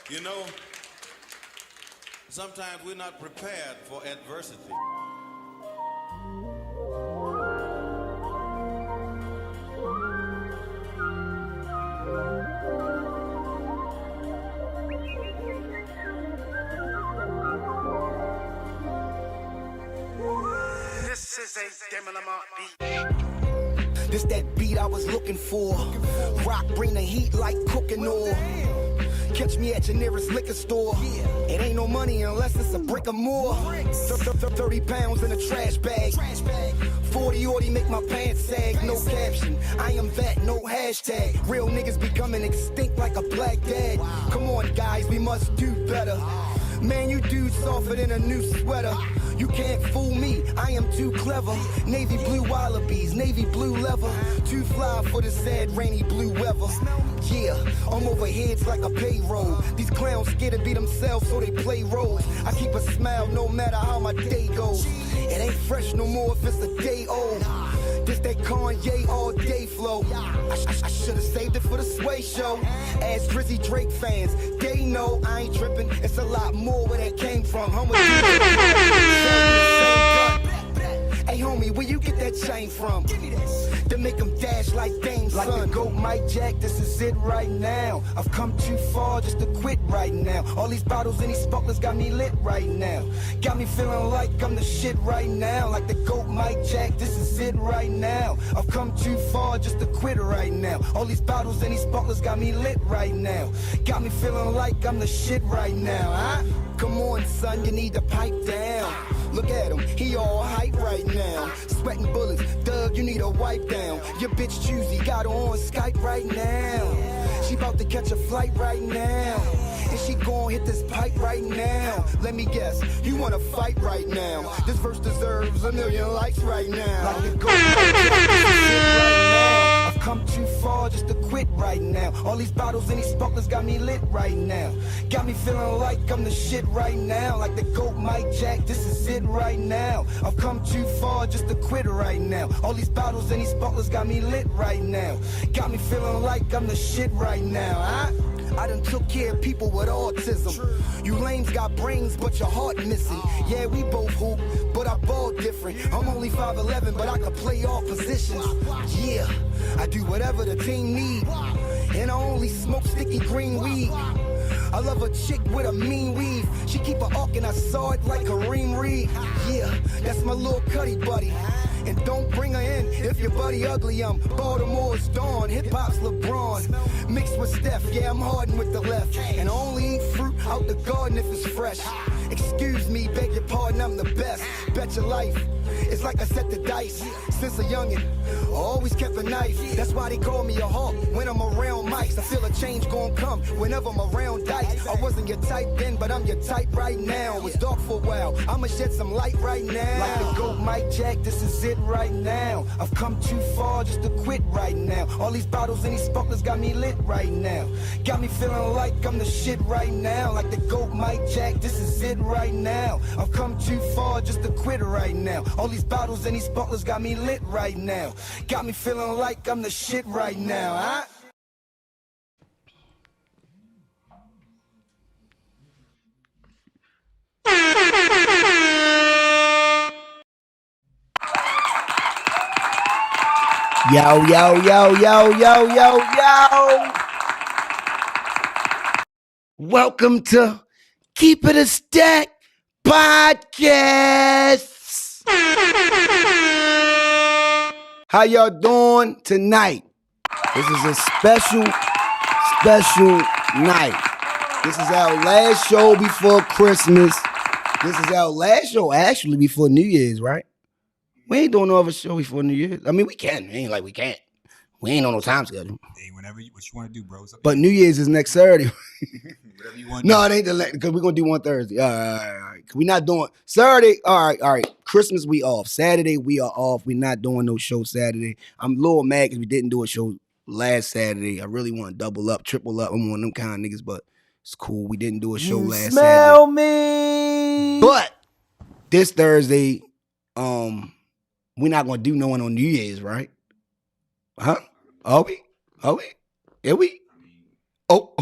You know, sometimes we're not prepared for adversity. This is a Demolition beat. This that beat I was looking for. Rock bring the heat like cooking oil. Catch me at your nearest liquor store. It ain't no money unless it's a brick or more. 30 pounds in a trash bag. 40 make my pants sag. No caption, I am that, no hashtag. Real niggas becoming extinct like a black dad. Come on guys, we must do better. Man, you dudes softer than a new sweater. You can't fool me, I am too clever. Navy blue wallabies, navy blue leather. Too fly for the sad rainy blue weather. Yeah, I'm over heads like a payroll. These clowns scared to be themselves, so they play roles. I keep a smile no matter how my day goes. It ain't fresh no more if it's a day old. This that Kanye all day flow. I should've saved it for the Sway show. As Drizzy Drake fans, they know I ain't tripping. It's a lot more where that came from. Hey homie, where you get that chain from? To make them dash like Dame's son. Like the GOAT Mike Jack, this is it right now. I've come too far just to quit right now. All these bottles and these sparklers got me lit right now. Got me feeling like I'm the shit right now. Like the GOAT Mike Jack, this is it right now. I've come too far just to quit right now. All these bottles and these sparklers got me lit right now. Got me feeling like I'm the shit right now, huh? Come on, son, you need to pipe down. Look at him, he all hype right now. Sweating bullets, Doug, you need a wipe down. Your bitch choosy, got her on Skype right now. She about to catch a flight right now. And she gon' hit this pipe right now. Let me guess, you wanna fight right now. This verse deserves 1,000,000 likes right now. Like the GOAT right now. I've come too far just to quit right now. All these bottles and these sparklers got me lit right now. Got me feeling like I'm the shit right now. Like the GOAT Mike Jack, this is it right now. I've come too far just to quit right now. All these bottles and these sparklers got me lit right now. Got me feeling like I'm the shit right now, huh? I done took care of people with autism. You lames got brains, but your heart missing. Yeah, we both hoop, but I ball different. I'm only 5'11", but I can play all positions. Yeah, I do whatever the team need. And I only smoke sticky green weed. I love a chick with a mean weave. She keep a arc and I saw it like Kareem Reed. Yeah, that's my little Cuddy buddy. And don't bring her in if your buddy ugly. I'm Baltimore's Dawn, hip-hop's LeBron. Mixed with Steph, yeah, I'm Harden with the left. And I only eat fruit out the garden if it's fresh. Excuse me, beg your pardon, I'm the best. Bet your life, it's like I set the dice. Since a youngin', I always kept a knife. That's why they call me a hawk when I'm around mics. I feel a change gon' come whenever I'm around dice. I wasn't your type then, but I'm your type right now. It was dark for a while, I'ma shed some light right now. Like the GOAT Mike Jack, this is it right now. I've come too far just to quit right now. All these bottles and these sparklers got me lit right now. Got me feeling like I'm the shit right now. Like the GOAT Mike Jack, this is it right now. I've come too far just to quit right now. All these bottles and these sparklers got me lit right now. Got me feeling like I'm the shit right now, huh? Yo, yo, yo, yo, yo, yo, yo. Welcome to Keep It a Stack Podcast. How y'all doing tonight? This is a special night. This is our last show before Christmas. This is our last show actually before New Year's, right? We ain't doing no other show before New Year's. I mean, we can. It ain't like we can't. We ain't on no time schedule. Hey, whenever what you want to do, bro. But New Year's is next Saturday. Whatever you want to No, it ain't because we're going to do one Thursday. All right. We're not doing Saturday. All right. Christmas, we off. Saturday, we are off. We're not doing no show Saturday. I'm a little mad because we didn't do a show last Saturday. I really want to double up, triple up. I'm one of them kind of niggas, but it's cool. We didn't do a show last smell Saturday. me. But this Thursday, we're not going to do no one on New Year's, right? Huh? Are we? Are we? Oh.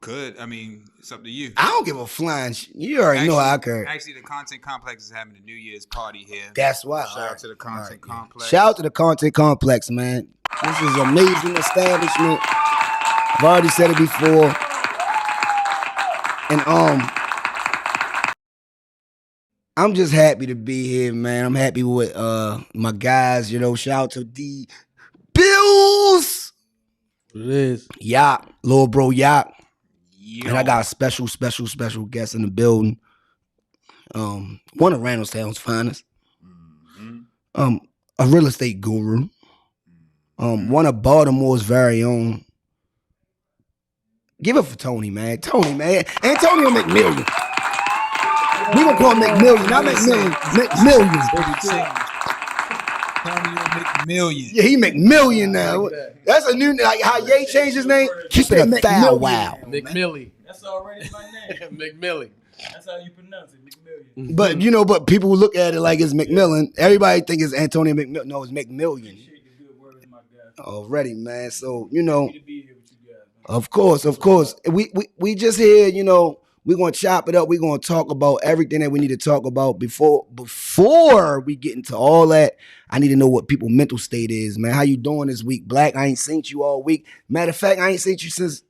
Could. I mean, it's up to you. I don't give a flying. You already know how I care. Actually, the Content Complex is having a New Year's party here. That's why. Shout out to the Content Complex. Shout out to the Content Complex, man. This is an amazing establishment. I've already said it before. And I'm just happy to be here, man. I'm happy with my guys, you know. Shout out to the Bills. It is. Yacht, little bro Yacht. Yo. And I got a special guest in the building. One of Randallstown's finest. A real estate guru. One of Baltimore's very own. Give it for Tony, man. Antonio McMillion. We gonna call him McMillion, not McMillion. McMillion. Antonio McMillion. Yeah, he McMillion now. That's a new, like how Ye changed his name. Keep it a foul wow. McMillie. That's already my name. McMillie. That's how you pronounce it, McMillion. But you know, but people look at it like it's McMillan. Everybody think it's Antonio McMillan. No, it's McMillion. Already, man. So you know, of course. We just here. You know, we're gonna chop it up. We're gonna talk about everything that we need to talk about before we get into all that. I need to know what people's mental state is, man. How you doing this week, Black? I ain't seen you all week. Matter of fact, I ain't seen you since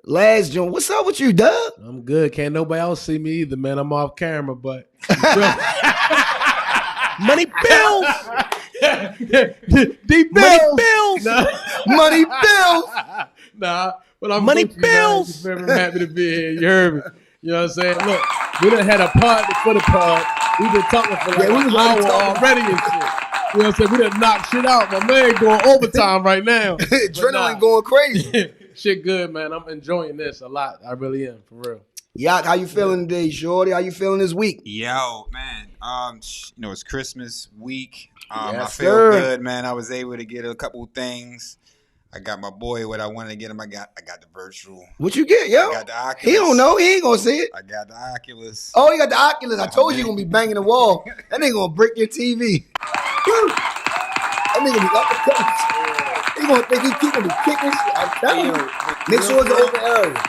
last June. What's up with you, Doug? I'm good. Can't nobody else see me either, man. I'm off camera, but Money bills. Deep bills. Money bills. Nah, but I'm Money with you, man. bills. Just very happy to be here. You heard me. You know what I'm saying? Look, we done had a pod before the pod. We've been talking for like an hour already and shit. You know what I'm saying? We done knocked shit out. My man going overtime right now. Adrenaline going crazy. Shit good, man. I'm enjoying this a lot. I really am, for real. Yacht, how you feeling today, Shorty? How you feeling this week? Yo, man. You know, it's Christmas week. I Yes, feel sir. good, man. I was able to get a couple things. I got my boy what I wanted to get him. I got the virtual. What you get, yo? I got the Oculus. He don't know. He ain't gonna see it. I got the Oculus. Oh, you got the Oculus. I told you you're gonna be banging the wall. That nigga gonna break your TV. That nigga be uppercut. He gonna think he gonna be kicking shit. I'm telling you. Make sure it's an open area.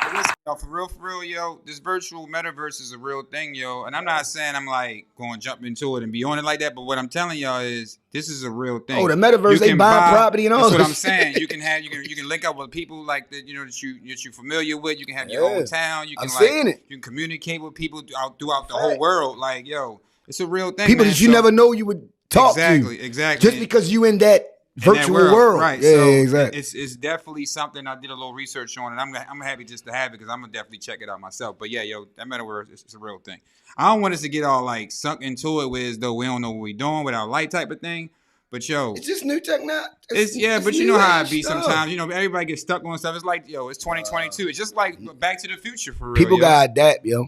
Yo, for real, yo, this virtual metaverse is a real thing, yo. And I'm not saying I'm like going to jump into it and be on it like that, but what I'm telling y'all is this is a real thing. Oh, the metaverse, they buy property and all that's that. what I'm saying. You can link up with people like that, you know, that you're familiar with. You can have your own town. You can you can communicate with people throughout the whole world. Like, yo, it's a real thing. People man. that you never know you would talk to. Exactly. Just because you in that virtual world. Right. Yeah, so exactly. It's definitely something I did a little research on, and I'm happy just to have it because I'm gonna definitely check it out myself. But yeah, yo, that metaverse it's a real thing. I don't want us to get all like sunk into it with as though we don't know what we're doing with our light type of thing. But yo, It's just new technology. but you know how it be sometimes. You know, everybody gets stuck on stuff. It's like, yo, it's 2022. It's just like Back to the Future for real. People yo. gotta adapt, yo.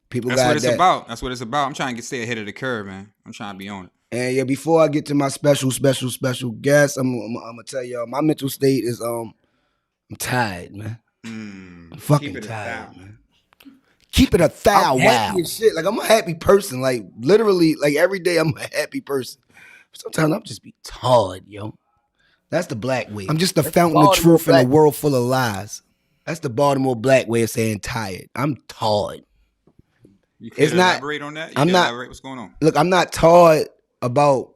People That's gotta what it's adapt. about. That's what it's about. I'm trying to stay ahead of the curve, man. I'm trying to be on it. And yeah, before I get to my special guest, I'm gonna tell y'all my mental state is I'm tired, man. I'm fucking tired, man. Keep it a thou. I'm happy as shit. Like I'm a happy person. Like literally, like every day I'm a happy person. Sometimes I'm just be tired, yo. That's the black way. I'm just the fountain of truth in a world full of lies. That's the Baltimore black way of saying tired. I'm tired. You can elaborate on that? Elaborate what's going on? Look, I'm not tired about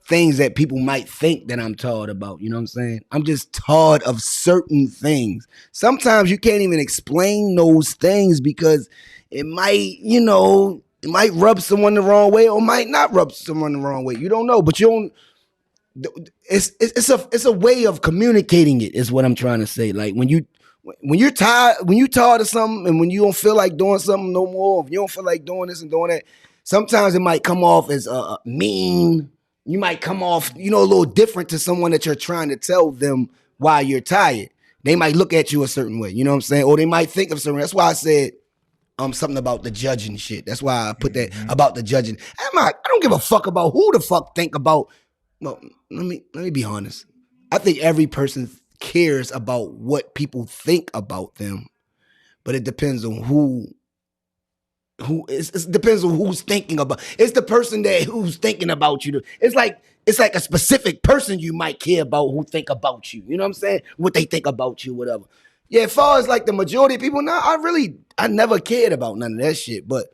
things that people might think that I'm tired about. You know what I'm saying? I'm just tired of certain things. Sometimes you can't even explain those things because it might, you know, it might rub someone the wrong way or might not rub someone the wrong way. You don't know, but you don't. It's a way of communicating it. Is what I'm trying to say. Like when you're tired of something, and when you don't feel like doing something no more, if you don't feel like doing this and doing that, sometimes it might come off as mean. You might come off, you know, a little different to someone that you're trying to tell them why you're tired. They might look at you a certain way. You know what I'm saying? Or they might think of something. That's why I said something about the judging shit. That's why I put that about the judging. I don't give a fuck about who the fuck think about. Well, let me be honest. I think every person cares about what people think about them, but it depends on who it depends on who's thinking about. It's the person who's thinking about you. It's like a specific person you might care about who think about you. You know what I'm saying? What they think about you, whatever. Yeah, as far as like the majority of people, I never cared about none of that shit. But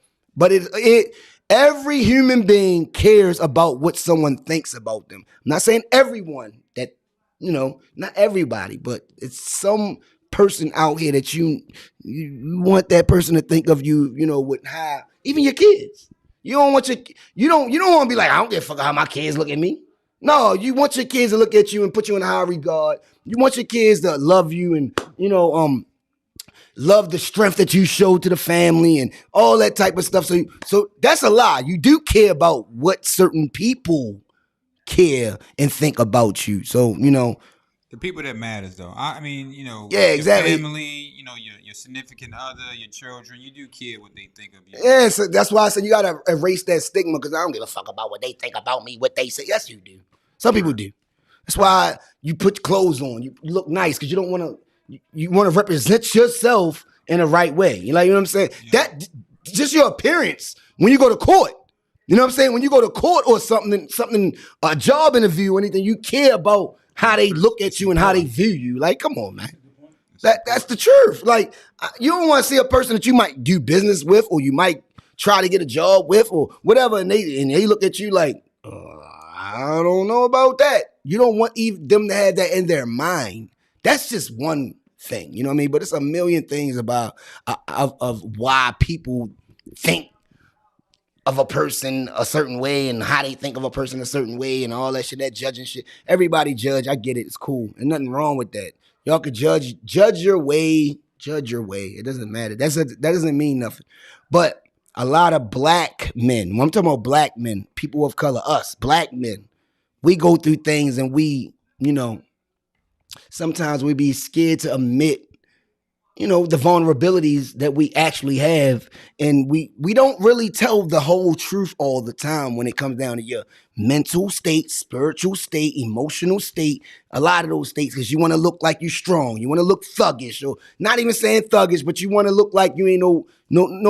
every human being cares about what someone thinks about them. I'm not saying everyone that, not everybody, but it's some person out here that you want that person to think of you, with high, even your kids. You don't want you don't want to be like, I don't give a fuck how my kids look at me. No, you want your kids to look at you and put you in high regard. You want your kids to love you and, love the strength that you show to the family and all that type of stuff. So that's a lie. You do care about what certain people care and think about you. So, the people that matters though. I mean, yeah, exactly. Your family, your significant other, your children, you do care what they think of you. Yeah, so that's why I said you gotta erase that stigma, because I don't give a fuck about what they think about me, what they say. Yes, you do. Some people do. That's why you put clothes on. You look nice because you don't want to. You want to represent yourself in the right way. You know what I'm saying? Yeah. That just your appearance when you go to court. You know what I'm saying? When you go to court or something, a job interview, or anything, you care about how they look at you and how they view you. Like, come on, man. That's the truth. Like, you don't want to see a person that you might do business with, or you might try to get a job with, or whatever, and they look at you like, I don't know about that. You don't want even them to have that in their mind. That's just one thing, you know what I mean? But it's a million things about of why people think of a person a certain way and how they think of a person a certain way and all that shit, that judging shit. Everybody judge. I get it. It's cool. And nothing wrong with that. Y'all could judge your way. Judge your way. It doesn't matter. That doesn't mean nothing. But a lot of black men, when I'm talking about black men, people of color, us, black men, we go through things and we, sometimes we be scared to admit, the vulnerabilities that we actually have. And we don't really tell the whole truth all the time when it comes down to your mental state, spiritual state, emotional state, a lot of those states, because you want to look like you're strong. You want to look thuggish, or not even saying thuggish, but you want to look like you ain't no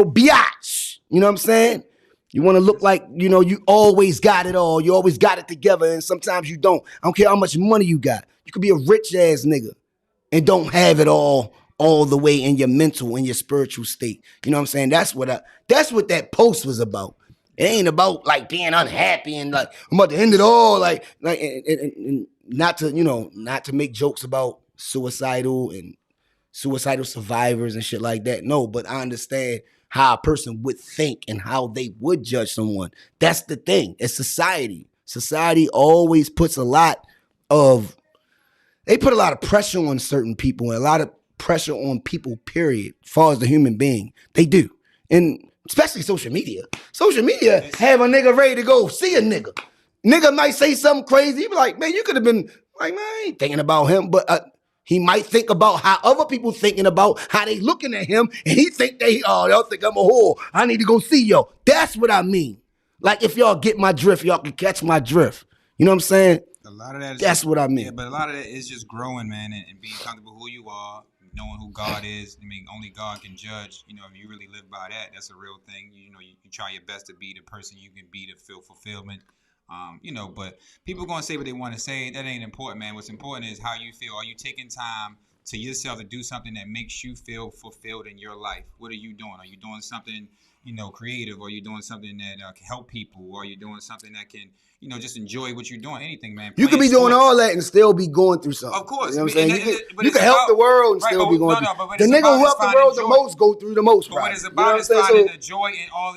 biatch. You know what I'm saying? You want to look like, you always got it all. You always got it together, and sometimes you don't. I don't care how much money you got. You could be a rich ass nigga and don't have it all the way in your mental and your spiritual state. You know what I'm saying? That's what that post was about. It ain't about like being unhappy and like I'm about to end it all, like and not to make jokes about suicidal survivors and shit like that. No, but I understand how a person would think and how they would judge someone. That's the thing. It's society. Society always puts a lot of pressure on certain people and a lot of pressure on people, period, as far as the human being. They do. And especially social media. Social media have a nigga ready to go see a nigga. Nigga might say something crazy. He be like, man, you could have been like, man, I ain't thinking about him. But he might think about how other people thinking about how they looking at him. And he think y'all think I'm a whore. I need to go see y'all. That's what I mean. Like, if y'all get my drift, y'all can catch my drift. You know what I'm saying? A lot of that is that's what I mean. Yeah, but a lot of that is just growing, man, and being comfortable who you are, knowing who God is. I mean, only God can judge. If you really live by that, that's a real thing. You try your best to be the person you can be to feel fulfillment. But people gonna say what they want to say. That ain't important, man. What's important is how you feel. Are you taking time to yourself to do something that makes you feel fulfilled in your life? What are you doing? Are you doing something, creative? Or are you doing something that can help people? Or are you doing something that can, just enjoy what you're doing? Anything, man. You could be doing all that and still be going through something. Of course. You know what I'm saying? You can help the world and still be going through. The nigga who helped the world the most go through the most. But what it's about is finding the joy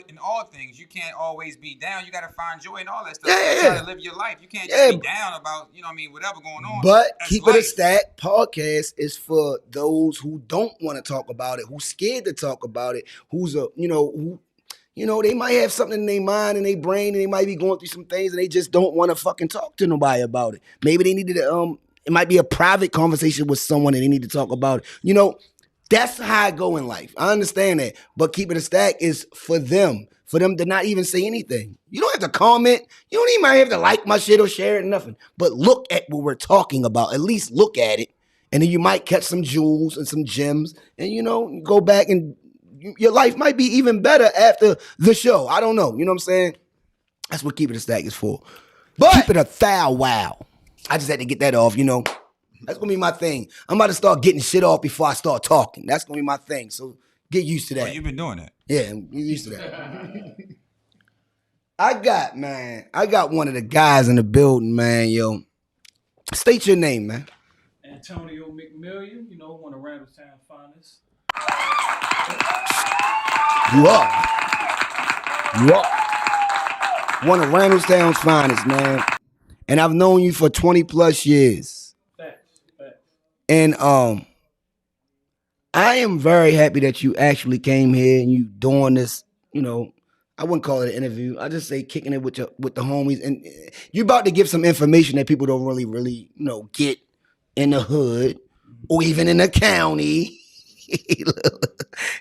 in all things. You can't always be down. You got to find joy in all that stuff. You got to live your life. You can't just be down about, whatever going on. But Keep It a Stack podcast is for those who don't want to talk about it, who's scared to talk about it, they might have something in their mind and their brain, and they might be going through some things, and they just don't want to fucking talk to nobody about it. Maybe they needed to, it might be a private conversation with someone and they need to talk about it. That's how I go in life. I understand that. But Keep It a Stack is for them to not even say anything. You don't have to comment. You don't even have to like my shit or share it, nothing. But look at what we're talking about. At least look at it. And then you might catch some jewels and some gems and, go back and your life might be even better after the show. I don't know. You know what I'm saying? That's what Keep It a Stack is for. But keep it a thou wow. I just had to get that off, That's gonna be my thing. I'm about to start getting shit off before I start talking. That's gonna be my thing. So get used to that. Oh, you've been doing that. Yeah, get used to that. I got one of the guys in the building, man. Yo, state your name, man. Antonio McMillian, you know, one of Randallstown's finest. You are one of Randallstown's finest, man. And I've known you for 20 plus years. Facts. And I am very happy that you actually came here and you doing this, you know, I wouldn't call it an interview. I just say kicking it with the homies. And you about to give some information that people don't really, you know, get in the hood or even in the county,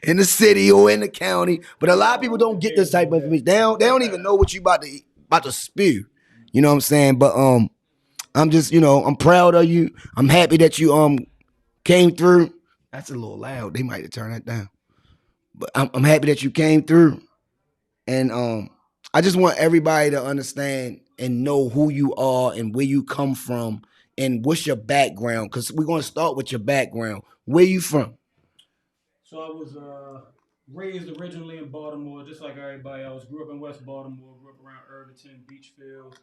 in the city or in the county. But a lot of people don't get this type of information. They don't even know what you about to spew. You know what I'm saying? But I'm just, you know, I'm proud of you. I'm happy that you came through. That's a little loud. They might have turned that down. But I'm happy that you came through. And I just want everybody to understand and know who you are and where you come from and what's your background. Because we're going to start with your background. Where you from? So I was raised originally in Baltimore, just like everybody else. Grew up in West Baltimore, grew up around Irvington, Beachfield,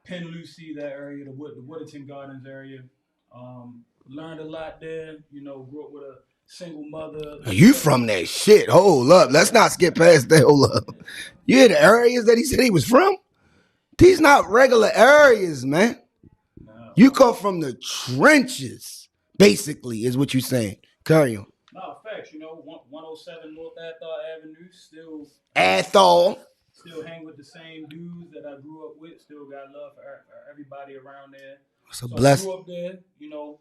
Penn Lucie, that area, the Woodington Gardens area. Learned a lot there, you know, grew up with a single mother. You from that shit. Hold up. Let's not skip past that. Hold up. You hear the areas that he said he was from? These not regular areas, man. No. You come from the trenches, basically, is what you're saying. Carry on. No, facts, you know, 107 North Athol Avenue, still hang with the same dudes that I grew up with, still got love for everybody around there. It's a So blessing. I grew up there, you know,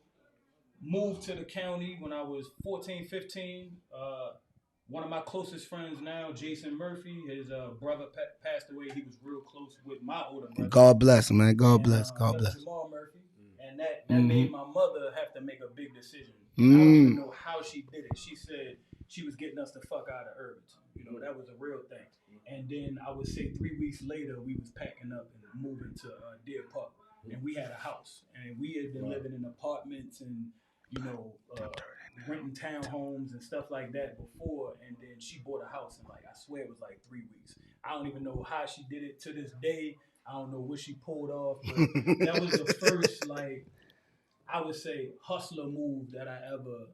moved to the county when I was 14, 15. One of my closest friends now, Jason Murphy, his brother passed away. He was real close with my older brother. God bless him, man. God bless. Jamal Murphy. And that made my mother have to make a big decision. I don't even know how she did it. She said she was getting us the fuck out of Irvington. You know, that was a real thing. And then I would say 3 weeks later, we was packing up and moving to Deer Park. And we had a house. And we had been living in apartments and, you know, renting townhomes and stuff like that before. And then she bought a house in, like, I swear it was like 3 weeks. I don't even know how she did it to this day. I don't know what she pulled off. But that was the first, like, I would say, hustler move that I ever,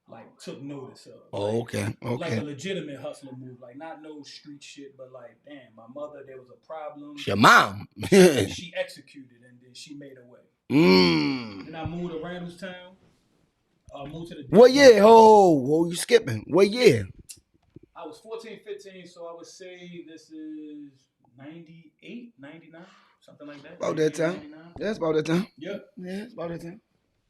like, took notice of. Oh, okay. Like a legitimate hustler move. Like, not no street shit, but like, damn, my mother, there was a problem. Your mom. She executed and then she made her way. Then I moved to Randallstown. Moved to the... What year? Oh, you skipping. What year? I was 14, 15, so I would say this is 98, 99, something like that. About that time. 99. Yeah, it's about that time. Yep. Yeah, it's about that time.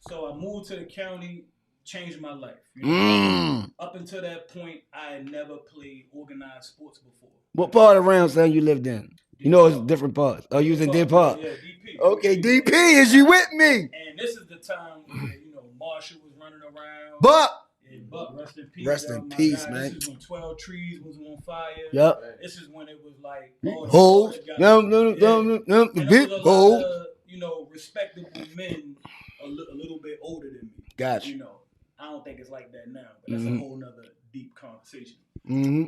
So I moved to the county, changed my life. You know? Up until that point, I had never played organized sports before. What part of Randallstown you lived in? You know it's different parts. Oh, you was in Deer Park. Yeah, DP. Okay, DP, is you with me? And this is the time where, you know, Marshall was running around. Buck. Yeah, Buck, rest in peace. Rest in peace, man. This is when 12 Trees was on fire. Yep. This is when it was like... Holes. No, the big holes. You know, respectable men a little bit older than me. Gotcha. You know, I don't think it's like that now, but that's a whole nother deep conversation.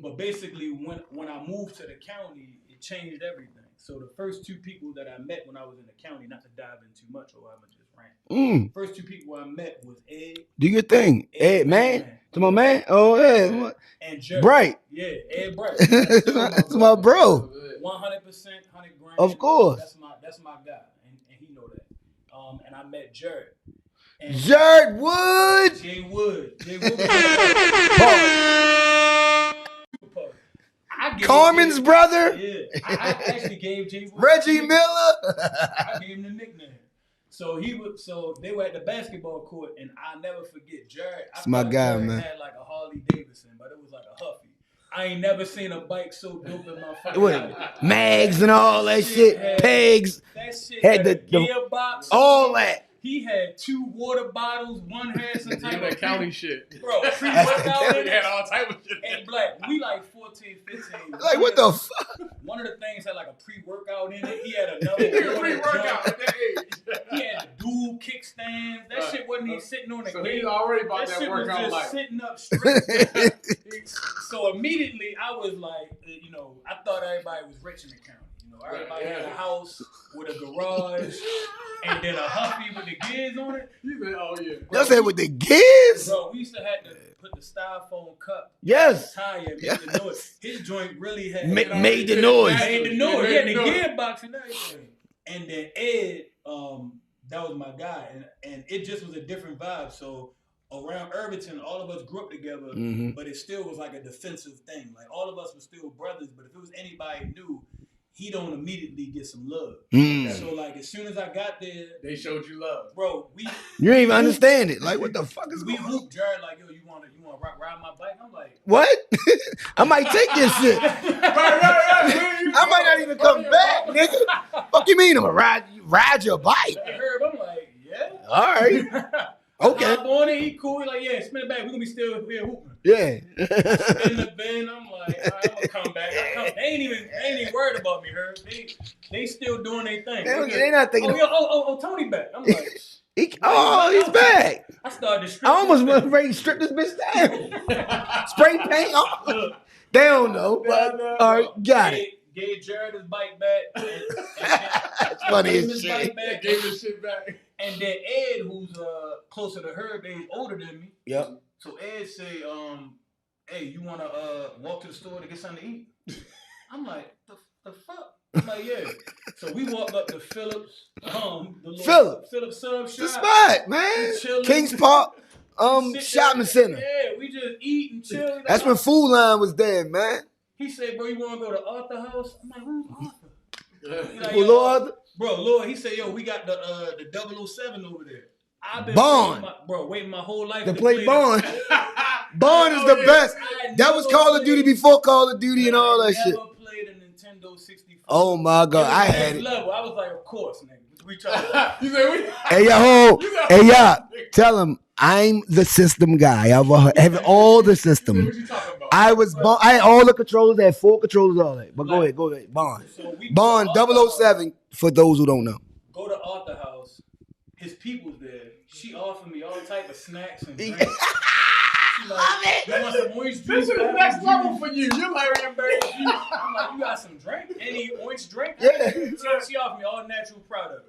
But basically, when I moved to the county, it changed everything. So the first two people that I met when I was in the county, not to dive in too much, or I'm just rant. First two people I met was Ed. Do your thing, Ed, man. To my man. Oh yeah. And Jerry. Bright. Yeah, Ed Bright. That's my bro. 100%, 100 grand. Of course. That's my guy, and he know that. And I met Jared. Jared Wood. Jay Wood. Carmen's brother. Yeah, I actually gave Jay Wood. Reggie Miller. I gave him the nickname. So they were at the basketball court, and I'll never forget Jared. That's my guy, Jared man. Had like a Harley Davidson, but it was like a Huffy. I ain't never seen a bike so dope in my fucking life. Mags and all that shit, pegs. That shit had had the gearbox. all that. He had 2 water bottles. One had some type of county shit. Bro, pre-workout. He had all type of shit. And Black, we like 14, 15. Like what the fuck? One of the things had like a pre-workout in it. He had another pre-workout at that age. He had dual kickstands. That shit sitting on the So gate. he's already about that shit was workout just life. sitting up straight. So immediately I was like, I thought everybody was rich in the county. Everybody had a house with a garage and then a Huffy with the gears on it. You said, oh yeah. Y'all said with the gears? Bro, we used to have to put the styrofoam cup. Yes. Tire and make the noise. His joint really had Made the noise. Made the noise. Yeah, the gearbox and everything. And then Ed, that was my guy, and it just was a different vibe. So around Irvington, all of us grew up together, but it still was like a defensive thing. Like all of us were still brothers, but if it was anybody new, he don't immediately get some love. So like as soon as I got there, they showed you love, bro. You didn't even understand it. Like what the fuck is we going on? whooped Jared like, yo, you want to ride my bike? I'm like, what? I might take this shit. right. I might not even come back, nigga. Fuck you mean I'm gonna ride your bike? I heard, I'm like, yeah. All right. Okay. Hop on it, he cool. He like, yeah, spin it back. We're gonna be still here hooping. Yeah. In the bin, I'm like, all right, I'm gonna come back. They ain't even worried about me, Herb. They still doing their thing. They not thinking. Oh, Tony back. I'm like, he's back. I started to I almost went ready to strip this bitch down. Spray paint on. They don't know, but all right, got it. Gave Jared his bike back. That's funny as shit. Gave his shit back. And then Ed, who's closer to Herb, age older than me. Yep. So Ed say, hey, you wanna walk to the store to get something to eat? I'm like, the fuck? I'm like, yeah. So we walked up to Phillips, Phillips sub shop. The spot, man. Kings Park, shopping center. Yeah, we just eat and chill. That's when Food Line was there, man. He said, bro, you wanna go to Arthur House? I'm like, who's Arthur? He's like, Lord. Bro, Lord, he said, yo, we got the 007 over there. I've been Bond. waiting my whole life to play Bond. Bond is the best. That was Call of Duty before Call of Duty and all that shit. I never played a Nintendo 64. Oh my God, I had it. Level. I was like, of course, nigga. We tried. You said we. Hey yo, tell him I'm the system guy. I have all the system. What you talking about? I had all the controllers. I had 4 controllers, all that. But go ahead. Bond. So Bond 007 for those who don't know. Go to Arthur House. His people's there. She offered me all type of snacks and drinks. She like, you want some orange juice? This is the next level for you. You're like, I'm like, you got some drink? Any orange drink? Yeah. She offered me all natural products.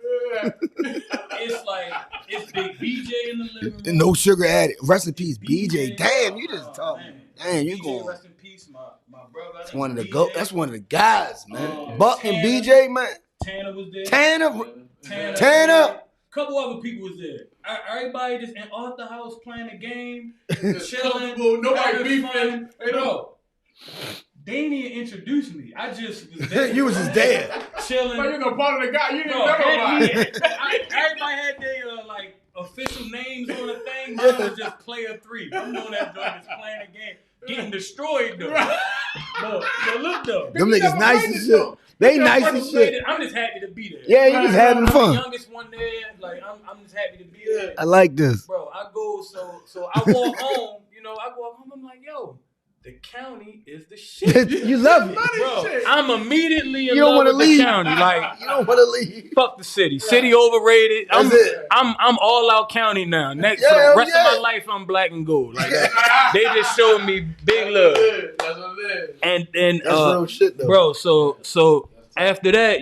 It's Big BJ in the living room. No sugar added. Rest in peace, BJ. Damn, you just talking. Damn, you BJ, going. rest in peace, my brother. That's one of the That's one of the guys, man. Buck and BJ, man. Tanner was there. Tanner. Couple other people was there. Everybody just in Arthur House playing a game, chilling. Nobody beefing. Bro, they didn't even introduce me. I just was there. You was just there. Chilling. But you're no part of the guy. You didn't know nobody. Everybody had their official names on the thing. Mine was just player 3. I'm doing that joint just playing a game. Getting destroyed though. But look though. Them niggas nice as shit. They nice as shit. I'm just happy to be there. Yeah, you just having fun. I'm the youngest one there. Like I'm just happy to be there. I like this. Bro, I go so I walk home. I'm like, yo, the county is the shit. You love it, bro. I'm immediately in you don't love want to with leave. the county. Like you don't want to leave. Fuck the city. City overrated. I'm all out county now. Next for the rest of my life, I'm black and gold. Like they just showed me big love. That's what it is. And that's real shit though, bro. So after that,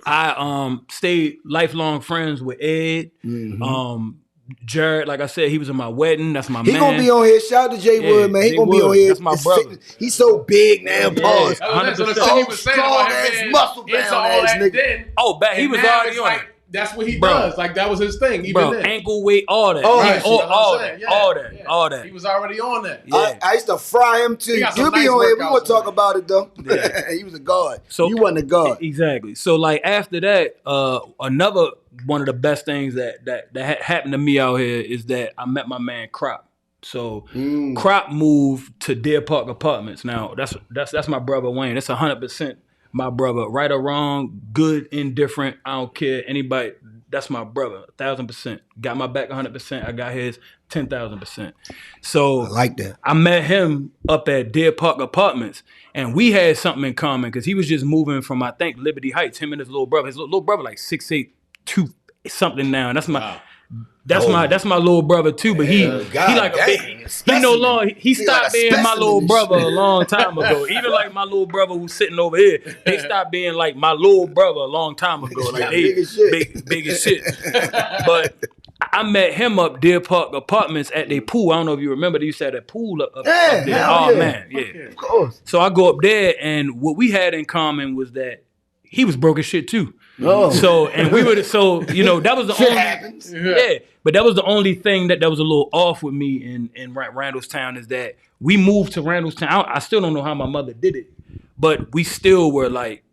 I stayed lifelong friends with Ed. Mm-hmm. Jared, like I said, he was in my wedding. That's my man. He gonna be on here. Shout out to Jay Wood, man. He gonna be on here. That's my brother. He's so big now, pause. 100%. Strong ass, muscle bound ass nigga. He was already on it. That's what he does. Like that was his thing. Even then. Ankle weight, all that. Oh, right. All that. He was already on that. Yeah. I used to fry him too. He'll be on here. We gonna talk about it though. Yeah. He was a god. So you wasn't a god. Exactly. So like after that, another one of the best things that happened to me out here is that I met my man Crop. So Crop moved to Deer Park Apartments. Now that's my brother Wayne. That's 100%. My brother, right or wrong, good, indifferent, I don't care. Anybody, that's my brother, 1,000%. Got my back 100%. I got his 10,000%. So I like that. I met him up at Deer Park Apartments, and we had something in common because he was just moving from, I think, Liberty Heights. Him and his little brother. His little brother like 6'8", 2 something now. And That's my little brother too, but he like a big. He no longer he stopped being my little brother a long time ago. Even like my little brother who's sitting over here, they stopped being like my little brother a long time ago. Like they big as shit. But I met him up Deer Park Apartments at their pool. I don't know if you remember. They used to have that pool up there. Oh man, yeah. Of course. So I go up there, and what we had in common was that he was broke as shit too. Oh. So and we were that was the only happens. But that was the only thing that was a little off with me in Randallstown is that we moved to Randallstown. I still don't know how my mother did it, but we still were like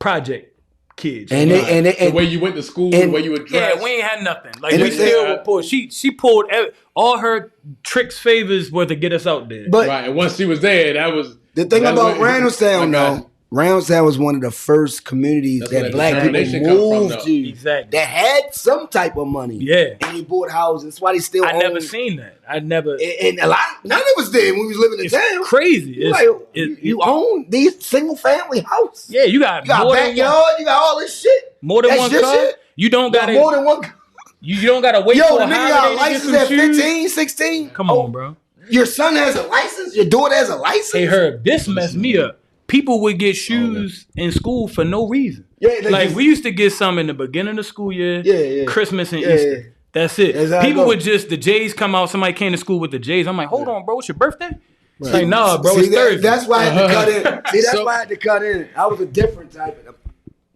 project kids. And the way you went to school, the way you were dressed. Yeah, we ain't had nothing. Like we still were poor. She pulled all her tricks favors were to get us out there. But right, and once she was there, that was the thing about Randallstown though. Randallstown was one of the first communities that black people moved to. Exactly. That had some type of money. Yeah. And they bought houses. That's why they still own. Never seen that. I never. And a lot, none of us did when we was living in town. Crazy. You own these single family houses. Yeah, you got backyard. You got all this shit. More than one car. Shit? You don't got more than one car. You don't got to wait for a holiday got a license at 15, 16. Come on, bro. Your son has a license. Your daughter has a license. Hey, Herb, this messed me up. People would get shoes in school for no reason. Yeah, like we used to get some in the beginning of the school year, Christmas and Easter. That's it. People would the J's come out. Somebody came to school with the J's. I'm like, hold on, bro, it's your birthday? Right. Like, nah, bro, it's Thursday. That's why I had to cut in. See, that's why I had to cut in. I was a different type of.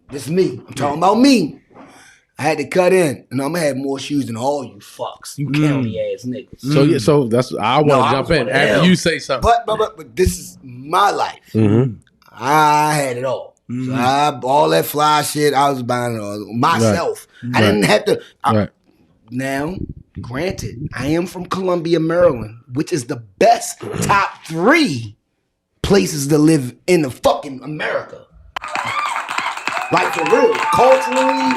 This is me. I'm talking about me. I had to cut in, and I'm gonna have more shoes than all you fucks, you county ass niggas. So that's I want to jump in after you say something. But this is my life. Mm-hmm. I had it all. So all that fly shit, I was buying it all myself. Right. I didn't have to. Now, granted, I am from Columbia, Maryland, which is the best top 3 places to live in the fucking America. Like for real, culturally,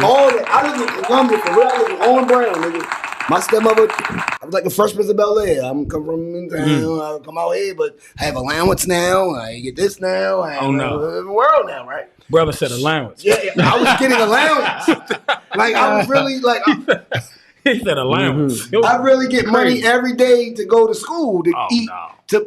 all that. I live in Columbia for real. I live in Owen Brown, nigga. My stepmother, I was like the first Prince of Bel-Air. I'm come from in town. I come out here, but I have allowance now. I get this now. I have the world now, right? Brother said allowance. Yeah, I was getting allowance. Like I was really like. He said allowance. I really get money every day to go to school to eat. No.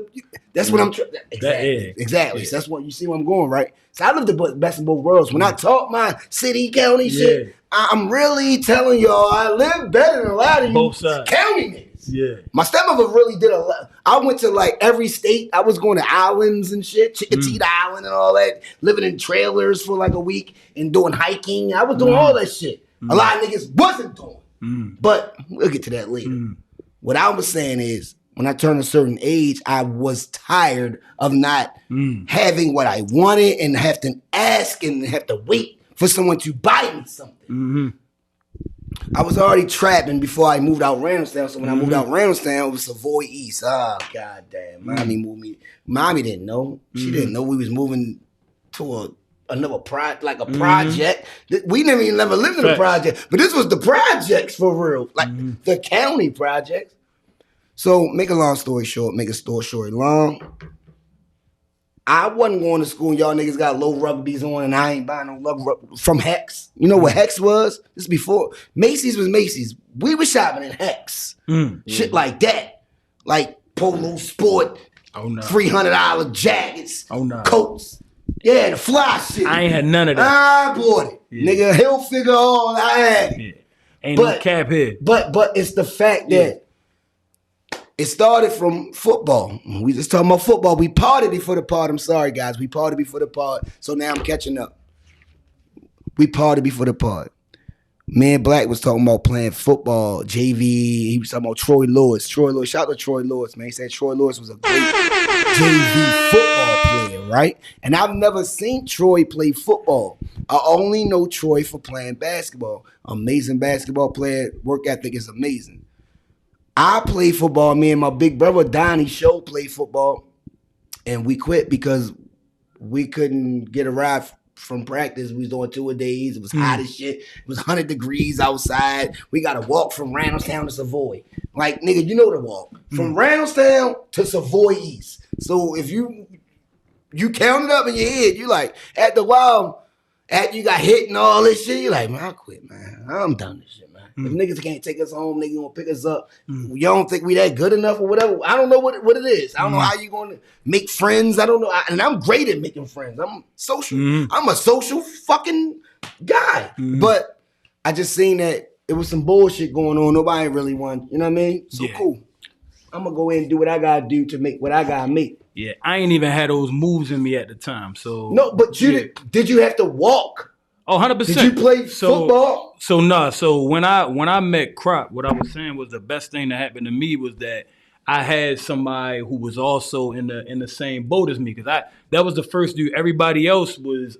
That's what I'm trying. Exactly. Yeah. So that's what you see where I'm going, right? So I live the best of both worlds. When I talk my city, county shit, I'm really telling y'all I live better than a lot of you county niggas. Yeah. My stepmother really did a lot. I went to like every state. I was going to islands and shit, Chickatita Island and all that, living in trailers for like a week and doing hiking. I was doing all that shit. A lot of niggas wasn't doing. But we'll get to that later. What I was saying is, when I turned a certain age, I was tired of not having what I wanted and have to ask and have to wait for someone to buy me something. I was already trapping before I moved out Randallstown. So when I moved out Randallstown, it was Savoy East. Oh, goddamn. Mommy moved me. Mommy didn't know. She didn't know we was moving to another project. We never lived in a project. But this was the projects for real. Like the county projects. So, make a long story short, make a story long. I wasn't going to school and y'all niggas got low rugbies on and I ain't buying no rugby from Hex. You know what Hex was? This before. Macy's was Macy's. We were shopping in Hex. Shit like that. Like Polo Sport, $300 jackets, coats. Yeah, the fly shit. I ain't had none of that. I bought it. Nigga, he'll figure all I had. Ain't no cap here. But it's the fact that it started from football. We just talking about football. We partied before the pod. I'm sorry, guys. We partied before the pod. So now I'm catching up. We partied before the pod. Me and Black was talking about playing football, JV. He was talking about Troy Lewis. Shout out to Troy Lewis, man. He said Troy Lewis was a great JV football player, right? And I've never seen Troy play football. I only know Troy for playing basketball. Amazing basketball player. Work ethic is amazing. I played football. Me and my big brother Donnie Show played football, and we quit because we couldn't get a ride from practice. We was doing 2-a-days. It was hot as shit. It was 100 degrees outside. We got to walk from Randallstown to Savoy. Like, nigga, you know the walk. From Randallstown to Savoy East. So if you count it up in your head, you like, after a while, after you got hit and all this shit, you like, man, I quit, man. I'm done this shit, man. If niggas can't take us home, niggas gonna pick us up. You don't think we that good enough or whatever? I don't know what it is. I don't know how you gonna make friends. I don't know. And I'm great at making friends. I'm social. I'm a social fucking guy. But I just seen that it was some bullshit going on. Nobody really won. You know what I mean? So cool. I'm gonna go in and do what I gotta do to make what I gotta make. Yeah, I ain't even had those moves in me at the time. So no, but did you have to walk? Oh, 100%. Did you play football? So when I met Crop, what I was saying was the best thing that happened to me was that I had somebody who was also in the same boat as me, because that was the first dude. Everybody else was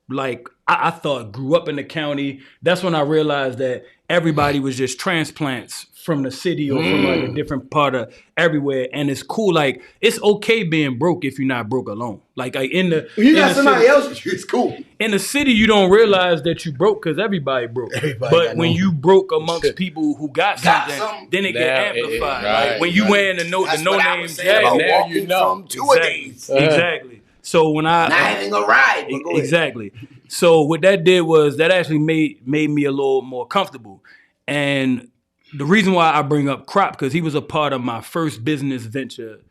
like, I thought grew up in the county. That's when I realized that everybody was just transplants from the city or from like a different part of everywhere. And it's cool. Like, it's okay being broke if you're not broke alone. Like in the you got somebody else, it's cool. In the city, you don't realize that you broke because everybody broke. But when you broke amongst people who got something, then it get amplified. Like when you wearing the no names, now you know. Exactly. So when I not having a ride, exactly. So what that did was that actually made me a little more comfortable. And the reason why I bring up Crop, because he was a part of my first business venture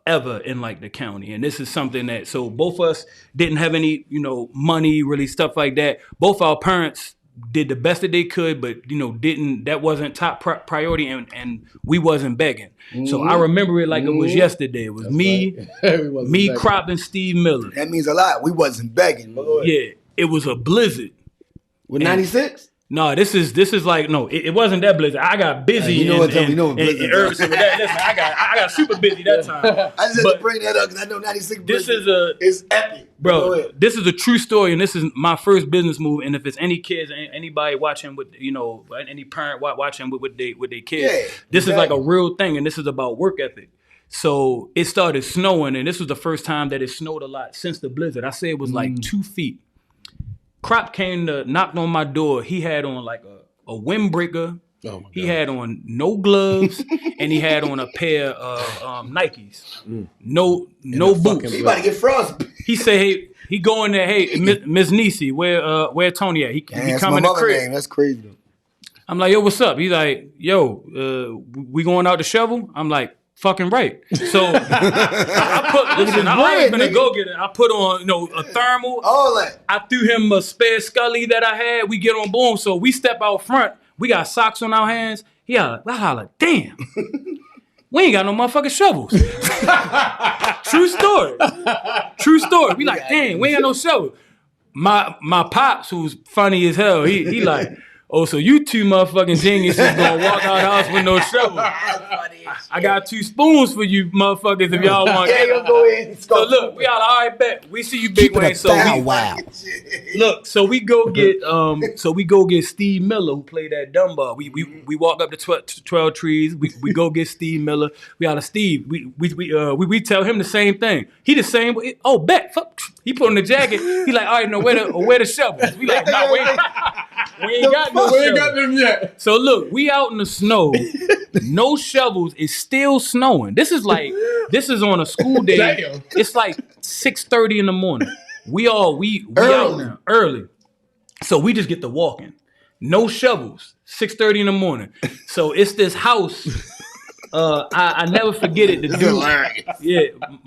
ever in like the county. And this is something that, so both of us didn't have any, money, really stuff like that. Both our parents did the best that they could, but that wasn't top priority, and we wasn't begging. So I remember it like it was yesterday. It was me, Crop, and Steve Miller. That means a lot. We wasn't begging. Yeah, it was a blizzard. With 96? No, this is like, no, it wasn't that blizzard. I got busy and Listen, I got super busy that time. I just had to bring that up because I know 96 blizzard is epic. Bro, this is a true story, and this is my first business move. And if it's any kids, anybody watching with, any parent watching with their kids, this is like a real thing, and this is about work ethic. So it started snowing, and this was the first time that it snowed a lot since the blizzard. I say it was like 2 feet. Crop came to knocked on my door. He had on like a windbreaker. Oh, he had on no gloves, and he had on a pair of Nikes. No boots. He about to get frostbite. He said, "Hey," he go in there. "Hey, Miss Nisi, where Tony at?" He come in the crib. Name. That's crazy. I'm like, "Yo, what's up?" He's like, "Yo, we going out to shovel?" I'm like, "Fucking right." So I always been a go-getter. I put on, a thermal. All that. I threw him a spare Scully that I had. We get on boom. So we step out front. We got socks on our hands. I holler, damn. We ain't got no motherfucking shovels. True story. We like, damn, we ain't got no shovel. My pops, who's funny as hell, he like, oh, so you two motherfucking geniuses gonna walk out the house with no shovel. I got 2 spoons for you motherfuckers if y'all want. Go in. So look, we all right, bet. We see you, Big Wayne. So look, so we go get Steve Miller, who played that Dunbar. We walk up to 12 trees. We go get Steve Miller. We out of Steve. We tell him the same thing. He the same. Oh, bet. Fuck. He put on the jacket. He like, all right, no, where the shovels? We like, nah, we ain't got no shovels. We ain't got them yet. So look, we out in the snow. No shovels. It's still snowing. This is on a school day. Damn. It's like 6:30 in the morning. We out now early. So we just get to walking. No shovels. 6:30 in the morning. So it's this house. I never forget it. The dude,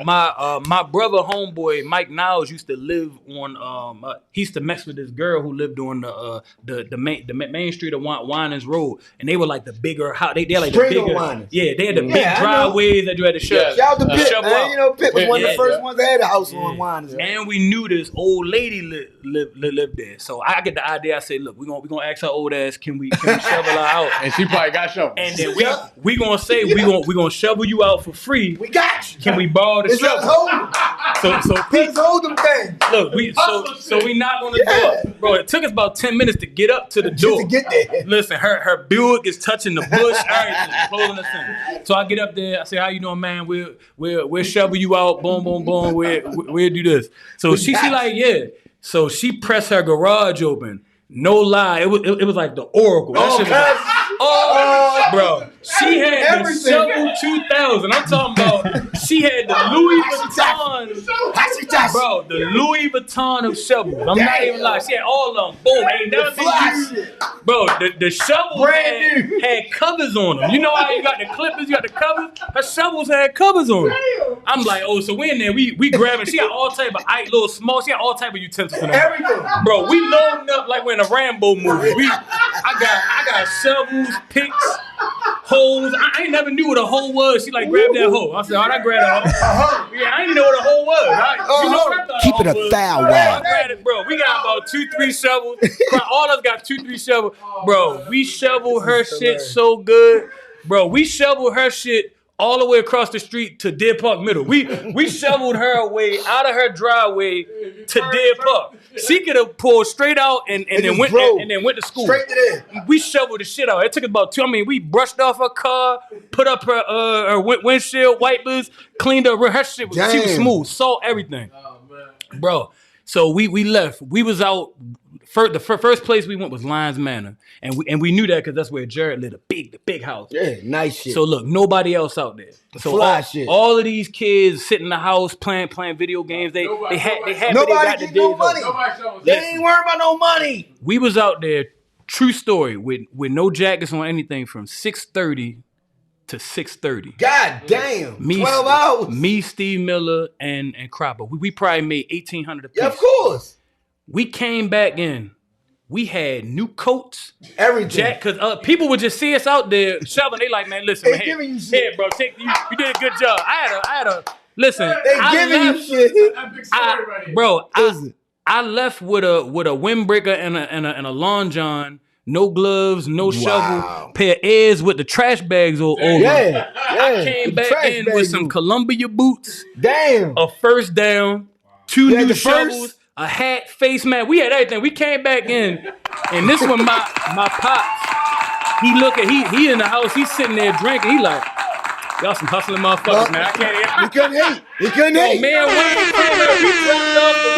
my brother homeboy Mike Niles used to live on. He used to mess with this girl who lived on the main street of Winans Road, and they were like the bigger house. They like straight the bigger. Winans. Yeah, they had the big driveways that you had to shove. Shout out to Pitt, man. Pitt was one of the first ones that had a house on Winans. And we knew this old lady lived there, so I get the idea. I say, look, we gonna ask her old ass, can we shovel her out? And she probably got shovels. And then we gonna say. We gonna shovel you out for free. We got you. Can we borrow the shovel? So please hold them things. Look, we knock on the door, bro. It took us about 10 minutes to get up to the door. To get there. Listen, her Buick is touching the bush. Everything, closing the thing. So I get up there. I say, "How you doing, man? We'll shovel you out. Boom, boom, boom. We'll do this." So she like, yeah. So she pressed her garage open. No lie, it was like the Oracle. That shit was bro. She had the shovel 2000. I'm talking about. she had the Louis Vuitton. Bro, the Louis Vuitton of shovels. I'm not even lying. She had all of them. Boom. Ain't never been used. Bro, the shovels had covers on them. You know how you got the clippers, you got the covers? Her shovels had covers on them. I'm like, oh, so we in there, we grabbing. She got all type of little small. She got all type of utensils in there. Everything. Bro, we loading up like we're in a Rambo movie. I got shovels, picks, holes. I ain't never knew what a hole was. She like grabbed that hole. I said, I grabbed a hole. Yeah, I didn't know what a hole was. You know what I thought Keep it a foul wow. Bro, we got about 2-3 shovels. Bro, all of us got 2-3 shovels. Bro, we shoveled her shit so good. Bro, we shoveled her shit all the way across the street to Deer Park Middle. We shoveled her way out of her driveway to Deer Park. She could have pulled straight out and then went to school. Straight to there. We shoveled the shit out. It took us about 2. I mean, we brushed off her car, put up her windshield wipers, cleaned up her shit. She was smooth, salt, everything. Oh, man. Bro, so we left. We was out. The first place we went was Lions Manor, and we knew that because that's where Jared lived, the big house. Yeah, nice shit. So look, nobody else out there. So all of these kids sit in the house playing video games. They had nobody get no money. They ain't worried about no money. We was out there, true story, with no jackets on anything from 6:30 to 6:30. God damn. 12 hours. Me, Steve Miller, and Cropper. We probably made $1,800 a piece. Yeah, of course. We came back in. We had new coats, everything. Because people would just see us out there shoveling. They like, man, listen, they giving you shit. Here, bro, you did a good job. I had a listen. They giving you shit. Bro, I left with a windbreaker and a lawn john, no gloves, no shovel, pair of ears with the trash bags all over. Yeah. I came back in with some Columbia boots. Damn. A first down, 2 new shovels. A hat, face mask. We had everything. We came back in, and this one, my pops. He in the house. He's sitting there drinking. He like, y'all some hustling motherfuckers, man. I can't. He couldn't hate. He couldn't hate. Man, we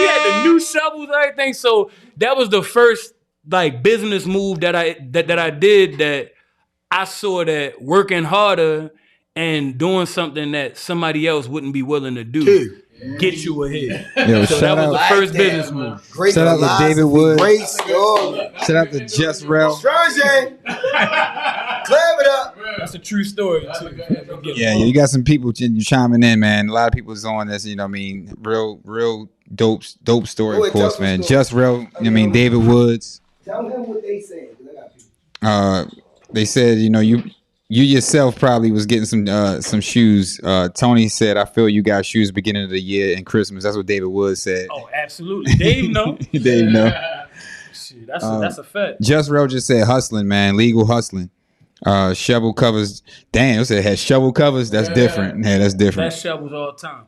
had the new shovels, everything. So that was the first like business move that I did. That I saw that working harder and doing something that somebody else wouldn't be willing to do. Get you ahead. Yo, so that was the first business move. Shout out to David Woods. Great story. Shout out to Just Rel. Clap it up. That's a true story too. Yeah, you got some people chiming in, man. A lot of people's on this, you know what I mean? Real dope story, of course, man. Just Rel, you know what I mean? David Woods. Tell them what they said, because I got people. They said, you know, you yourself probably was getting some shoes. Tony said, I feel you got shoes beginning of the year and Christmas. That's what David Woods said. Oh, absolutely. Dave know. Dave know. Shit, that's a fact. Just Rel just said hustling, man. Legal hustling. Shovel covers. Damn, it had shovel covers. That's different. Yeah, that's different. That shovels all the time.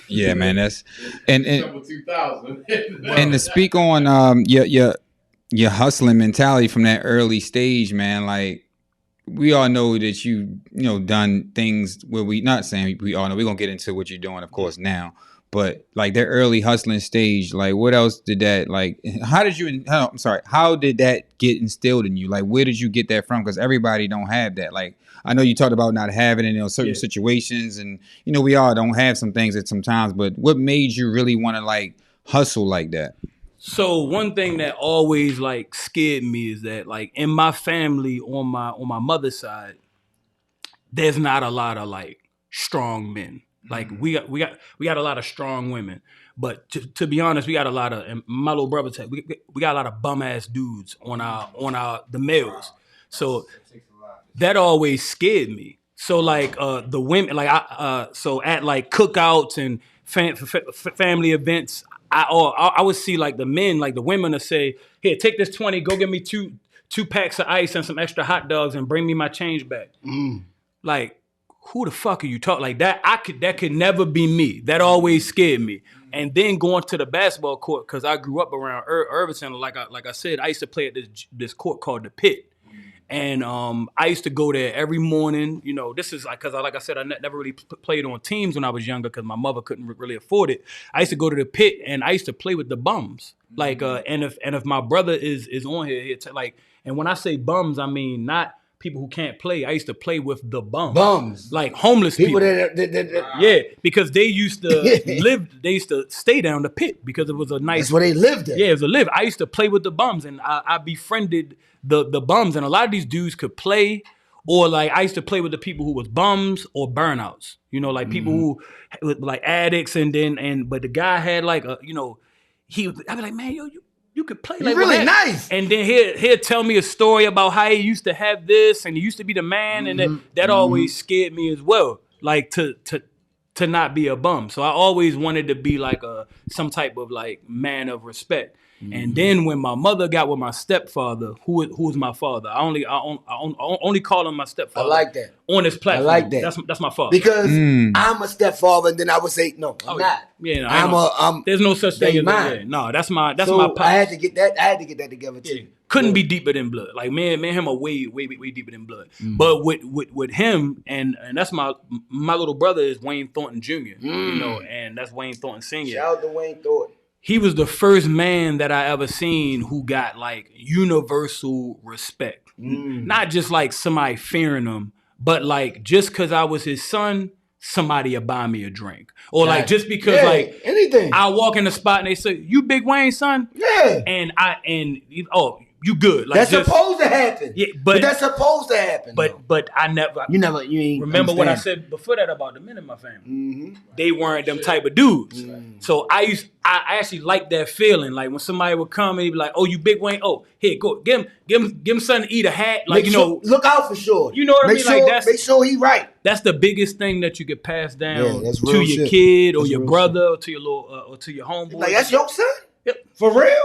Yeah, man. That's and Shovel 2000. And to speak on your hustling mentality from that early stage, man, like, we all know that you done things where we not saying we all know we're gonna get into what you're doing, of course, now. But like that early hustling stage, like what else did that how did that get instilled in you? Like where did you get that from? Because everybody don't have that. Like I know you talked about not having it in certain situations, and we all don't have some things at some times. But what made you really want to like hustle like that? So one thing that always like scared me is that like in my family on my mother's side, there's not a lot of like strong men. Like we got a lot of strong women, but to be honest, we got a lot of, and my little brother said we got a lot of bum ass dudes on the males. So that always scared me. So like the women, like so at like cookouts and family events, I would see like the men, like the women would say, here, take this 20, go get me two packs of ice and some extra hot dogs and bring me my change back. Like, who the fuck are you talking like that? That could never be me. That always scared me. And then going to the basketball court, because I grew up around Irvington, like I said, I used to play at this court called the Pit. And I used to go there every morning. This is like, because like I said, I never really played on teams when I was younger because my mother couldn't really afford it. I used to go to the Pit and I used to play with the bums. Like, and if my brother is on here, it's like, and when I say bums, I mean not people who can't play. I used to play with the Bums. like homeless people. Yeah, because they used to live. They used to stay down the pit because it was a nice. That's where they lived at. Yeah, it was a live. I used to play with the bums, and I befriended the bums, and a lot of these dudes could play. Or like I used to play with the people who was bums or burnouts, you know, like people who like addicts, but the guy had like a, you know, I'd be like, man, you could play like really nice. And then he'll tell me a story about how he used to have this and he used to be the man, and that always scared me as well, like to not be a bum. So I always wanted to be like some type of like man of respect. And then when my mother got with my stepfather, who was my father, I only call him my stepfather. I like that. On this platform. I like that. That's my father. Because I'm a stepfather, and then I would say, no, I'm not. Yeah, no, there's no such thing as that. Yeah, no, that's my pops. I had to get that together too. Yeah. Couldn't be deeper than blood. Like me and him are way deeper than blood. But with him and that's my little brother is Wayne Thornton Jr. You know, and that's Wayne Thornton Sr. Shout out to Wayne Thornton. He was the first man that I ever seen who got like universal respect. Not just like somebody fearing him, but like just because I was his son, somebody would buy me a drink. Or like just because like anything. I walk in the spot and they say, "You Big Wayne's son?" Yeah. And you good. Like that's supposed to happen. Yeah, but that's supposed to happen. But I never. You ain't remember what I said before that about the men in my family. They weren't them type of dudes. So I actually liked that feeling. Like when somebody would come and he'd be like, "Oh, you Big Wayne? Oh, here, go give him something to eat, a hat." Like look out for sure. You know what I mean? Like make sure he right. That's the biggest thing that you could pass down to your kid or your brother or to your little or to your homeboy. Like that's your son? Yep. For real?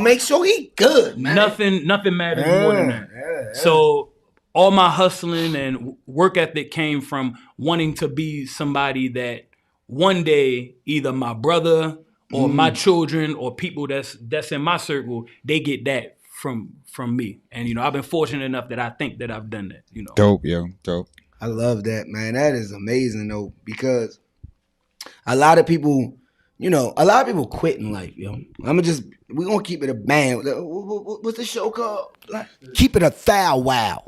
Make sure he good, man. Nothing matters more than that. Yeah. So all my hustling and work ethic came from wanting to be somebody that one day either my brother or my children or people that's in my circle, they get that from me. And you know, I've been fortunate enough that I think that I've done that. You know, dope, yo, dope. I love that, man. That is amazing though, because a lot of people. You know, a lot of people quit in life, yo. We're going to keep it a band. What's the show called? Keep it a thou wow.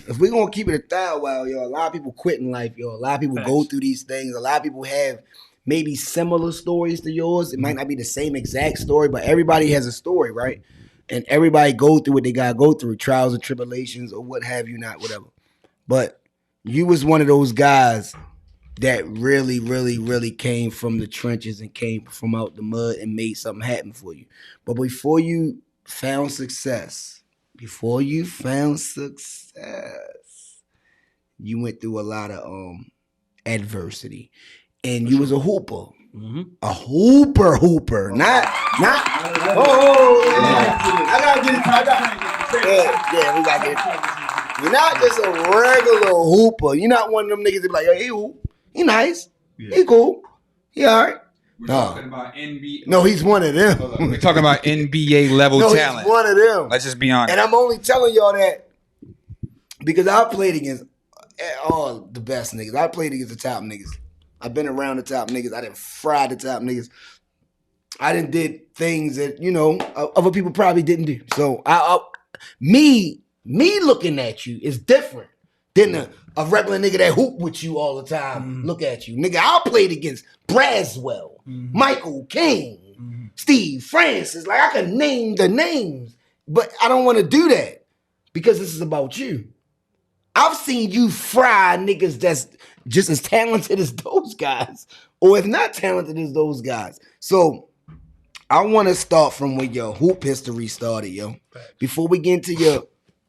If we're going to keep it a thou wow, yo, a lot of people quit in life, yo. A lot of people go through these things. A lot of people have maybe similar stories to yours. It might not be the same exact story, but everybody has a story, right? And everybody go through what they got to go through, trials and tribulations or what have you not, whatever. But you was one of those guys that really, really, really came from the trenches and came from out the mud and made something happen for you. But before you found success, you went through a lot of adversity. And you was a hooper. A hooper. Not I gotta get it. Yeah, we gotta get it. You're not just a regular hooper. You're not one of them niggas that be like, yo, he hoop. He nice. Yeah. He cool. He all right. We're talking about NBA. No, he's one of them. We're talking about NBA level talent. He's one of them. Let's just be honest. And I'm only telling y'all that because I played against all the best niggas. I played against the top niggas. I've been around the top niggas. I done fried the top niggas. I done did things that, you know, other people probably didn't do. So me looking at you is different than a regular nigga that hoop with you all the time. Look at you. Nigga, I played against Braswell, Michael King, Steve Francis. Like, I can name the names, but I don't want to do that because this is about you. I've seen you fry niggas that's just as talented as those guys, or if not talented as those guys. So I want to start from where your hoop history started, yo. Before we get into your,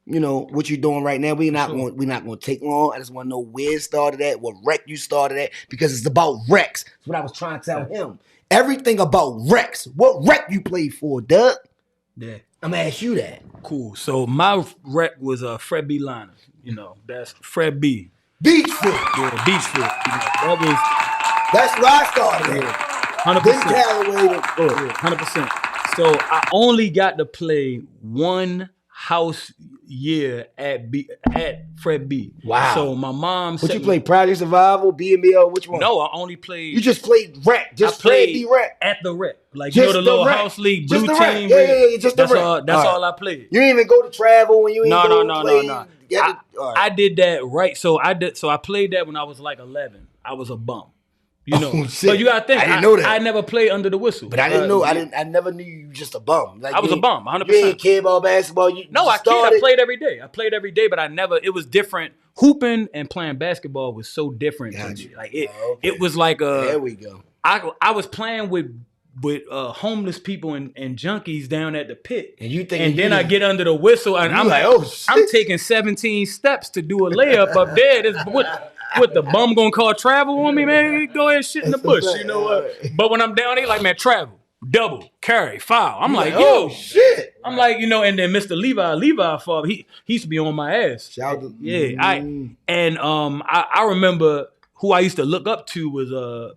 you know, what you're doing right now, we're not going to take long. I just want to know where it started at, what rec you started at, because it's about recs. That's what I was trying to tell him. Everything about recs. What rec you played for, Doug? Yeah. I'm going to ask you that. Cool. So my rec was Fred B. Liner. You know, that's Fred B. Beachfoot. Yeah, Beachfoot. You know, that's where I started at. 100%. Then Callaway. 100%. So I only got to play one house year at Fred B. Wow. So my mom. What you play? Project Survival, BML, which one? No, I only played. You just played rec. Just played the rec. At the rec. Like, Just you know, the little house league blue just team. Yeah, just the that's rec. That's all I played. You didn't even go to travel when you ain't No. I did that right. So I played that when I was like 11. I was a bum. You know, but you gotta think. I didn't know that. I never played under the whistle. But I didn't know. I never knew you were just a bum. Like, I was a bum, 100%. You ain't care about basketball. I played every day. But I never. It was different. Hooping and playing basketball was so different to me. Like it was like there we go. I was playing with homeless people and junkies down at the pit. And then I get under the whistle and I'm like, oh shit. I'm taking 17 steps to do a layup up there. What the bum gonna call travel on me, man? Go ahead and shit in the bush. You know what? But when I'm down, they like, man, travel, double, carry, foul. I'm like, yo, shit. I'm like, you know, and then Mr. Levi Forbes, he used to be on my ass. Shout out to, I remember who I used to look up to was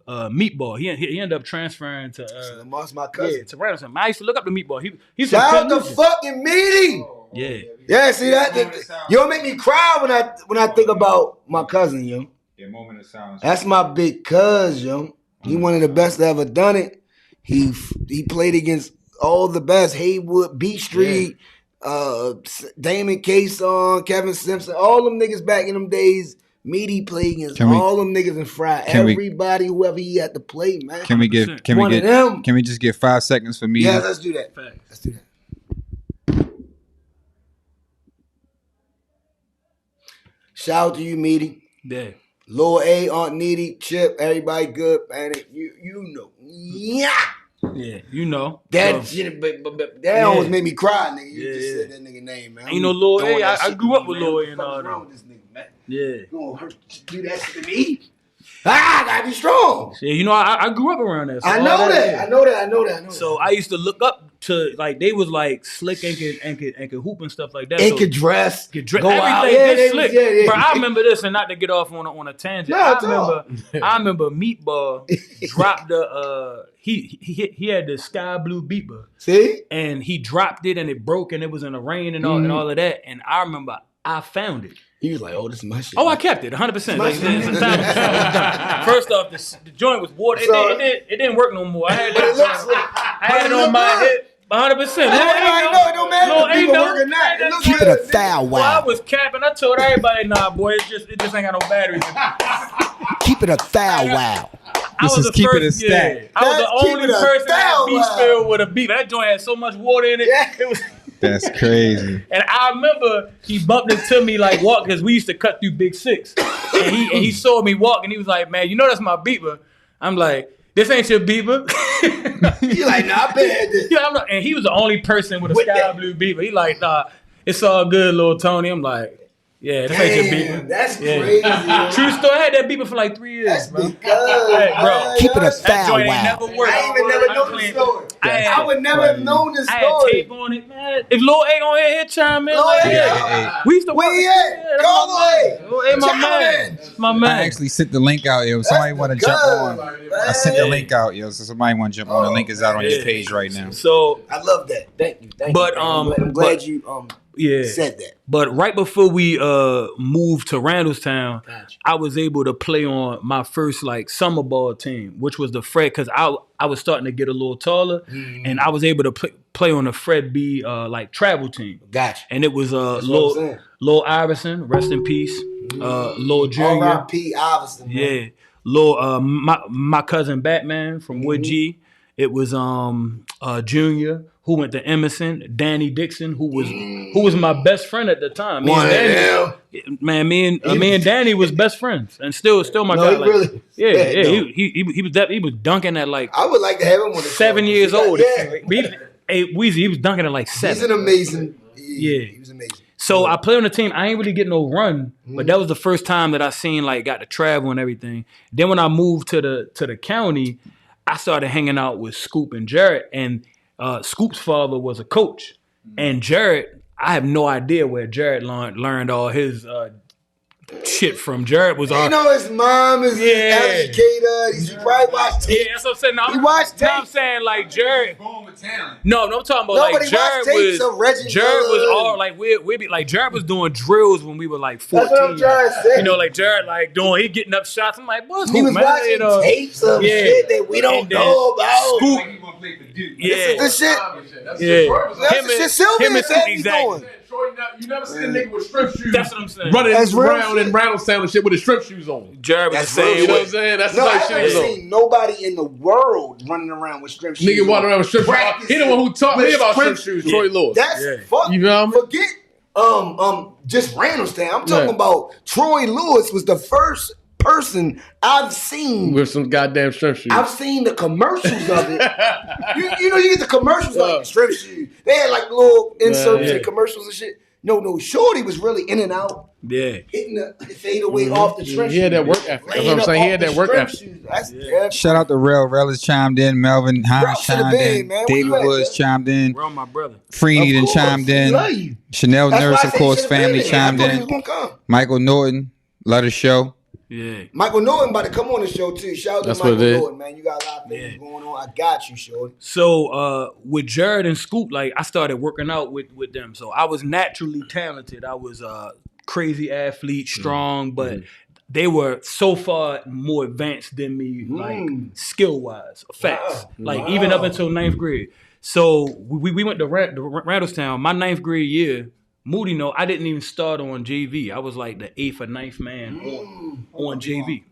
Meatball. He ended up transferring to Lamar's my cousin. Yeah, to Radisson. I used to look up to Meatball. He's shout out to fucking Meaty. Yeah. Yeah, see that? You don't make me cry when I think about my cousin, yo. Yeah, moment of silence. That's my big cuz, yo. He one of the best that ever done it. He played against all the best. Haywood, Beat Street, Damon Kayson, Kevin Simpson, all them niggas back in them days. Meaty played against all them niggas and Fry. Everybody, whoever he had to play, man. Can we just get 5 seconds for me? Yeah, let's do that. Let's do that. Shout out to you, Meaty. Yeah. Lil A, Aunt Needy, Chip, everybody good, man. You know. Yeah. Yeah, you know. That shit, but that almost made me cry, nigga. You just said that nigga name, man. You know, Lil A, I grew up with Lil A and all that. What's wrong with this nigga, man? Yeah. You gonna hurt, do that shit to me? I gotta be strong. Yeah, you know, I grew up around that. So I know that. So I used to look up to, like, they was like slick and could hoop and stuff like that. And could dress. Go everything. Out. They slick. Bro, I remember this, and not to get off on a tangent. I remember Meatball dropped the he had the sky blue beeper. See? And he dropped it and it broke and it was in the rain and all of that. And I remember I found it. He was like, "Oh, this is my shit." Oh, I kept it 100%. Like, first off, the joint was water. It didn't work no more. I had it on my hip 100%. It don't matter. Keep it a foul wow. Well, I was capping. I told everybody, nah, boy, it just ain't got no batteries. Keep it a foul wow. This is keep it a stack. I was the only person that had Beachfield with a beat. That joint had so much water in it. Yeah. It was. That's crazy. And I remember he bumped into me like walk because we used to cut through Big Six. And he saw me walk and he was like, man, you know that's my beeper. I'm like, this ain't your beeper. You're like, nah, I been had this. Yeah, and he was the only person with a sky blue beeper. He like, nah, it's all good, little Tony. I'm like, yeah, this ain't your beeper. That's crazy. True story. I had that beeper for like 3 years, that's bro. Bro. Keep it a That foul joint ain't wow. never worked. I ain't even never known this story. I would never have known this story. I had tape on it, man. If Lil A on here chime in, we used to work. Where he at? Call Lil A, my man. My man. I actually sent the link out, yo. Somebody want to jump on. I sent the link out, yo. So somebody want to jump on. The link is out on your page right now. So I love that. Thank you. But I'm glad you said that. But right before we moved to Randallstown, I was able to play on my first like summer ball team, which was the Fred, because I was starting to get a little taller, and I was able to play on the Fred B like travel team. Gotcha. And it was Lil Iverson, rest in peace. Lil Jr. R.I.P. Iverson. Man. Yeah. Lil my cousin Batman from Wood G. It was Junior, who went to Emerson, Danny Dixon, who was my best friend at the time. Me and Danny was best friends, and still my guy. Like, really? Yeah. He was dunking at like. I would like to have him on the 7 years old. Weezy, he was dunking at like 7. He's an amazing. He was amazing. So I played on the team. I ain't really get no run, but that was the first time that I seen like got to travel and everything. Then when I moved to the county, I started hanging out with Scoop and Jarrett, and Scoop's father was a coach. And Jarrett, I have no idea where Jarrett learned all his Shit from Jared was You know his mom is an educator. He probably watched tapes. Yeah, that's what I'm saying. No, He watched no, I'm tapes. saying like Jared. Born with talent. No, I'm talking about Nobody like Jared watched tapes of Reggie Jared was Good. all like we be like Jared was doing drills when we were like 14. That's what I'm trying to say. You know, like Jared like doing he getting up shots. I'm like, what's He was man? watching You know, tapes of shit that we don't And then know about. Scoop. Like he gonna play for Duke. Yeah, This shit. That's yeah. That's the shit Sylvia him and said Scoop, he's exactly. doing. You never seen a nigga with strip shoes. That's what I'm saying. Running That's real around shit. in Brownstown and shit with his strip shoes on. Jared was That's the real same You know what way. I'm saying? That's No, the I type of shit haven't he's on. seen nobody in the world running around with strip shoes. Nigga walking around with strip shoes. Practice He the one who taught me with about strip strip shoes. Troy Lewis. That's fuck. You know what I mean? Forget just Randallstown. I'm talking Yeah. about Troy Lewis was the first person I've seen. With some goddamn strip shoes. I've seen the commercials of it. you know, you get the commercials like strip shoes. They had like little inserts and commercials and shit. No, Shorty was really in and out. Yeah. Hitting the fadeaway off the strip He had that work ethic. That's what I'm saying. He had that work ethic. Shout out to Rel has chimed in. Melvin Hines shoulda chimed been, in. man. Where David you at, Woods man? chimed in. Bro, my brother. Freeney then Of course, chimed we in. love you. Chanel That's why Nurse, I of said course, you should've family been. chimed I thought he in. was gonna come. Michael Norton, love the show. Yeah. Michael Norton about to come on the show too. Shout out That's to Michael what it is. Norton, man. You got a lot of things going on. I got you, Shorty. So with Jared and Scoop, like I started working out with them. So I was naturally talented. I was a crazy athlete, strong, but they were so far more advanced than me, like skill wise, facts. Like even up until 9th grade. So we went to Randallstown. My 9th grade year, Moody, no, I didn't even start on JV. I was like the 8th or 9th man on JV.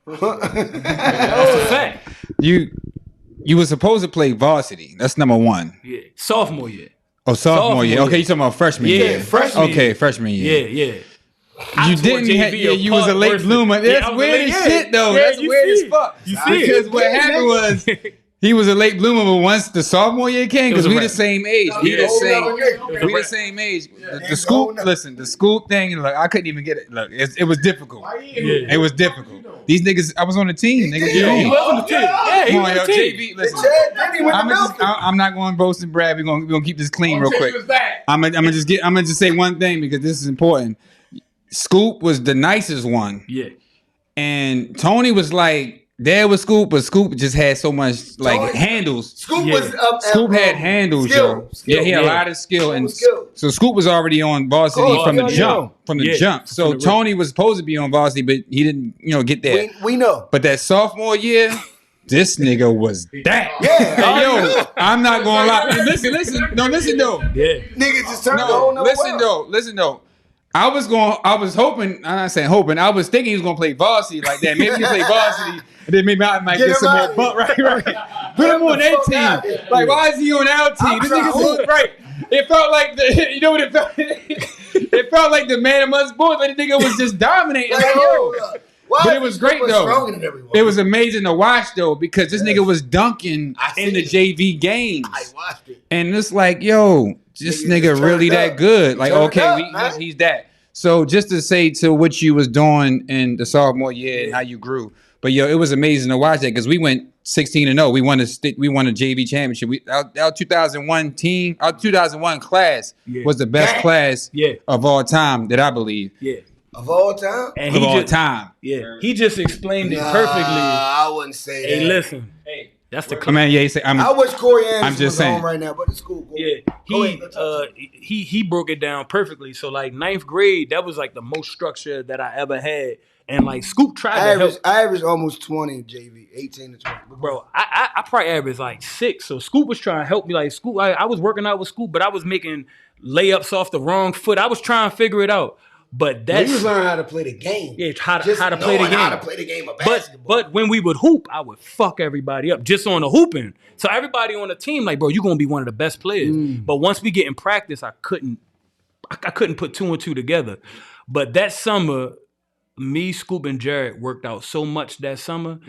That's a fact. You were supposed to play varsity. That's number one. Yeah, sophomore year. Oh, sophomore year. year. Okay, you talking about freshman Yeah, year. freshman Okay, year. freshman year. Yeah. You didn't. You was a late bloomer. That's weird as shit, though. That's weird as fuck. You see Because it. what happened was he was a late bloomer, but once the sophomore year came, because we the same age. We the same age. The school. Listen, the school thing. Look, I couldn't even get it. Look, it was difficult. It was difficult. These niggas. I was on the team. Niggas. Yeah, he was on the team. Yeah, he Come was on, on yo, the team. JV. Listen. I'm I'm not going to boast and brag. We're gonna keep this clean real quick. I'm gonna just say one thing because this is important. Scoop was the nicest one. Yeah. And Tony was like, there was Scoop, but Scoop just had so much like Tony- handles. Scoop was up. Scoop had handles, yo. Yeah, he had a lot of skill, and so Scoop was already on varsity from the jump. So From the Tony was supposed to be on varsity, but he didn't, get there. We know. But that sophomore year, this nigga was that. Yeah. Hey, yo, I'm not gonna lie. Hey, listen though. Yeah. Niggas just turned the whole nother world. Listen though. I was hoping, I'm not saying hoping, I was thinking he was gonna play varsity like that. Maybe he play varsity, and then maybe I might get some more bump. Right. Put him on that team. Like, why is he on our team? This nigga's so right. It felt like you know what it felt? It felt like the man amongst boys, but the nigga was just dominating. Like, yo. But it was great though. It was amazing to watch though because this nigga was dunking in the JV games. I watched it. And it's like, yo, this nigga really that good. Like, okay, he's that. So just to say to what you was doing in the sophomore year and how you grew. But yo, it was amazing to watch that because we went 16-0. We won a JV championship. Our 2001 team, our 2001 class was the best class of all time that I believe. Yeah. Of all time? And Of all time. Yeah. He just explained it perfectly. I wouldn't say that. Hey, listen. Hey, that's the I mean, yeah, I wish Corey Anderson I'm just was saying. on right now, but it's cool. Yeah, he broke it down perfectly. So like 9th grade, that was like the most structure that I ever had. And like Scoop tried to help. I averaged almost 20 JV, 18 to 20. Bro, I probably averaged like 6. So Scoop was trying to help me. Like Scoop, I was working out with Scoop, but I was making layups off the wrong foot. I was trying to figure it out. But that's you was learning how to play the game. Yeah, how to How play the game. to play the game of basketball. But when we would hoop, I would fuck everybody up just on the hooping. So everybody on the team, like, bro, you're gonna be one of the best players. But once we get in practice, I couldn't put 2 and 2 together. But that summer, me, Scoop, and Jared worked out so much that summer,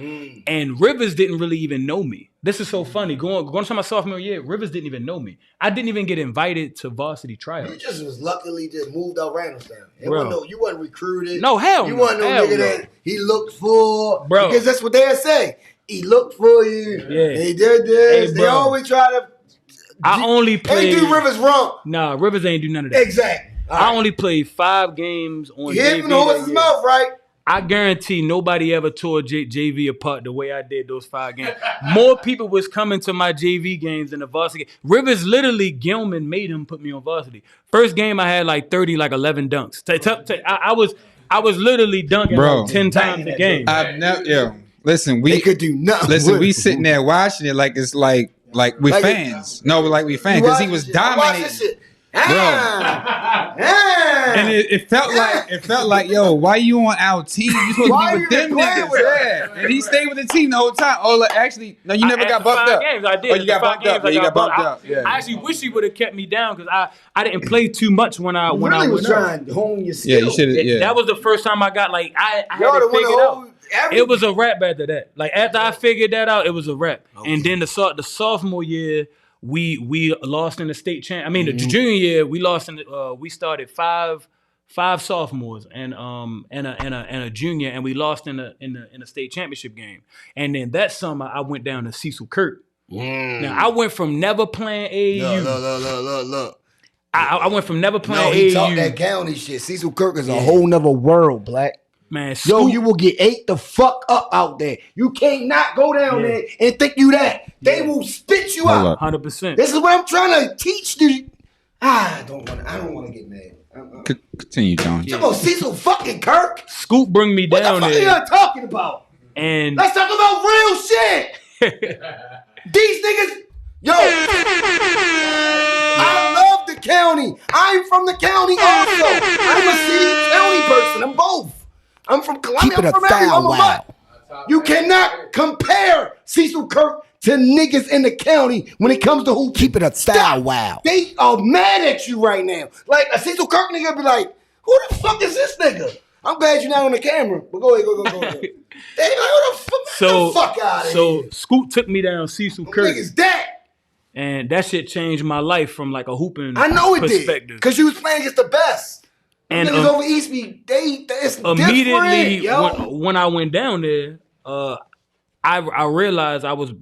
and Rivers didn't really even know me. This is so funny. Going to my sophomore year, Rivers didn't even know me. I didn't even get invited to varsity tryouts. You just was luckily just moved out Randallstown. You wasn't recruited. No, hell You no. wasn't no Hell nigga no. that he looked for. Bro. Because that's what they'll say. He looked for you. Yeah. And he did this. Hey, they bro. always try to. I only They played. do Rivers wrong. Nah, Rivers ain't do none of that. Exactly. I only played 5 games on He JV. hit him in the horse's mouth, right? I guarantee nobody ever tore JV apart the way I did those 5 games. More people was coming to my JV games than the varsity. Rivers literally, Gilman made him put me on varsity. First game I had like 30, like 11 dunks. I was literally dunking like 10 times a game. I've never, listen, we They could do nothing. Listen, we sitting there watching it like it's like we Like fans. No, like we fans because he was dominating. And it felt like, yo, why you on our team? You supposed to be with them niggas. Yeah. And he stayed with the team the whole time. Oh, actually, no, you never got bumped up. Games, I did. Oh, you got bumped up. Yeah, you got bumped up. Yeah. I actually wish he would have kept me down because I didn't play too much when I really went was up. trying to hone your skill. Yeah, you should have. Yeah. That was the first time I got like I had to figure it out. It was a rap after that. Like after I figured that out, it was a rap. Okay. And then the sophomore year, we lost in the state champ. I mean, the junior year we lost in. We started five sophomores and a junior, and we lost in the state championship game. And then that summer, I went down to Cecil Kirk. Now I went from never playing AAU. Look. I went from never playing AAU. He talked that county shit. Cecil Kirk is a whole nother world, Black. Man, yo, you will get ate the fuck up out there. You can't not go down there and think you that. They will spit you out. 100%. This is what I'm trying to teach you. I don't want to get mad. Continue, John. Come on, Cecil fucking Kirk. Scoop bring me down there. What the fuck are you talking about? And let's talk about real shit. These niggas, yo. I love the county. I'm from the county also. I'm a city county person. I'm both. I'm from Columbia. I'm from everywhere. You cannot compare Cecil Kirk to niggas in the county when it comes to who. Keep it a style. Wow. They are mad at you right now. Like a Cecil Kirk nigga be like, who the fuck is this nigga? I'm glad you're not on the camera. But go ahead. They like, who the fuck out of here? So Scoop took me down Cecil Kirk. Niggas that. And that shit changed my life from like a hooping I know it perspective. Did. Because you was playing against the best. And niggas over East it's immediately when I went down there, I realized I was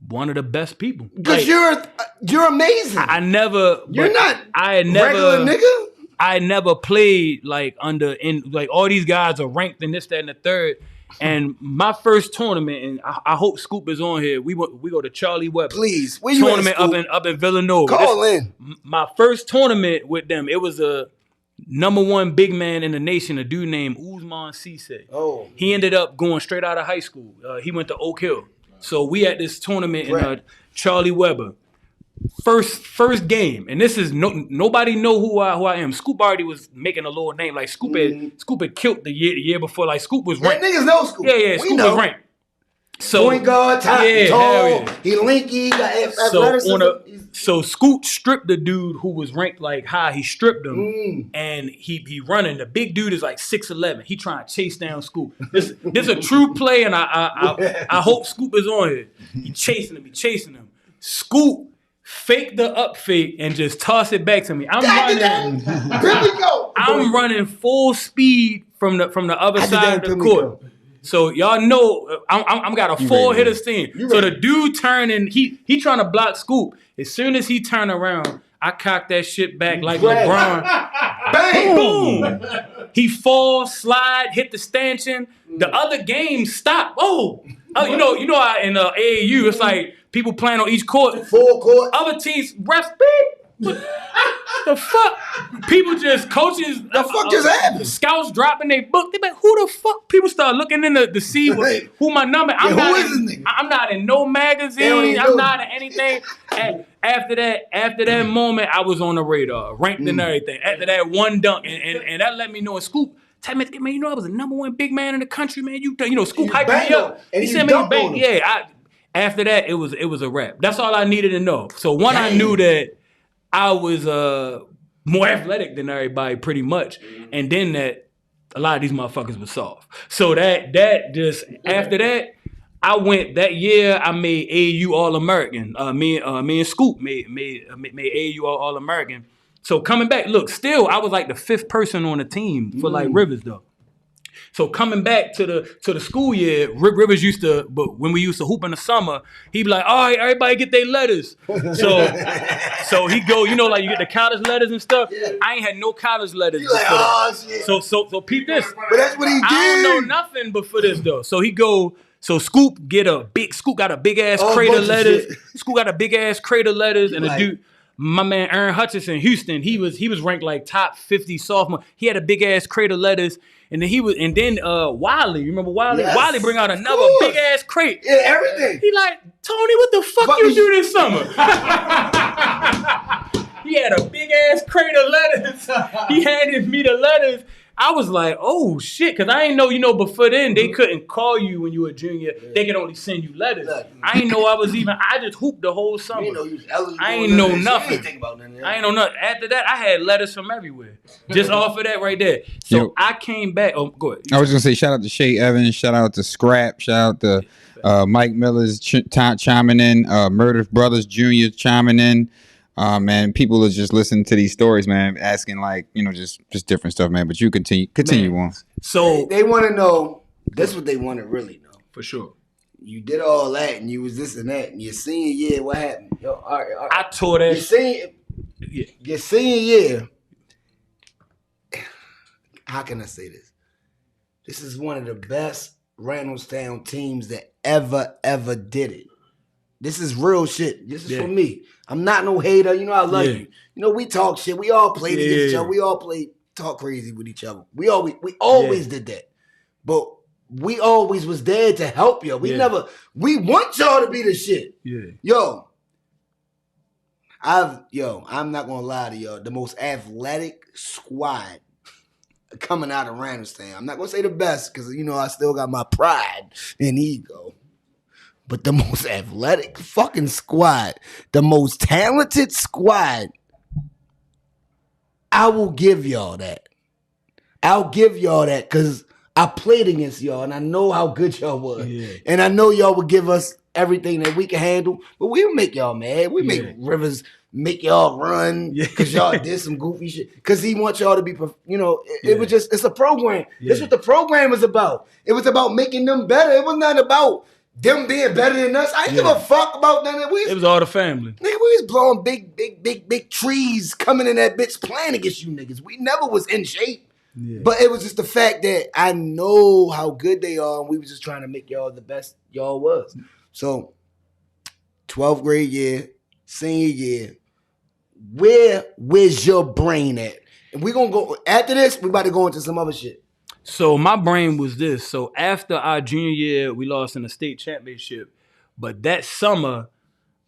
one of the best people. Because like, you're amazing. I never. You're not. I never. Regular nigga. I never played like like all these guys are ranked in this, that, and the third. And my first tournament, and I hope Scoop is on here. We go to Charlie Weber. Please, where you tournament up in Villanova. Call in. My first tournament with them. It was a #1 big man in the nation, a dude named Usman Cisse. Oh. He ended up going straight out of high school. He went to Oak Hill. So we had this tournament in Charlie Weber. First game, and this is nobody know who I am. Scoop already was making a little name. Like Scoop had killed the year before. Like Scoop was ranked. Niggas know Scoop. Yeah, Scoop was ranked. So point guard, tall, he linky, so Scoop stripped the dude who was ranked like high. He stripped him, and he running. The big dude is like 6'11". He trying to chase down Scoop. This a true play, and I hope Scoop is on here. He chasing him. Scoop fake the up fake and just toss it back to me. I'm running full speed from the other side of the court. So y'all know I'm got a 4-hitter team. So the dude turned and he trying to block Scoop. As soon as he turned around, I cocked that shit back like LeBron. Bang! Boom! He falls, slide, hit the stanchion. The other game stopped. You know, in AAU, it's like people playing on each court. Full court. Other teams, refs, beep. The fuck? People just, coaches. The fuck just happened? Scouts dropping their book. They like, who the fuck? People start looking in to see who my number. I'm not in no magazine. I'm not in anything. And after that moment, I was on the radar, ranked and everything. After that one dunk, and that let me know. And Scoop, tell me, man, I was the #1 big man in the country, man. Scoop hyped me up. He said, man, you bang. Yeah. After that, it was a wrap. That's all I needed to know. So I knew that I was more athletic than everybody, pretty much, and then that a lot of these motherfuckers were soft. So that just after that, I went that year. I made AAU All-American. Me and Scoop made AAU All-American. So coming back, look, still I was like the 5th person on the team for like Rivers though. So coming back to the school year, Rivers used to, but when we used to hoop in the summer, he'd be like, all right, everybody get their letters. So he go, you know, like you get the college letters and stuff. Yeah. I ain't had no college letters. You like, oh shit. So peep this. But that's what he did. I don't know nothing but for this though. So he go. So Scoop got a big ass crate of letters. Scoop got a big ass crate of letters, and a dude, my man Aaron Hutchinson, Houston, he was ranked like top 50 sophomore. He had a big ass crate of letters, and then Wiley, you remember Wiley? Yes, Wiley bring out another big ass crate. Yeah, everything. He like, Tony, what the fuck you do this summer? He had a big ass crate of letters. He handed me the letters. I was like, oh shit, because I ain't know, before then they couldn't call you when you were a junior. Yeah. They could only send you letters. I ain't know I just hooped the whole summer. You know, you was eligible. I ain't know nothing. You ain't think about nothing. I ain't know nothing. After that, I had letters from everywhere. Just off of that right there. So I came back. Oh, go ahead. I was going to say shout out to Shay Evans, shout out to Scrap, shout out to Mike Miller's chiming in, Murder Brothers Jr. chiming in. Man, people are just listening to these stories, man, asking like, just different stuff, man. But you continue on. So they want to know. That's what they want to really know. For sure. You did all that, and you was this and that, and your senior year, what happened? Yo, all right. I tore that. Your senior year. How can I say this? This is one of the best Randallstown teams that ever did it. This is real shit. This is for me. I'm not no hater. You know I love you. You know we talk shit. We all played against each other. We all talk crazy with each other. We always did that. But we always was there to help y'all. We want y'all to be the shit. Yeah. I'm not gonna lie to y'all. The most athletic squad coming out of Randallstown. I'm not gonna say the best because I still got my pride and ego. But the most athletic fucking squad, the most talented squad, I will give y'all that. I'll give y'all that because I played against y'all and I know how good y'all was. Yeah. And I know y'all would give us everything that we can handle, but we would make y'all mad. We make Rivers make y'all run because y'all did some goofy shit. Because he wants y'all to be, it was just, it's a program. That's what the program was about. It was about making them better. It was not about them being better than us. I didn't give a fuck about none of that. It was all the family. Nigga, we was blowing big trees coming in that bitch playing against you niggas. We never was in shape. Yeah. But it was just the fact that I know how good they are, and we was just trying to make y'all the best y'all was. So, 12th grade year, senior year, where's your brain at? And we're going to go, after this, we about to go into some other shit. So my brain was this. So after our junior year, we lost in the state championship. But that summer,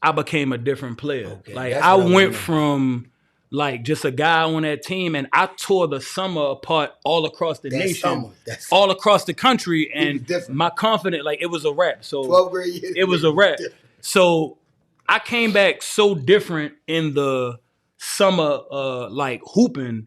I became a different player. Okay, like I went from like just a guy on that team, and I tore the summer apart all across the nation, all across the country, and my confidence, like it was a wrap. So 12th grade year, it was a wrap. So I came back so different in the summer, like hooping.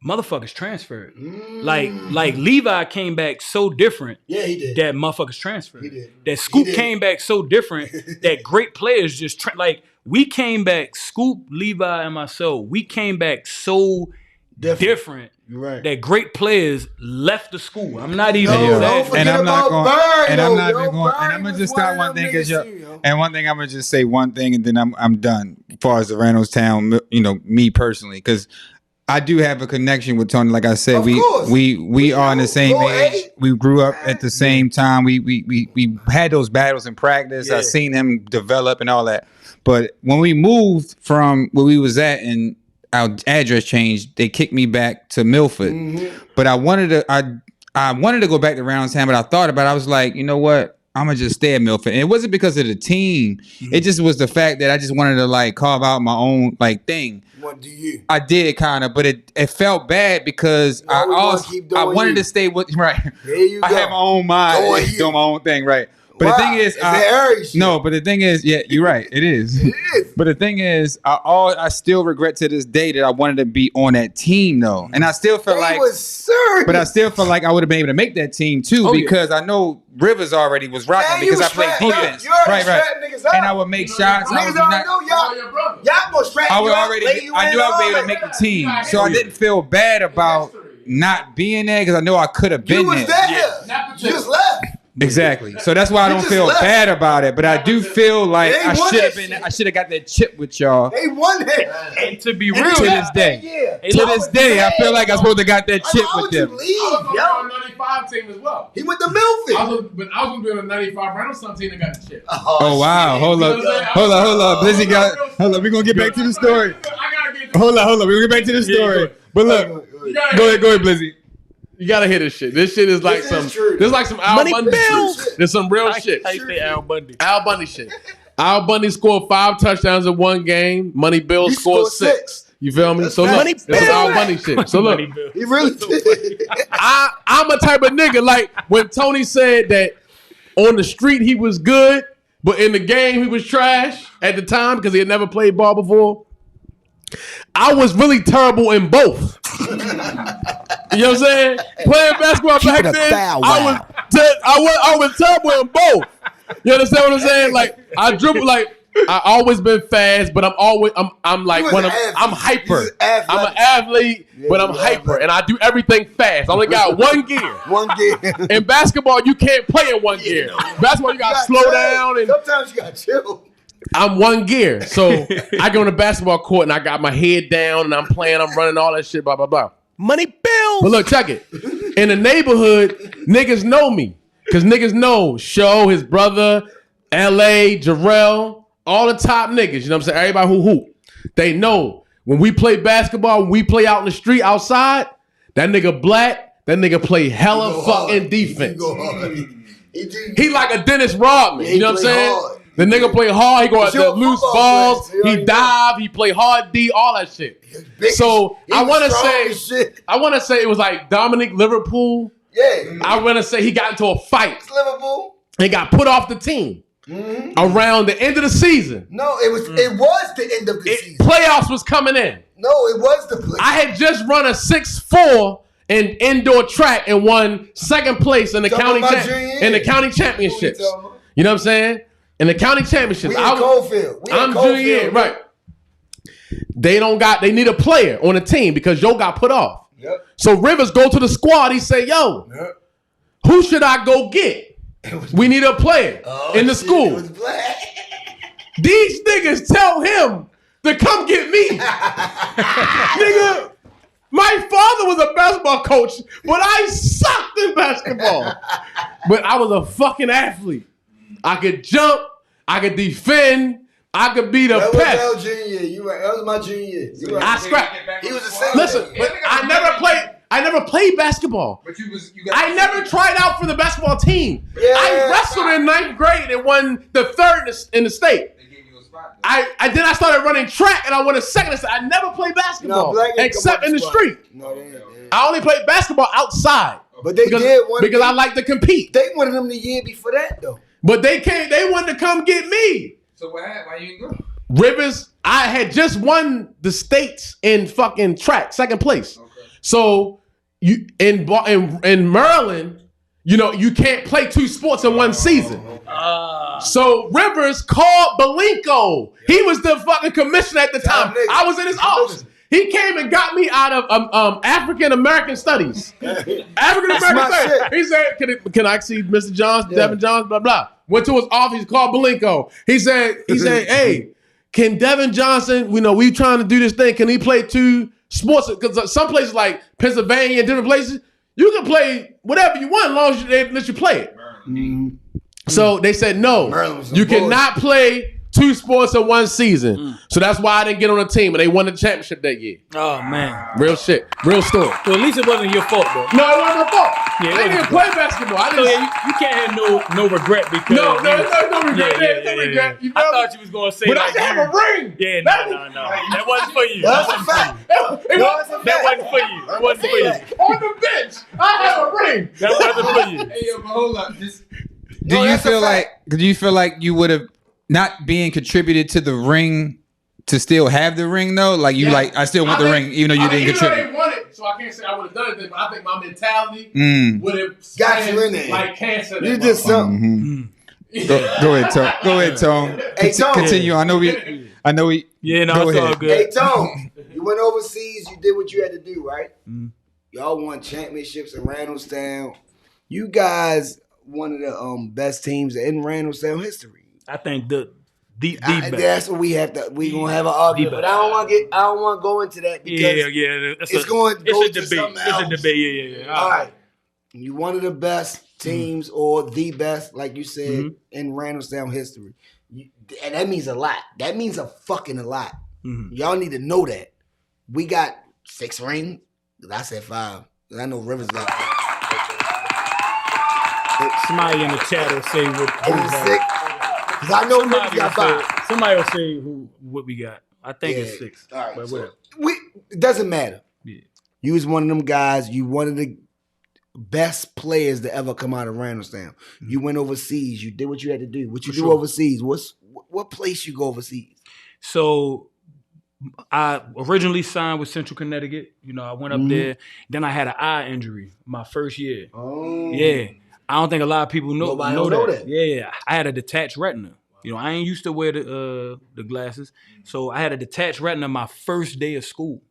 Motherfuckers transferred. Like Levi came back so different. Yeah, he did. That motherfuckers transferred. He did. That Scoop came back so different that great players just like we came back. Scoop, Levi, and myself. We came back so different right. That great players left the school. I'm not even. And I'm not going. And I'm not even going. And I'm gonna just start one thing because and one thing I'm gonna just say one thing and then I'm done. As far as the Randallstown, me personally, because I do have a connection with Tony. Like I said, we are in the same age. We grew up at the same time. We had those battles in practice. I seen him develop and all that. But when we moved from where we was at and our address changed, they kicked me back to Milford. Mm-hmm. But I wanted to go back to Randallstown, but I thought about it. I was like, you know what? I'm gonna just stay at Milford. And it wasn't because of the team. Mm-hmm. It just was the fact that I just wanted to like carve out my own like thing. What do you? I did kind of, but it felt bad because I wanted to stay with right. There you go. I have my own mind, doing my own thing, right? But the thing is, but the thing is, yeah, you're right. It is. It is. But the thing is, I still regret to this day that I wanted to be on that team though, and I still feel like, but I still feel like I would have been able to make that team too because I know Rivers already was rocking because I played defense, right. And I would make shots. I knew I would be able to make the team, so I didn't feel bad about not being there because I know I could have been You was there. Yeah. You just left. Exactly. So that's why I don't just feel left. bad about it. But I do feel like They I won should have that been. shit. I should have got that chip with y'all. They won it. And to be And real, To they this left day. that year. Hey, To look, this day, I feel like I'm supposed to got that chip Why with would you them. leave, I was yo? on the 95 team as well. He went to Milford. But I was gonna be on the 95 Renaissance team that got the chip. Oh wow! Hold up! You know what I'm saying? Hold up! Blizzy got. Hold up! We're gonna get back to the story. I gotta get Hold up! We're gonna get back to the story. But look, You gotta go ahead, Blizzy. You gotta hear this shit. This shit is like This is some. true. This is like some Al Money Bundy bills. shit. There's some real shit. I say Al Bundy. Al Bundy shit. Al Bundy scored 5 touchdowns in one game. Money Bills He scored scored 6. You feel me? That's So look, Money this is Al Bills. Bundy shit. So look, He really did. I'm a type of nigga like when Tony said that on the street he was good, but in the game he was trash at the time because he had never played ball before. I was really terrible in both. You know what I'm saying? Playing basketball Keep back it a then, bow I wow. was terrible in both. You understand what I'm saying? Like I dribble, like I always been fast, but I'm like was one an of athlete. I'm hyper. You was athletic. I'm an athlete, but I'm you hyper, athletic. and I do everything fast. I only got one gear. One game. In basketball, you can't play in one gear. Basketball, you got to slow chill. down, and Sometimes you got to chill. I'm one gear. So I go on the basketball court, and I got my head down, and I'm playing, I'm running all that shit, blah, blah, blah. Money bills. But look, check it. In the neighborhood, niggas know me. Because niggas know Show, his brother, L.A., Jarrell, all the top niggas. You know what I'm saying? Everybody who hoop. They know when we play basketball, when we play out in the street outside, that nigga black, that nigga play hella Go fucking hard. defense. He go hard. He like a Dennis Rodman. Yeah, You know what I'm he play saying? hard. The nigga play hard. He go out He's there a loose football balls. player, so you He already dive. He play hard D. All that shit. Big- So he I was want to strong say, as shit. I want to say it was like Dominic Liverpool. Yeah. I want to say he got into a fight It's Liverpool. and got put off the team around the end of the season. No, it was the end of the season. Playoffs was coming in. No, it was the play. I had just run a 6'4" in indoor track and won second place in the Talking county about junior year. in the county championships. What we talking about? You know what I'm saying? In the county championships. We in Coalfield. We in I'm Coalfield, junior year, man. right. They need a player on the team because Yo got put off. Yep. So Rivers go to the squad. He say, yo, Yep. who should I go get? We need a player Oh, in the shit, school. it was black. These niggas tell him to come get me. Nigga, my father was a basketball coach, but I sucked in basketball. But I was a fucking athlete. I could jump, I could defend, I could be the That was best. L junior year. You right. That was my junior year. You right. I scrapped. He was the same. Listen, but I never played basketball. But you I never tried out for the basketball team. Yeah. I wrestled in 9th grade and won the 3rd in the state. They gave you a spot. Then I started running track and I won a 2nd. I never played basketball black ain't except come in up the spot. street. No, they ain't. I only played basketball outside. But they did one because I like to compete. They wanted them the year before that though. But they wanted to come get me. So what happened? Why you didn't go? Rivers, I had just won the states in fucking track, 2nd place. Okay. So you in Maryland, you know, you can't play 2 sports in one season. So Rivers called Belinko. He was the fucking commissioner at the time. I was in his office. He came and got me out of African American Studies. African American my Studies. shit. He said, "Can I see Mr. Johnson, Devin Johnson, blah blah." Went to his office, called Belinko. He said, "Hey, can Devin Johnson? You know, we trying to do this thing. Can he play 2 sports? Because some places like Pennsylvania and different places, you can play whatever you want as long as they let you play it." So they said, "No, Maryland was some you cannot play 2 sports in one season." So that's why I didn't get on the team, and they won the championship that year. Oh man. Real shit, real story. So at least it wasn't your fault though. No, it wasn't my fault. Yeah, it I didn't even wasn't play basketball. I So didn't. yeah, you can't have no regret because No regret. There's no regret. You I feel me? thought you was gonna say But like I should have a ring. Yeah, no. That wasn't for you. That's That a wasn't for you. fact. It No, was it's a That fact. wasn't for you. That wasn't for you. on the bench. I have a ring. That wasn't for you. Hey, yo, but hold up. Do No, you that's a feel like? fact. Do you feel like you would have not being contributed to the ring to still have the ring though? Like you, like I still want the ring even though you didn't contribute. They won it, so I can't say I would have done anything. But I think my mentality would have Got you in there. like cancer. You did something. Go ahead, Tom. Go ahead, Tom. Hey, Tom. Continue. I know we. Yeah, no, Go it's all ahead. good. Hey Tom, you went overseas. You did what you had to do, right? Y'all won championships in Randallstown. You guys one of the best teams in Randallstown history. I think the best. That's what we have to. We gonna have an argument, but I don't want to go into that because it's a debate. It's a debate. Yeah. All right. You one of the best teams or the best, like you said, in Randallstown history. And that means a lot. That means a fucking lot. Y'all need to know that. We got 6 rings. I said 5. I know Rivers got 5. Somebody in the chat will say what is 6. Because I know Rivers got 5. Somebody will say what we got. I think it's 6. All right. But so it doesn't matter. Yeah. You was one of them guys. You one of the best players to ever come out of Randallstown. You went overseas. You did what you had to do. What you do overseas? What place you go overseas? So I originally signed with Central Connecticut. You know, I went up there. Then I had an eye injury my first year. Oh. Yeah. I don't think a lot of people know that. Yeah. Yeah. I had a detached retina. You know, I ain't used to wear the glasses. So I had a detached retina my first day of school.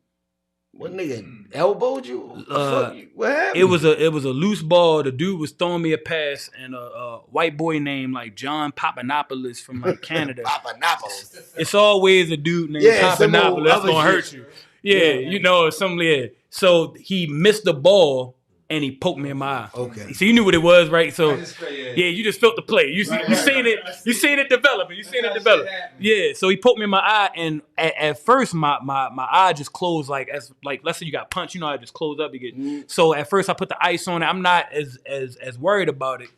What nigga elbowed you? What happened? It was a loose ball. The dude was throwing me a pass, and a white boy named like John Papanopoulos from like Canada. Papanopoulos. It's always a dude named Papanopoulos that's gonna hurt you. Yeah, you know, So he missed the ball and he poked me in my eye. Okay. So you knew what it was, right? So you just felt the play. You seen it developing. Yeah. So he poked me in my eye, and at first my eye just closed like let's say you got punched, you know, I just closed up again. So at first I put the ice on it. I'm not as worried about it.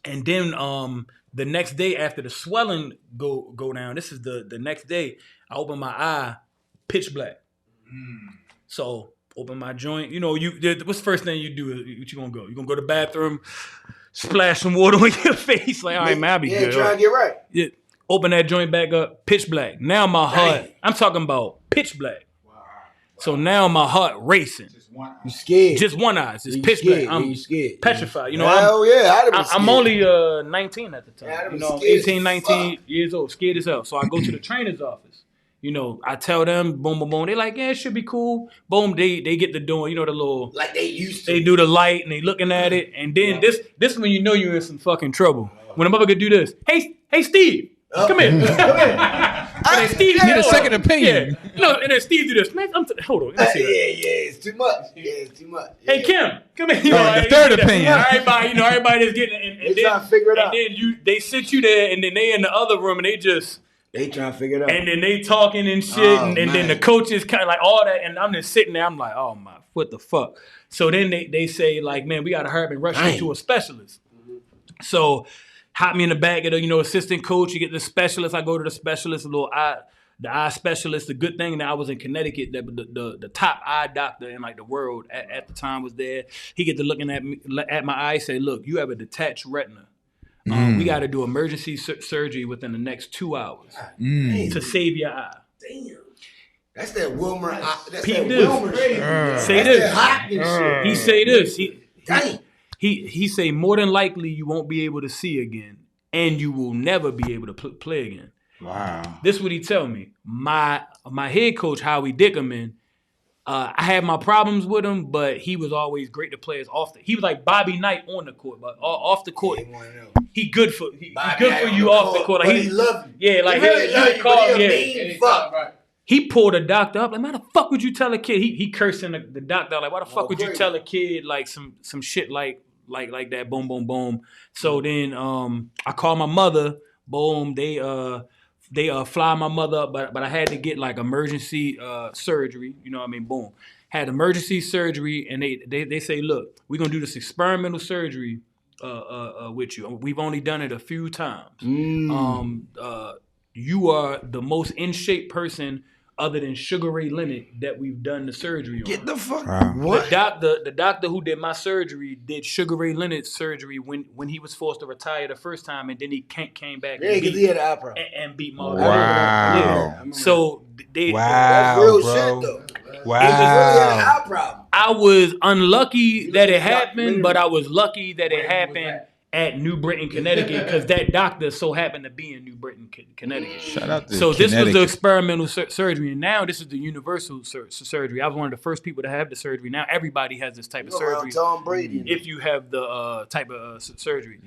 And then the next day after the swelling go down, this is the next day, I open my eye, pitch black. So open my joint. You know, what's the first thing you do? What you gonna go? You gonna go to the bathroom, splash some water on your face? Like, all right, man, I'll be good. Yeah, try to get right. Yeah. Open that joint back up, pitch black. Now my heart, I'm talking about pitch black. Wow. So now my heart racing. You scared? Just one eye. It's pitch black. I'm scared. Petrified. You know, I'm only 19 at the time. You know, 18, 19 years old. Scared as hell. So I go to the trainer's office. You know, I tell them, boom, boom, boom. They like, yeah, it should be cool. Boom, they get the doing, you know, the little like they used to. They do the light and they looking at it, and then this when you know you're in some fucking trouble. When a motherfucker do this, hey Steve, come here. And then Steve get a second opinion. Yeah. No, and then Steve do this. Man, hold on. It's too much. It's too much. Yeah. Hey Kim, come here. You know, the third opinion. Everybody that's getting and they trying to figure it out. And then they sit you there, and then they in the other room, and they trying to figure it out. And then they talking and shit, and then the coaches kind of like all that, and I'm just sitting there. I'm like, oh my, what the fuck? So then they say like, man, we got to hurry up and rush you to a specialist. So hop me in the back of the assistant coach. You get the specialist. I go to the specialist, the eye specialist. The good thing that I was in Connecticut, that the top eye doctor in like the world at the time was there. He get to looking at my eye, say, look, you have a detached retina. We got to do emergency surgery within the next 2 hours to save your eye. Damn. That's that Wilmer. That's Pete that Wilmer shit. Say this. Shit. He say this. He say more than likely you won't be able to see again, and you will never be able to play again. Wow. This is what he tell me. My head coach, Howie Dickerman, I had my problems with him, but he was always great to play us off. He was like Bobby Knight on the court, but off the court, he good for you off the court. Like, he love you. Yeah, like he called. Yeah. He pulled a doctor up. Like, why the fuck would you tell a kid? He cursing the doctor. Like, why the fuck would you tell a kid like some shit like that? Boom, boom, boom. So then I call my mother. Boom. They fly my mother up, but I had to get like emergency surgery. You know what I mean? Boom. Had emergency surgery, and they say, look, we're gonna do this experimental surgery with you. We've only done it a few times. You are the most in shape person other than Sugar Ray Leonard that we've done the surgery on. Get the fuck what? The doctor who did my surgery did Sugar Ray Leonard's surgery when he was forced to retire the first time, and then he came back. Yeah, because he had an eye problem. And beat my Wow. Yeah. So that's real shit though. Wow. He just really had an eye problem. I was unlucky that it happened, but I was lucky that it happened at New Britain, Connecticut, because that doctor so happened to be in New Britain, Connecticut. Shout out to So this was the Connecticut. experimental surgery, and now this is the universal surgery. I was one of the first people to have the surgery. Now everybody has this type of surgery. Tom Brady. If you have the type of surgery,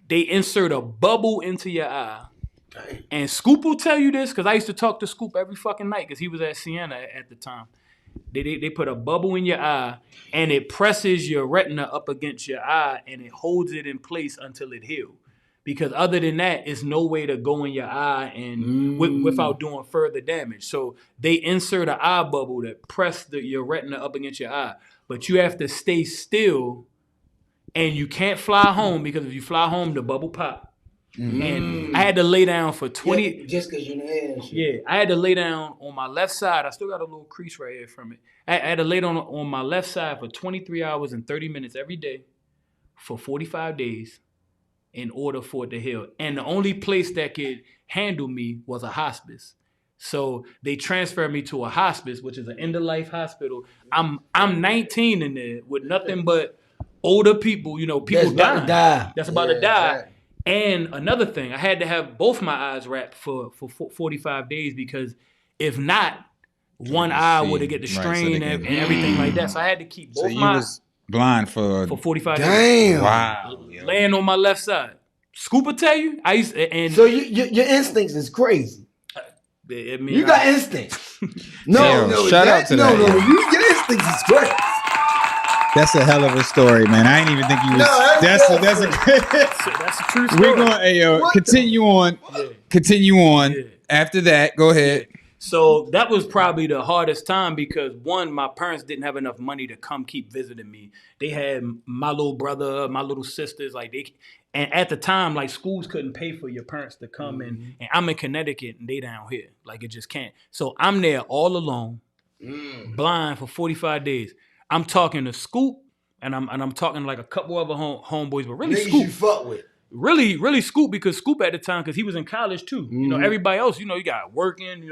they insert a bubble into your eye. And Scoop will tell you this, because I used to talk to Scoop every fucking night, because he was at Siena at the time. They put a bubble in your eye, and it presses your retina up against your eye, and it holds it in place until it heals. Because other than that, it's no way to go in your eye and without doing further damage. So they insert an eye bubble that press your retina up against your eye, but you have to stay still, and you can't fly home, because if you fly home, the bubble pop. And I had to lay down for 20. Yeah, just because you're in the air and shit. Yeah, I had to lay down on my left side. I still got a little crease right here from it. I had to lay down on my left side for 23 hours and 30 minutes every day for 45 days in order for it to heal. And the only place that could handle me was a hospice. So they transferred me to a hospice, which is an end-of-life hospital. I'm 19 in there with nothing but older people, people That's dying. That's about to die. Exactly. And another thing, I had to have both my eyes wrapped for 45 days, because if not, one eye would have get the strain and everything like that. So I had to keep both So you my was blind for 45 days. Damn. Wow. Laying on my left side. Scoop will tell you, I used to, and So your instincts is crazy. I mean, You got instincts. No, shout out to that. Your instincts is great. That's a hell of a story, man. I didn't even think you was. No, that's a that's a true story. We're going. Continue on. Continue on. Yeah. After that, go ahead. So that was probably the hardest time, because one, my parents didn't have enough money to come keep visiting me. They had my little brother, my little sisters, and at the time, like, schools couldn't pay for your parents to come in, and I'm in Connecticut and they down here. Like, it just can't. So I'm there all alone, blind for 45 days. I'm talking to Scoop, and I'm talking to like a couple other homeboys, but really Niggas Scoop. you fuck with. Really Scoop, because Scoop at the time, because he was in college too. Everybody else, you got working.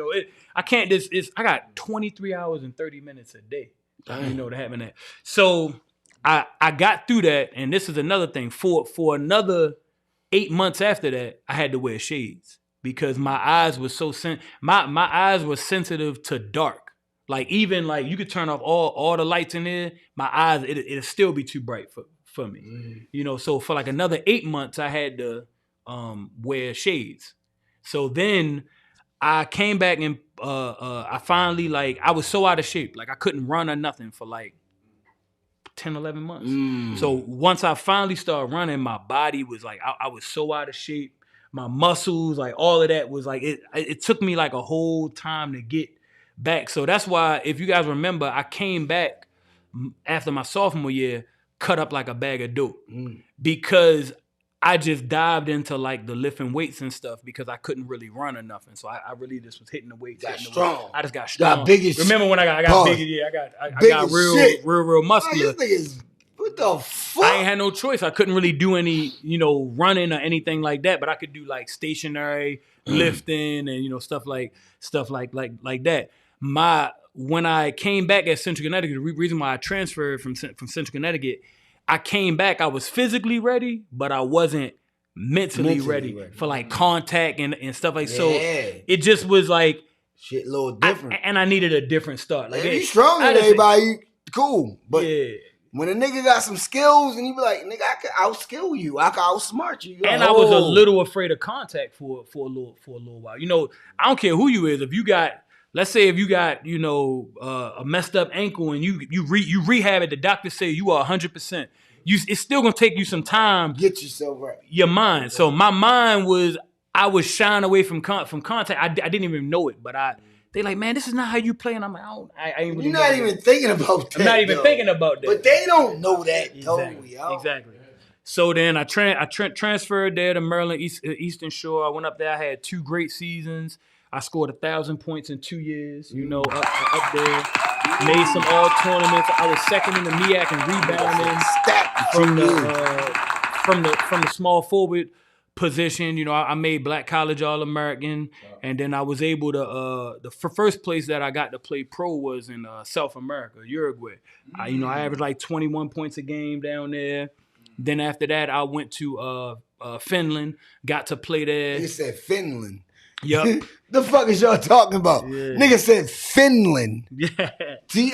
I can't. I got 23 hours and 30 minutes a day. To having that. So I got through that, and this is another thing. For another 8 months after that, I had to wear shades, because my eyes were so my eyes were sensitive to dark. Like, even like you could turn off all the lights in there, my eyes it'll still be too bright for me. So for like another 8 months, I had to wear shades. So then I came back, and I finally, like, I was so out of shape, like I couldn't run or nothing for like 10, 11 months. So once I finally started running, my body was like, I was so out of shape. My muscles, like all of that was like, it took me like a whole time to get back. So that's why, if you guys remember, I came back after my sophomore year, cut up like a bag of dope, because I just dived into like the lifting weights and stuff, because I couldn't really run or nothing. So I really just was hitting the weights. Strong. I just got strong. Got big as Remember when I got pause. big? Yeah, I Big got as real shit. real muscular. This nigga's, what the fuck? I ain't had no choice. I couldn't really do any, running or anything like that, but I could do like stationary lifting and stuff like that. When I came back at Central Connecticut, the reason why I transferred from Central Connecticut, I came back. I was physically ready, but I wasn't mentally ready for like contact and stuff like. So it just was like shit, a little different. And I needed a different start. Like, you stronger than everybody, cool, but yeah. When a nigga got some skills and he be like, nigga, I can outskill you, I can outsmart you. And I was a little afraid of contact for a little while. I don't care who you is. If you got, let's say, if you got, a messed up ankle and you rehab it, the doctor say you are 100%. It's still gonna take you some time. Get yourself right. Your mind. So my mind was, I was shying away from contact. I didn't even know it, but they like, man, this is not how you play. And I'm like, I ain't really. You're not even thinking about that. I'm not even thinking about that. But they don't know that. Exactly. So then I transferred there to Maryland, Eastern Shore. I went up there. I had 2 great seasons. I scored 1,000 points in 2 years. Up there. Made some all tournaments. I was second in the MEAC and rebounding from the small forward position. I made Black College All-American, and then I was able to. The first place that I got to play pro was in South America, Uruguay. I averaged like 21 points a game down there. Then after that, I went to Finland, got to play there. Nigga said Finland. Yep. The fuck is y'all talking about? Yeah. Nigga said Finland. Yeah. See,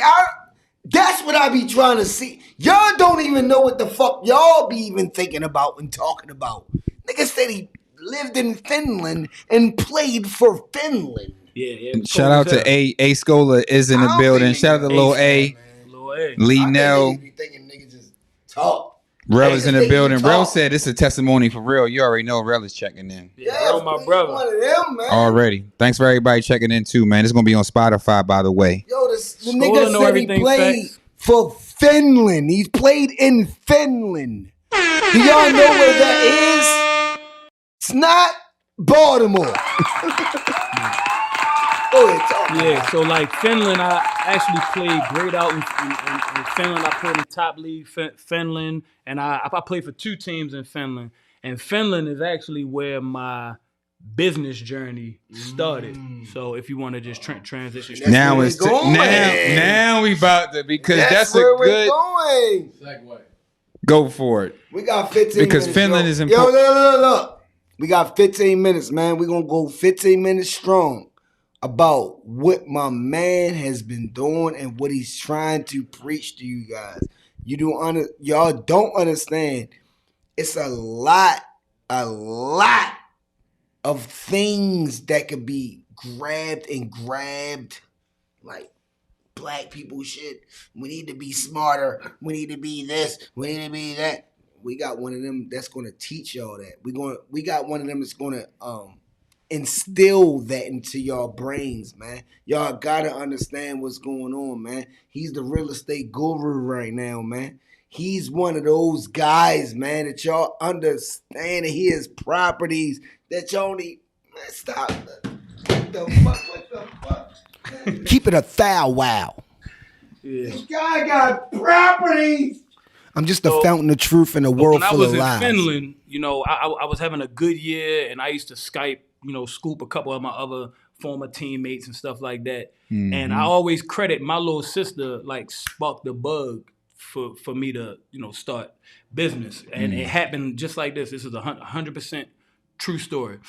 that's what I be trying to see. Y'all don't even know what the fuck y'all be even thinking about and talking about. Nigga said he lived in Finland and played for Finland. Yeah. Shout out to A Scola is in the building. Shout out to Lil A. Lil A. Lee I Nell. think niggas be thinking niggas just talk. Rel is in the building. Rel talk. said it's a testimony for real. You already know Rel is checking in. Yeah, bro, my brother. One of them, man. Already. Thanks for everybody checking in too, man. It's gonna be on Spotify, by the way. Yo, the Scola nigga know said he everything played facts. for Finland. He's played in Finland. Do y'all know where that is? It's not Baltimore. Go ahead, talk. Yeah, so like Finland, I actually played great out in Finland. I played in top league Finland, and I played for 2 teams in Finland. And Finland is actually where my business journey started. So if you want to just transition straight Now where it's we're going. now we about to, because that's a where we're good going. Segue. go for it. We got 15 Because minutes. Finland yo. is Yo, important. look. We got 15 minutes, man. We're going to go 15 minutes strong about what my man has been doing and what he's trying to preach to you guys. Y'all don't understand. It's a lot of things that could be grabbed like black people shit. We need to be smarter. We need to be this. We need to be that. We got one of them that's gonna teach y'all that. We got one of them that's gonna instill that into y'all brains, man. Y'all gotta understand what's going on, man. He's the real estate guru right now, man. He's one of those guys, man, that y'all understand that he has properties that y'all need. Man, stop. What the fuck? Keep it a thou wow. Yeah. This guy got properties. I'm just a fountain of truth in a world full of lies. When I was in Finland, you know, I was having a good year, and I used to Skype, you know, scoop a couple of my other former teammates and stuff like that. Mm-hmm. And I always credit my little sister, like, sparked the bug for me to, you know, start business. And it happened just like this. This is 100% true story.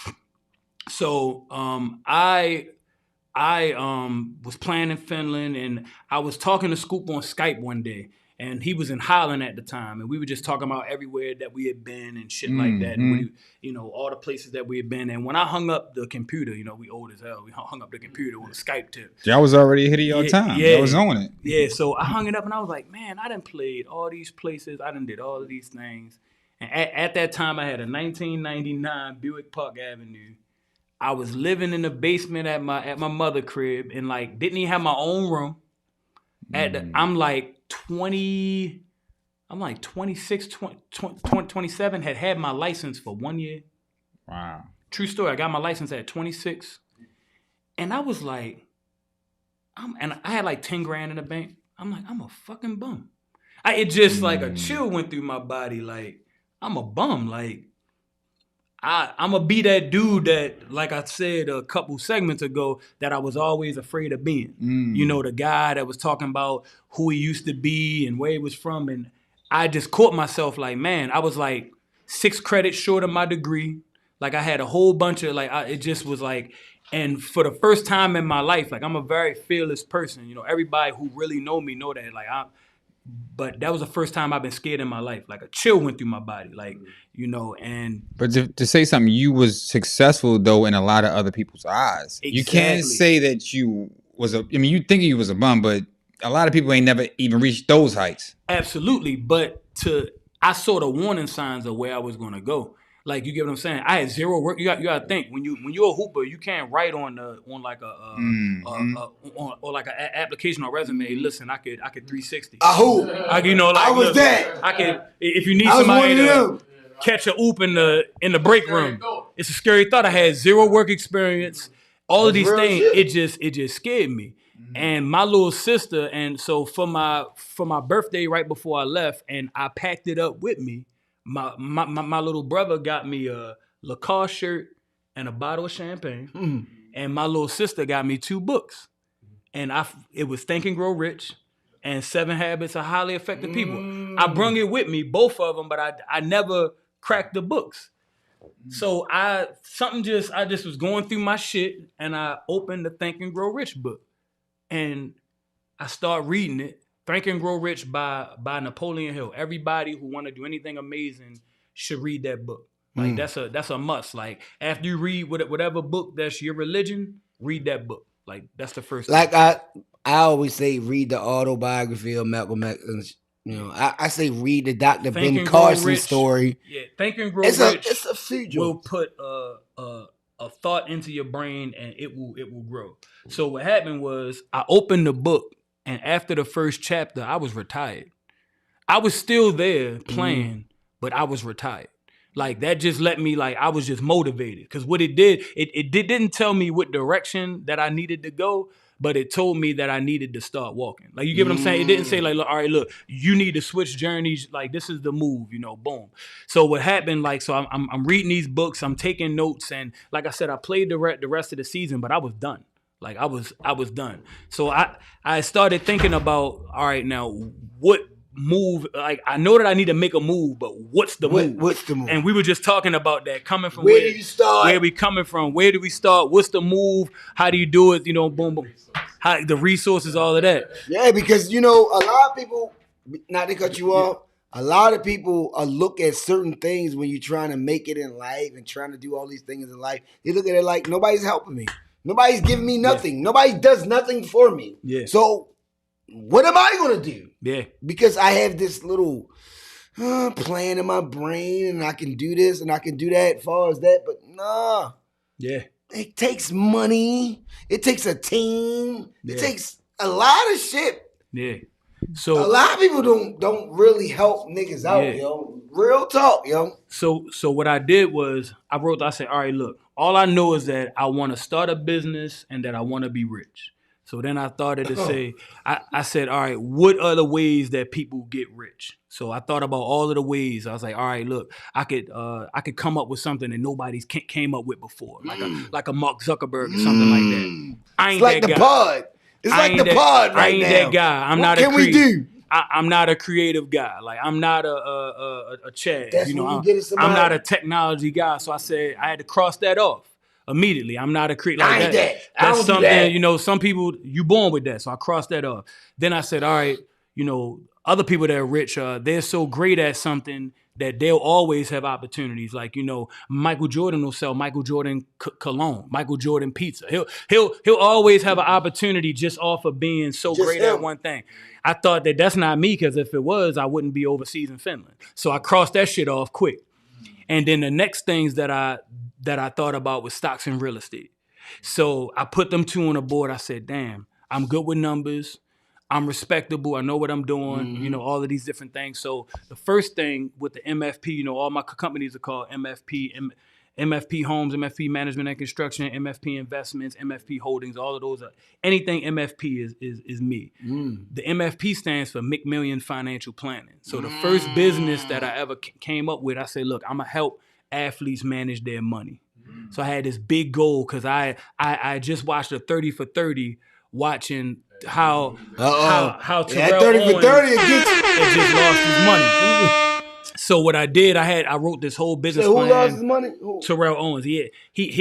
So I was playing in Finland, and I was talking to Scoop on Skype one day. And he was in Holland at the time, and we were just talking about everywhere that we had been and shit like that, and you know, all the places that we had been. And when I hung up the computer, you know, we old as hell. We hung up the computer with a Skype tip. Y'all was already ahead of your time. Yeah, I was on it. Yeah, so I hung it up, and I was like, man, I done played all these places. I done did all of these things. And at that time, I had a 1999 Buick Park Avenue. I was living in the basement at my mother crib, and like didn't even have my own room. I'm like 26, 27, had my license for 1 year. Wow. True story. I got my license at 26. And I was like, and I had like 10 grand in the bank. I'm like, I'm a fucking bum. It just like a chill went through my body. Like, I'm a bum. Like, I'm going to be that dude that, like I said a couple segments ago, that I was always afraid of being. You know, the guy that was talking about who he used to be and where he was from. And I just caught myself like, man, I was like 6 credits short of my degree. Like, I had a whole bunch of, like, it just was like, and for the first time in my life, like, I'm a very fearless person. You know, everybody who really know me know that. Like, but that was the first time I've been scared in my life. Like a chill went through my body, like, you know, and. But to say something, you was successful though in a lot of other people's eyes. Exactly. You can't say that you was you think you was a bum, but a lot of people ain't never even reached those heights. Absolutely. But I saw the warning signs of where I was going to go. Like, you get what I'm saying? I had zero work. You got to think when you're a hooper, you can't write on like an application or resume. Listen, I could 360. I hoop. You know, like, I was that. I could, if you need somebody to catch a oop in the break room. It's a scary thought. I had zero work experience. All of these things, it just scared me. And my little sister, and so for my birthday right before I left, and I packed it up with me. My little brother got me a Lacoste shirt and a bottle of champagne, and my little sister got me 2 books, and it was Think and Grow Rich, and 7 Habits of Highly Effective People. I brung it with me, both of them, but I never cracked the books. So I just was going through my shit, and I opened the Think and Grow Rich book, and I start reading it. Think and Grow Rich by Napoleon Hill. Everybody who want to do anything amazing should read that book. Like that's a must. Like after you read whatever book that's your religion, read that book. Like that's the first. Like thing. I always say, read the autobiography of Malcolm X. You know, I say read the Dr. Ben Carson story. Yeah, Think and Grow Rich. It's a few will put a thought into your brain, and it will grow. So what happened was I opened the book, and after the first chapter, I was retired. I was still there playing, but I was retired. Like that just let me, like, I was just motivated. Because what it did, it didn't tell me what direction that I needed to go, but it told me that I needed to start walking. Like, you get what I'm saying? It didn't say like, all right, look, you need to switch journeys. Like, this is the move, you know, boom. So what happened, like, so I'm reading these books, I'm taking notes, and like I said, I played the rest of the season, but I was done. Like I was done. So I started thinking about, all right, now what move? Like, I know that I need to make a move, but what's the move? What's the move? And we were just talking about that, coming from where do you start? Where we coming from? Where do we start? What's the move? How do you do it? You know, boom, boom. How the resources, all of that. Yeah, because you know, a lot of people, not to cut you off, a lot of people look at certain things when you're trying to make it in life and trying to do all these things in life. They look at it like, nobody's helping me. Nobody's giving me nothing. Yeah. Nobody does nothing for me. Yeah. So what am I going to do? Yeah. Because I have this little plan in my brain, and I can do this and I can do that as far as that. But nah. Yeah. It takes money. It takes a team. Yeah. It takes a lot of shit. Yeah. So a lot of people don't really help niggas out, yo. Real talk, yo. So what I did was I said, all right, look, all I know is that I want to start a business and that I want to be rich. So then I started to say, I said, all right, what are the ways that people get rich? So I thought about all of the ways. I was like, all right, look, I could come up with something that nobody's came up with before, like a Mark Zuckerberg or something like that. I ain't like that the guy. pod. It's like the pod right now. I ain't that guy. I'm not. What can we do? I'm not a creative guy. Like, I'm not a Chad. That's, you know, I'm not a technology guy. So I said I had to cross that off immediately. I'm not a creative. Like, I ain't that. That's something, you know, some people, you born with that. So I crossed that off. Then I said, all right, you know, other people that are rich, they're so great at something that they'll always have opportunities. Like, you know, Michael Jordan will sell Michael Jordan cologne, Michael Jordan pizza. He'll always have an opportunity just off of being so great at one thing. I thought that that's not me, because if it was, I wouldn't be overseas in Finland. So I crossed that shit off quick. And then the next things that I thought about was stocks and real estate. So I put them two on the board. I said, damn, I'm good with numbers. I'm respectable. I know what I'm doing, you know, all of these different things. So the first thing with the MFP, you know, all my companies are called MFP, MFP Homes, MFP Management and Construction, MFP Investments, MFP Holdings, all of those are, anything MFP is me. The MFP stands for McMillian Financial Planning. So the first business that I ever came up with, I said, look, I'm going to help athletes manage their money. So I had this big goal, because I just watched a 30 for 30 watching how Terrell 30 for 30 it just lost his money. So what I did, I wrote this whole business plan. Who lost his money? Terrell Owens. He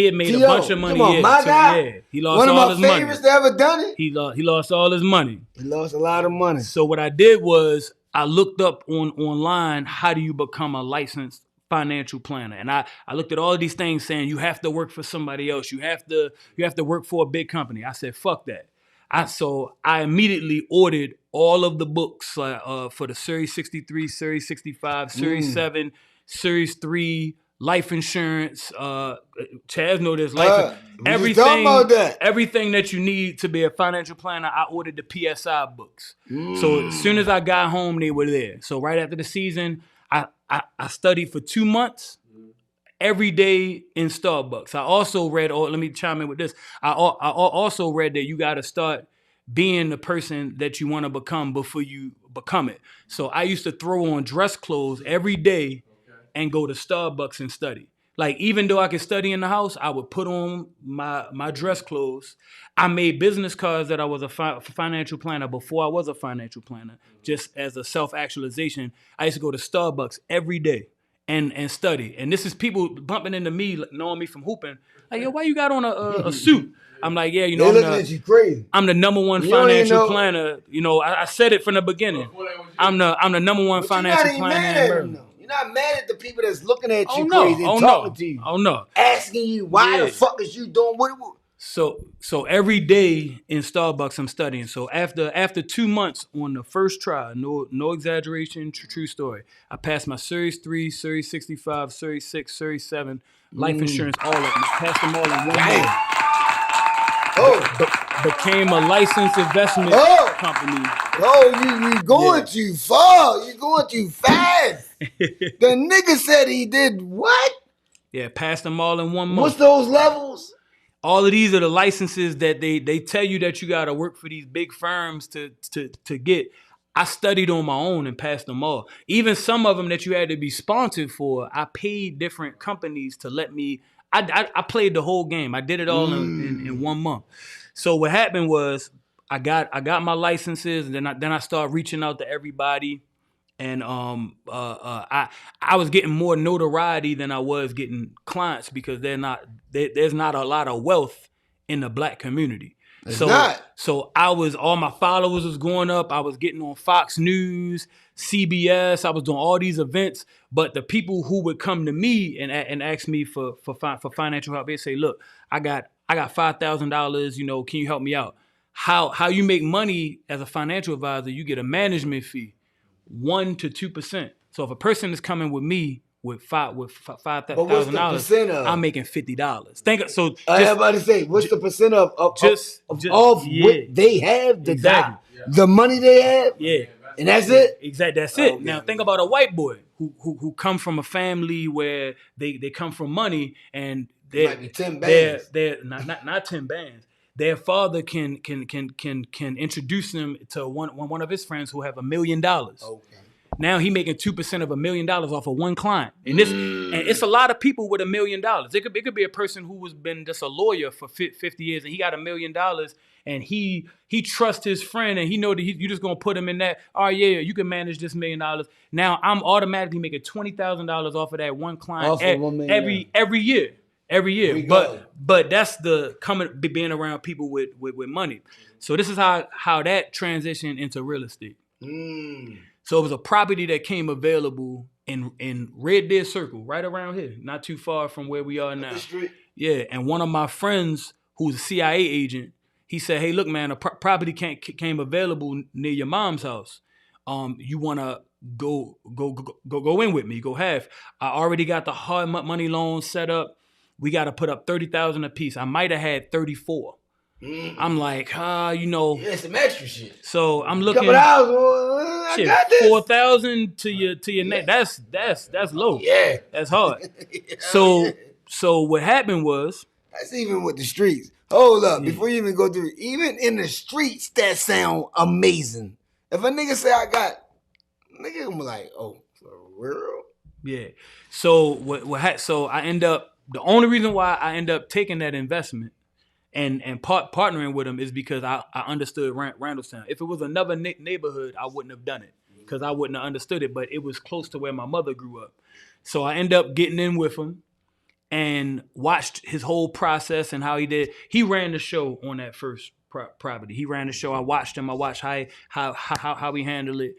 had made a bunch of money. Come on, my guy. Yeah, he lost all his money. One of my favorites that ever done it. He lost all his money. He lost a lot of money. So what I did was I looked up online, how do you become a licensed financial planner? And I looked at all of these things saying you have to work for somebody else. You have to work for a big company. I said, fuck that. So I immediately ordered all of the books for the Series 63, Series 65, Series 7, Series 3, life insurance. Chaz know this. Everything that you need to be a financial planner, I ordered the PSI books. So as soon as I got home, they were there. So right after the season, I studied for 2 months. Every day in Starbucks. I also read, let me chime in with this. I also read that you got to start being the person that you want to become before you become it. So I used to throw on dress clothes every day and go to Starbucks and study. Like, even though I could study in the house, I would put on my dress clothes. I made business cards that I was a financial planner before I was a financial planner, just as a self-actualization. I used to go to Starbucks every day and study. And this is people bumping into me, knowing me from hooping. Like, yo, why you got on a suit? I'm like, yeah, you know, They looking at you crazy. I'm the number one You don't even financial know- planner. You know, I said it from the beginning. I'm the number one But you're financial not even planner mad in at Maryland. them, though. You're not mad at the people that's looking at you Oh no! crazy and Oh talking no! to you, Oh no! asking you why Yeah. the fuck is you doing what? So every day in Starbucks I'm studying. So after 2 months on the first try, no exaggeration, true story. I passed my Series 3, Series 65, Series 6, Series 7, life insurance, all of them. I passed them all in 1 month. Became a licensed investment company. You going too far. You going too fast. The nigga said he did what? Yeah, passed them all in 1 month. What's those levels? All of these are the licenses that they tell you that you got to work for these big firms to get. I studied on my own and passed them all. Even some of them that you had to be sponsored for, I paid different companies to let me. I played the whole game. I did it all in 1 month. So what happened was I got my licenses, and then I started reaching out to everybody. And I was getting more notoriety than I was getting clients because there's not a lot of wealth in the black community. So all my followers was going up. I was getting on Fox News, CBS. I was doing all these events. But the people who would come to me and ask me for financial help, they say, "Look, I got $5,000. You know, can you help me out?" How you make money as a financial advisor? You get a management fee. 1% to 2%. So if a person is coming with me with $5,000, I'm making $50. Everybody say, what's the percent of what they have? The money they have? Yeah. And that's it? Exactly. That's it. Now think about a white boy who come from a family where they come from money and they're might be 10 bands. They're not 10 bands. Their father can introduce them to one of his friends who have $1 million. Okay. Now he making 2% of $1 million off of one client, and it's a lot of people with $1 million. It could be a person who has been just a lawyer for 50 years, and he got $1 million, and he trusts his friend, and he know that you just gonna put him in that. Oh yeah, you can manage this $1 million. Now I'm automatically making $20,000 off of that one client every year. Every year, but that's being around people with money. So this is how that transitioned into real estate. So it was a property that came available in Red Deer Circle, right around here, not too far from where we are now. Yeah, and one of my friends who's a CIA agent, he said, "Hey, look, man, a property came available near your mom's house. You wanna go in with me? Go half. I already got the hard money loan set up. We got to put up $30,000 a piece. I might have had 34. I'm like, you know. Yeah, some extra shit. So I'm looking. Couple hours, I got this. 4,000 to your neck. That's low. Yeah, that's hard. So what happened was. That's even with the streets. Hold up, before you even go through, even in the streets, that sound amazing. If a nigga say I got, nigga, I'm like, oh, for real? Yeah. So so I end up. The only reason why I end up taking that investment and partnering with him is because I understood Randallstown. If it was another neighborhood, I wouldn't have done it because I wouldn't have understood it, but it was close to where my mother grew up. So I end up getting in with him and watched his whole process and how he did. He ran the show on that first property. He ran the show. I watched him. I watched how he handled it.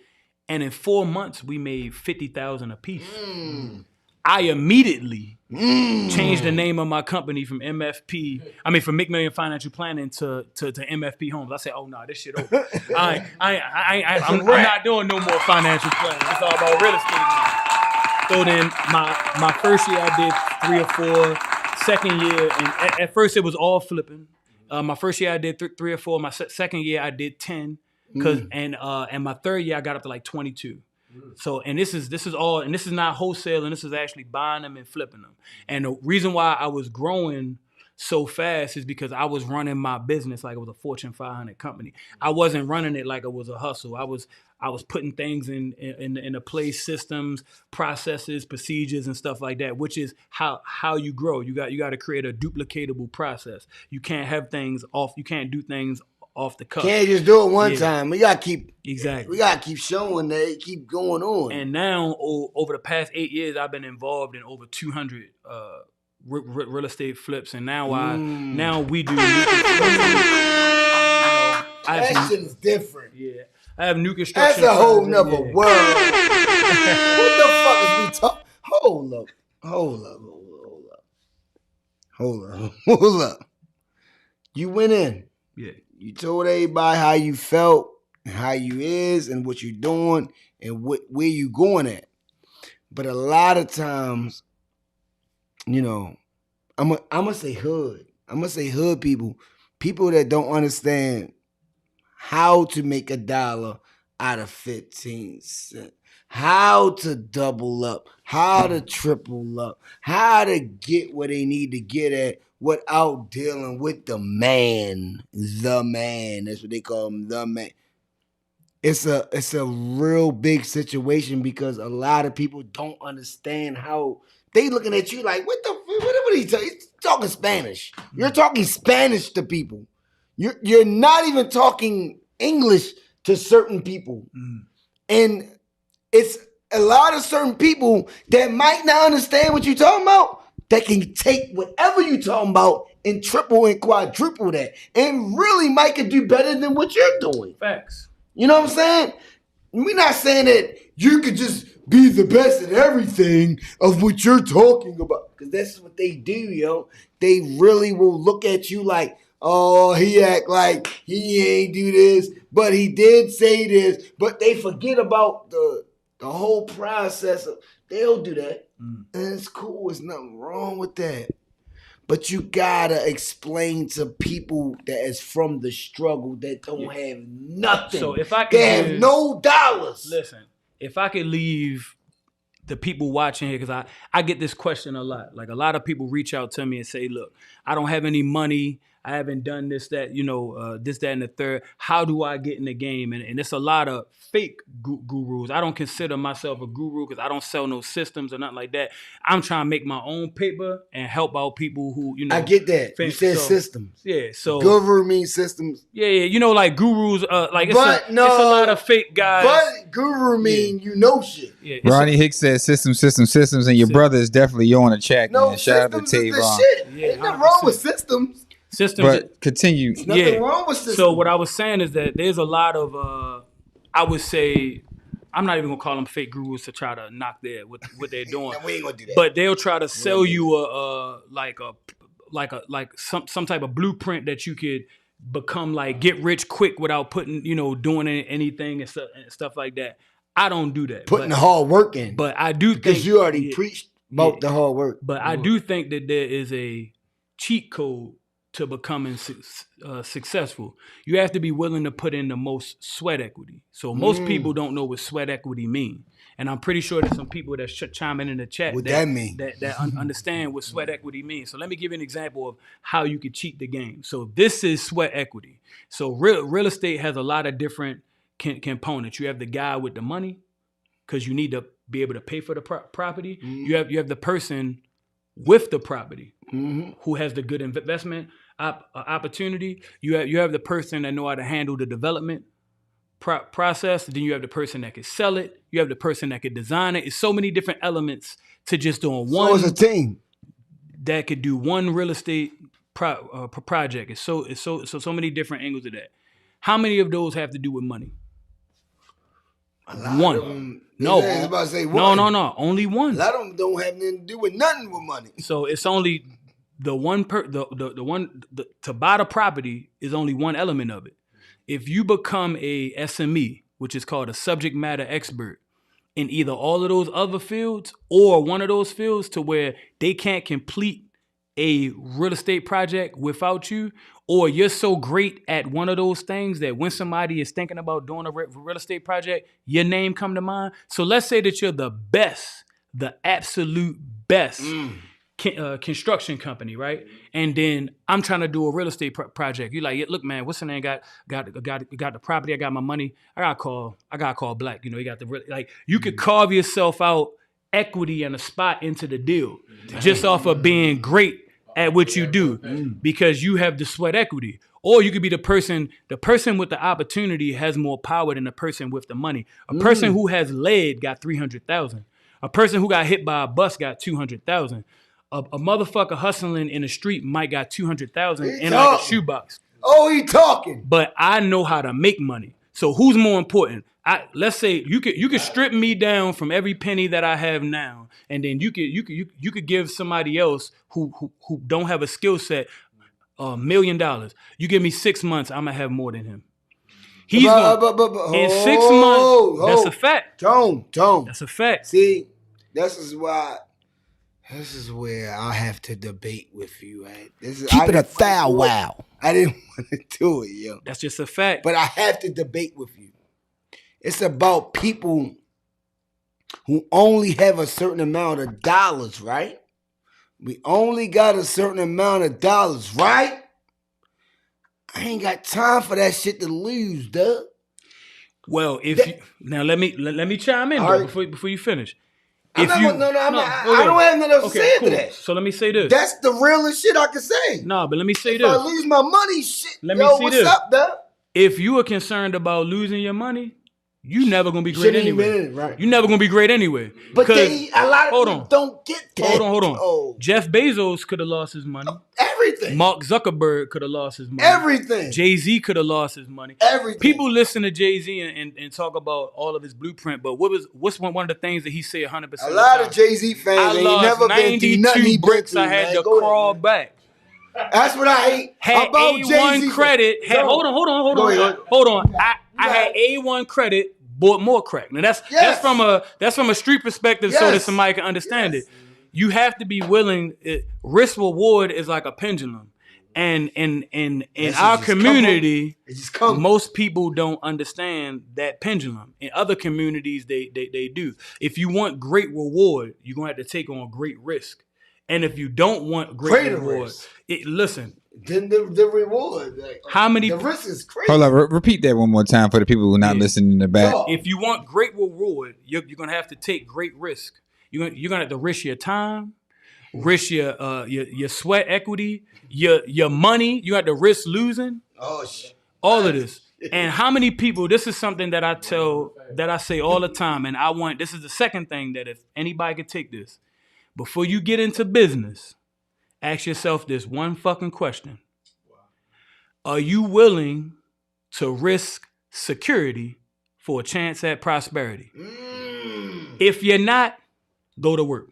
And in 4 months, we made $50,000 a piece. I immediately changed the name of my company from from McMillian Financial Planning to MFP Homes. I said, oh no, this shit over. I'm not doing no more financial planning. It's all about real estate now. So then my first year I did 3 or 4. Second year, and at first it was all flipping. My first year I did 3 or 4. My second year I did 10. And my third year I got up to like 22. So, and this is not wholesale, and this is actually buying them and flipping them. And the reason why I was growing so fast is because I was running my business like it was a Fortune 500 company. I wasn't running it like it was a hustle. I was putting things in the place, systems, processes, procedures, and stuff like that, which is how you grow. You got to create a duplicatable process. You can't have things off. You can't do things off the cuff. Can't just do it one time. We gotta keep showing that it keep going on. And now over the past 8 years, I've been involved in over 200 real estate flips, and now we do. That shit is different. Yeah, I have new construction. That's a whole nother world. What the fuck is we talking? Hold up. You went in. Yeah. You told everybody how you felt, and how you is, and what you're doing, and where you going at. But a lot of times, you know, I'm gonna say hood. I'm gonna say hood people that don't understand how to make $1 out of 15 cents, how to double up, how to triple up, how to get where they need to get at without dealing with the man. That's what they call him, the man. It's a real big situation because a lot of people don't understand how they looking at you like, what are you talking? He's talking Spanish. You're talking Spanish to people. You're not even talking English to certain people. And it's a lot of certain people that might not understand what you're talking about that can take whatever you're talking about and triple and quadruple that and really might could do better than what you're doing. Facts. You know what I'm saying? We're not saying that you could just be the best at everything of what you're talking about. Because that's what they do, yo. They really will look at you like, oh, he act like he ain't do this, but he did say this. But they forget about the whole process. They'll do that. And it's cool. There's nothing wrong with that. But you gotta explain to people that is from the struggle that don't have nothing. So if I could have no dollars. Listen, if I could leave the people watching here, because I get this question a lot. Like a lot of people reach out to me and say, look, I don't have any money. I haven't done this, that, this, that, and the third. How do I get in the game? And it's a lot of fake gurus. I don't consider myself a guru because I don't sell no systems or nothing like that. I'm trying to make my own paper and help out people who, I get that. You said systems. Yeah. So guru means systems. Yeah. Like gurus, it's a lot of fake guys. But guru mean you know shit. Yeah, Ronnie Hicks said systems, and your brother is definitely on the check. No, man. Shout out to systems is Tavon. the shit. Yeah, ain't nothing wrong with systems. But continue. There's nothing wrong with systems. So what I was saying is that there's a lot of, I would say, I'm not even gonna call them fake gurus to try to knock what they're doing. We ain't gonna do that. But they'll try to sell you some type of blueprint that you could become like get rich quick without putting doing anything and stuff like that. I don't do that. Putting the hard work in. But I do think because you already preached about the hard work. But I do think that there is a cheat code to becoming successful. You have to be willing to put in the most sweat equity. So most people don't know what sweat equity mean. And I'm pretty sure there's some people that's chiming in the chat that understand what sweat equity means. So let me give you an example of how you could cheat the game. So this is sweat equity. So real estate has a lot of different components. You have the guy with the money because you need to be able to pay for the property. You have the person with the property who has the good investment opportunity. You have the person that know how to handle the development process. Then you have the person that can sell it. You have the person that can design it. It's so many different elements to just doing one. So it's a team that could do one real estate project. It's so many different angles of that. How many of those have to do with money? One. No. I was about to say one. No. Only one. A lot of them don't have nothing to do with nothing with money. So it's only the one to buy the property is only one element of it. If you become a SME, which is called a subject matter expert, in either all of those other fields or one of those fields to where they can't complete a real estate project without you, or you're so great at one of those things that when somebody is thinking about doing a real estate project, your name come to mind. So let's say that you're the best, the absolute best. construction company, right? And then I'm trying to do a real estate project. You like, yeah, look, man, what's the name? Got the property. I got my money. I gotta call Black. You know, you got the like. You could carve yourself out equity and a spot into the deal just off of being great at what you do because you have the sweat equity. Or you could be the person with the opportunity has more power than the person with the money. A person who has lead got 300,000. A person who got hit by a bus got 200,000. A motherfucker hustling in the street might got 200,000 in like a shoebox. Oh, he talking. But I know how to make money. So who's more important? Let's say you could strip me down from every penny that I have now, and then you could give somebody else who don't have a skill set $1 million. You give me 6 months, I'm gonna have more than him. He's in 6 months. That's a fact. Tone. That's a fact. See, this is where I have to debate with you. Right? Keep it a thou wow. I didn't want to do it, yo. That's just a fact. But I have to debate with you. It's about people who only have a certain amount of dollars, right? We only got a certain amount of dollars, right? I ain't got time for that shit to lose, duh. Well, now let me chime in though, before you finish. I don't have nothing else to say to that. So let me say this. That's the realest shit I can say. No, but let me say if this. I lose my money, shit. What's up, duh? If you are concerned about losing your money, you never gonna be great anyway. Right. You never gonna be great anyway. But a lot of people don't get that. Hold on. Oh. Jeff Bezos could have lost his money. Everything. Mark Zuckerberg could have lost his money. Everything. Jay-Z could have lost his money. Everything. People listen to Jay-Z and talk about all of his blueprint, but what's one of the things that he said 100%? A lot of Jay-Z fans ain't never been through nothing he bricks. I had to crawl back. That's what I hate about A1 Jay-Z. credit. Hold on. I had A1 credit. Bought more crack. Now that's from a street perspective, so that somebody can understand it. You have to be willing. Risk reward is like a pendulum, and in our community, most people don't understand that pendulum. In other communities, they do. If you want great reward, you're gonna have to take on great risk, and if you don't want great reward, listen. Then the reward. Like, how many? The risk is crazy. Hold on, repeat that one more time for the people who are not listening in the back. If you want great reward, you're gonna have to take great risk. You're gonna have to risk your time, risk your sweat equity, your money. You have to risk losing. All of this. And how many people? This is something that I say all the time, and this is the second thing that if anybody could take this before you get into business. Ask yourself this one fucking question. Are you willing to risk security for a chance at prosperity? If you're not, go to work.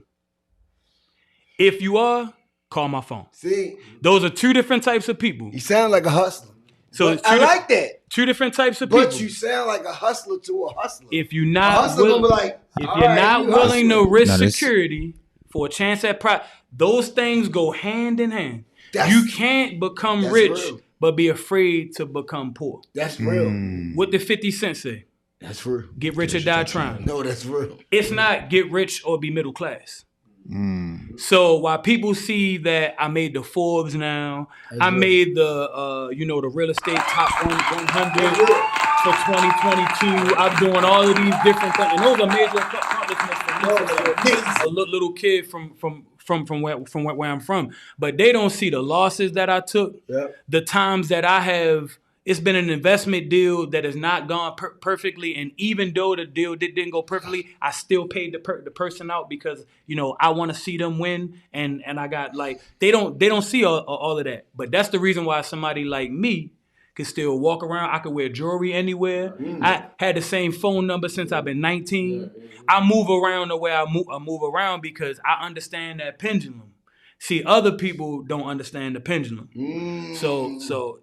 If you are, call my phone. See? Those are two different types of people. You sound like a hustler. So I like that. Two different types of people. But you sound like a hustler to a hustler. If you're not willing to risk security for a chance at those things go hand in hand. You can't become rich, but be afraid to become poor. That's real. What did 50 Cent say? That's real. Get rich or die trying. No, that's real. It's not get rich or be middle class. So while people see that I made the Forbes now, I made the the real estate top 100 for 2022. I'm doing all of these different things, and those are major accomplishments for a little kid from where I'm from. But they don't see the losses that I took, the times that I have. It's been an investment deal that has not gone perfectly, and even though the deal didn't go perfectly, I still paid the person out because I want to see them win, and I got they don't see all of that. But that's the reason why somebody like me can still walk around. I could wear jewelry anywhere. I had the same phone number since I've been 19. I move around the way I move around because I understand that pendulum. See, other people don't understand the pendulum. So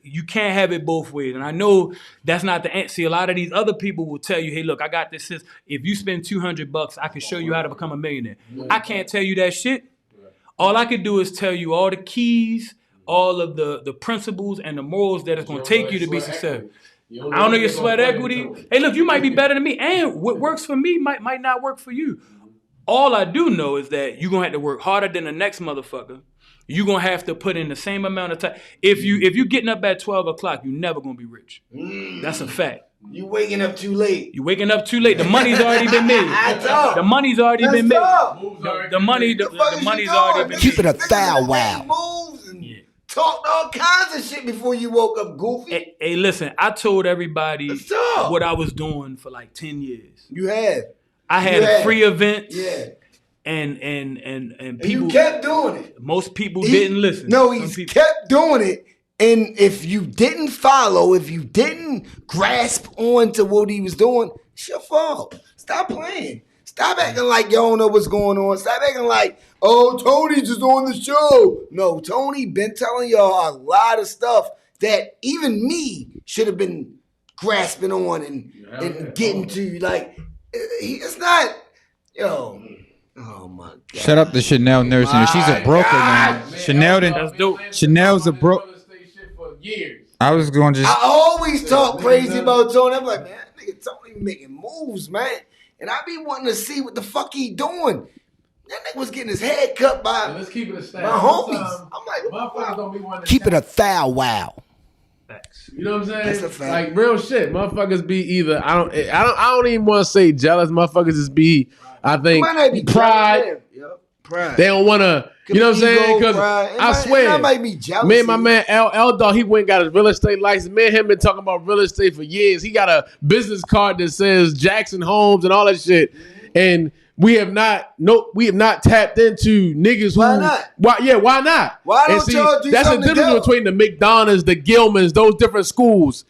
you can't have it both ways. And I know that's not the answer. See, a lot of these other people will tell you, hey, look, I got this. If you spend $200, I can show you how to become a millionaire. I can't tell you that shit. All I can do is tell you all the keys, all of the principles and the morals that it's going to take you to be successful. I don't know your sweat equity. Hey, look, you might be better than me. And what works for me might not work for you. All I do know is that you're gonna have to work harder than the next motherfucker. You're gonna have to put in the same amount of time. If you getting up at 12 o'clock, you're never gonna be rich. That's a fact. You waking up too late. You waking up too late. The money's already been made. The money's already been made. The money's already been made. Keep it a thou wow. Moves and talked all kinds of shit before you woke up, goofy. Hey, listen, I told everybody what I was doing for like 10 years. You had. I had free events. Yeah. And people you kept doing it. Most people didn't listen. No, he kept doing it. And if you didn't follow, if you didn't grasp on to what he was doing, it's your fault. Stop playing. Stop acting like you don't know what's going on. Stop acting like, oh, Tony's just on the show. No, Tony been telling y'all a lot of stuff that even me should have been grasping on and getting to. Like, it's not, yo. Oh my God. Shut up, the Chanel nurse. She's a broker, man. Chanel's a broker. I was going to just. I always talk crazy about Tony. I'm like, man, nigga, Tony making moves, man. And I be wanting to see what the fuck he doing. That nigga was getting his head cut by let's keep it a my homies. I'm like, motherfuckers don't be wanting to keep it a thou wow. You know what I'm saying? That's a fact. Like real shit. Motherfuckers be either I don't even want to say jealous. Motherfuckers just be I think pride. Pride. They don't want to. You know what I'm saying? Because I swear, me and my man L Dog, he went and got his real estate license. Me and him been talking about real estate for years. He got a business card that says Jackson Homes and all that shit. And we have not tapped into niggas who. Why not? Why not? Why don't y'all do that's the something difference between the McDonald's, the Gilmans, those different schools.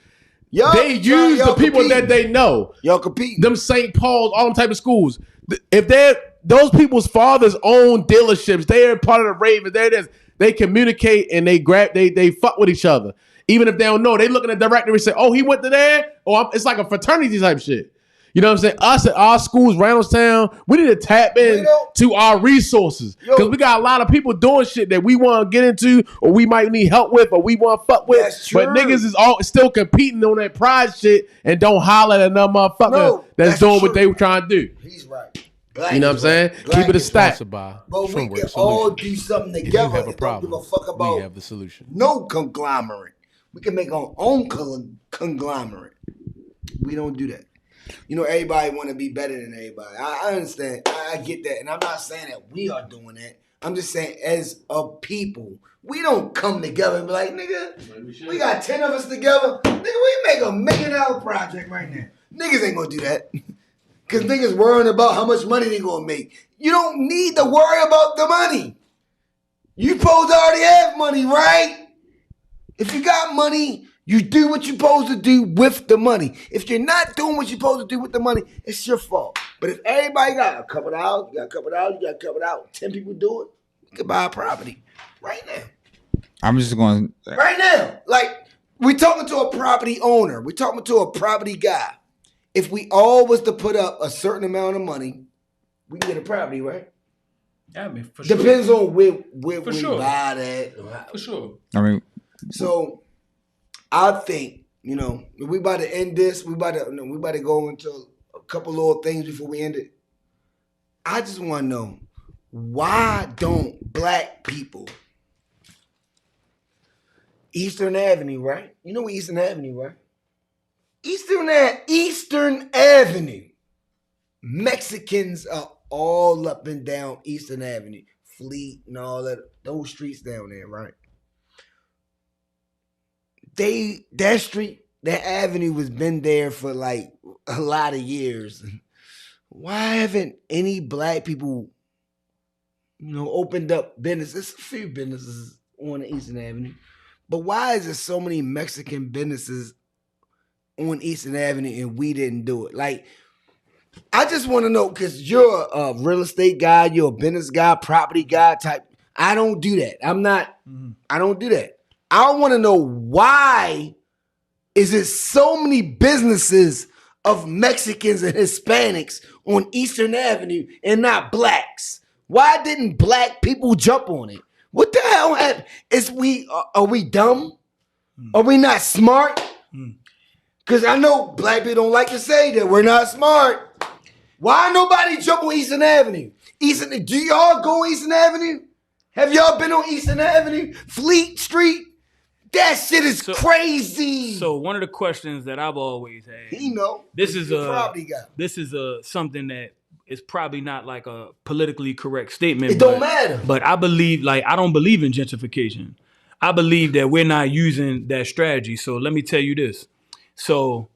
They use the people that they know. Y'all compete. Them St. Paul's, all them type of schools. If those people's fathers own dealerships, they are part of the Ravens. There it is. They communicate and they fuck with each other. Even if they don't know, they look at the director and say, oh, he went to there? Or it's like a fraternity type shit. You know what I'm saying? Us at our schools, Randallstown, we need to tap in to our resources. Because we got a lot of people doing shit that we want to get into or we might need help with or we want to fuck with. That's true. But niggas is still competing on that pride shit and don't holler at another motherfucker that's doing what they were trying to do. He's right. You know what I'm saying? Keep it a stack. But we can all do something together. If you have a problem, don't give a fuck about we have the solution. No conglomerate. We can make our own conglomerate. We don't do that. You know, everybody want to be better than everybody. I understand. I get that. And I'm not saying that we are doing that. I'm just saying as a people, we don't come together and be like, nigga, we got 10 of us together. Nigga, we make $1 million project right now. Niggas ain't going to do that. Because niggas worrying about how much money they going to make. You don't need to worry about the money. You supposed to already have money, right? If you got money, you do what you're supposed to do with the money. If you're not doing what you're supposed to do with the money, it's your fault. But if everybody got a couple of hours, you got a couple of hours, you got a couple of hours, 10 people do it, you can buy a property right now. I'm just going. Right now. Like, we're talking to a property owner. We're talking to a property guy. If we all was to put up a certain amount of money, we can get a property, right? Yeah, I mean, for sure. Depends on where we sure. buy that. For sure. I mean, so I think, you know, we about to end this. We about to go into a couple little things before we end it. I just want to know, why don't black people, Eastern Avenue, right? You know what Eastern Avenue, right? Eastern Avenue. Mexicans are all up and down Eastern Avenue. Fleet and all that. Those streets down there, right? That street, that avenue has been there for like a lot of years. Why haven't any black people, you know, opened up businesses? A few businesses on the Eastern Avenue. But why is there so many Mexican businesses on Eastern Avenue and we didn't do it? Like, I just want to know, because you're a real estate guy, you're a business guy, property guy type. I don't do that. I don't do that. I want to know, why is it so many businesses of Mexicans and Hispanics on Eastern Avenue and not blacks? Why didn't black people jump on it? What the hell happened? Are we dumb? Are we not smart? Because I know black people don't like to say that we're not smart. Why nobody jump on Eastern Avenue? Do y'all go Eastern Avenue? Have y'all been on Eastern Avenue? Fleet Street? That shit is crazy. So one of the questions that I've always had. This is something that is probably not like a politically correct statement. It don't matter. But I believe, I don't believe in gentrification. I believe that we're not using that strategy. So let me tell you this. So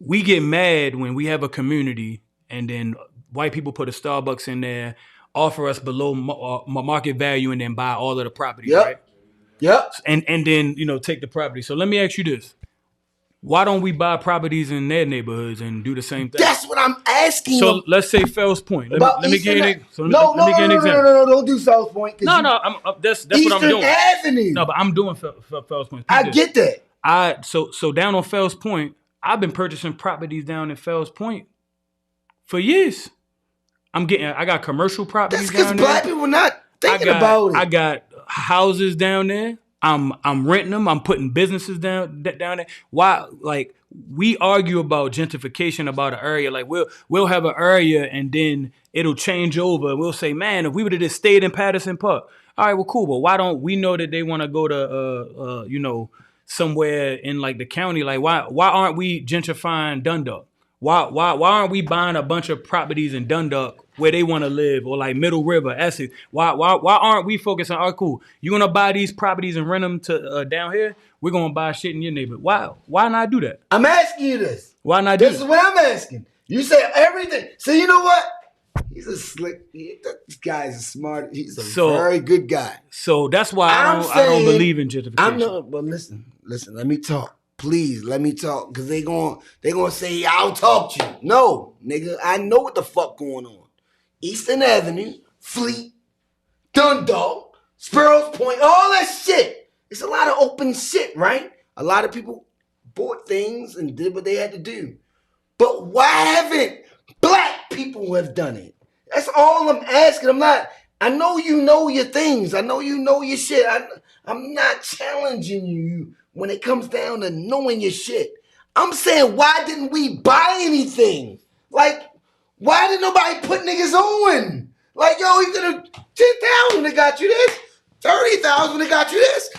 we get mad when we have a community and then white people put a Starbucks in there, offer us below market value, and then buy all of the property, right? Yep. And then, take the property. So let me ask you this. Why don't we buy properties in their neighborhoods and do the same thing? That's what I'm asking. So let's say Fells Point. Let me give you an example. No, don't do Fells Point. No, that's what I'm doing. Eastern Avenue. No, but I'm doing Fells Point. I get that. So down on Fells Point, I've been purchasing properties down in Fells Point for years. I got commercial properties down there. That's because black people not thinking about it. I got houses down there. I'm renting them. I'm putting businesses down there. Why? Like, we argue about gentrification about an area. Like, we'll have an area and then it'll change over. We'll say, man, if we would have just stayed in Patterson Park, all right, well, cool. But why don't we know that they want to go to somewhere in like the county? Like, why aren't we gentrifying Dundalk? Why aren't we buying a bunch of properties in Dundalk where they want to live, or like Middle River, Essex? Why aren't we focusing? All right, cool. You want to buy these properties and rent them to down here? We're gonna buy shit in your neighborhood. Why not do that? I'm asking you this. Why not do this? This is what I'm asking. You say everything. So you know what? He's a slick. This guy's a smart. He's a very good guy. So that's why I don't believe in gentrification. But listen. Let me talk. Please, let me talk. Because they gonna say, I'll talk to you. No, nigga, I know what the fuck going on. Eastern Avenue, Fleet, Dundalk, Sparrows Point, all that shit. It's a lot of open shit, right? A lot of people bought things and did what they had to do. But why haven't black people have done it? That's all I'm asking. I know you know your things. I know you know your shit. I'm not challenging you when it comes down to knowing your shit. I'm saying, why didn't we buy anything? Like, why did nobody put niggas on? Like, yo, you could have 10,000 they got you this, 30,000 they got you this.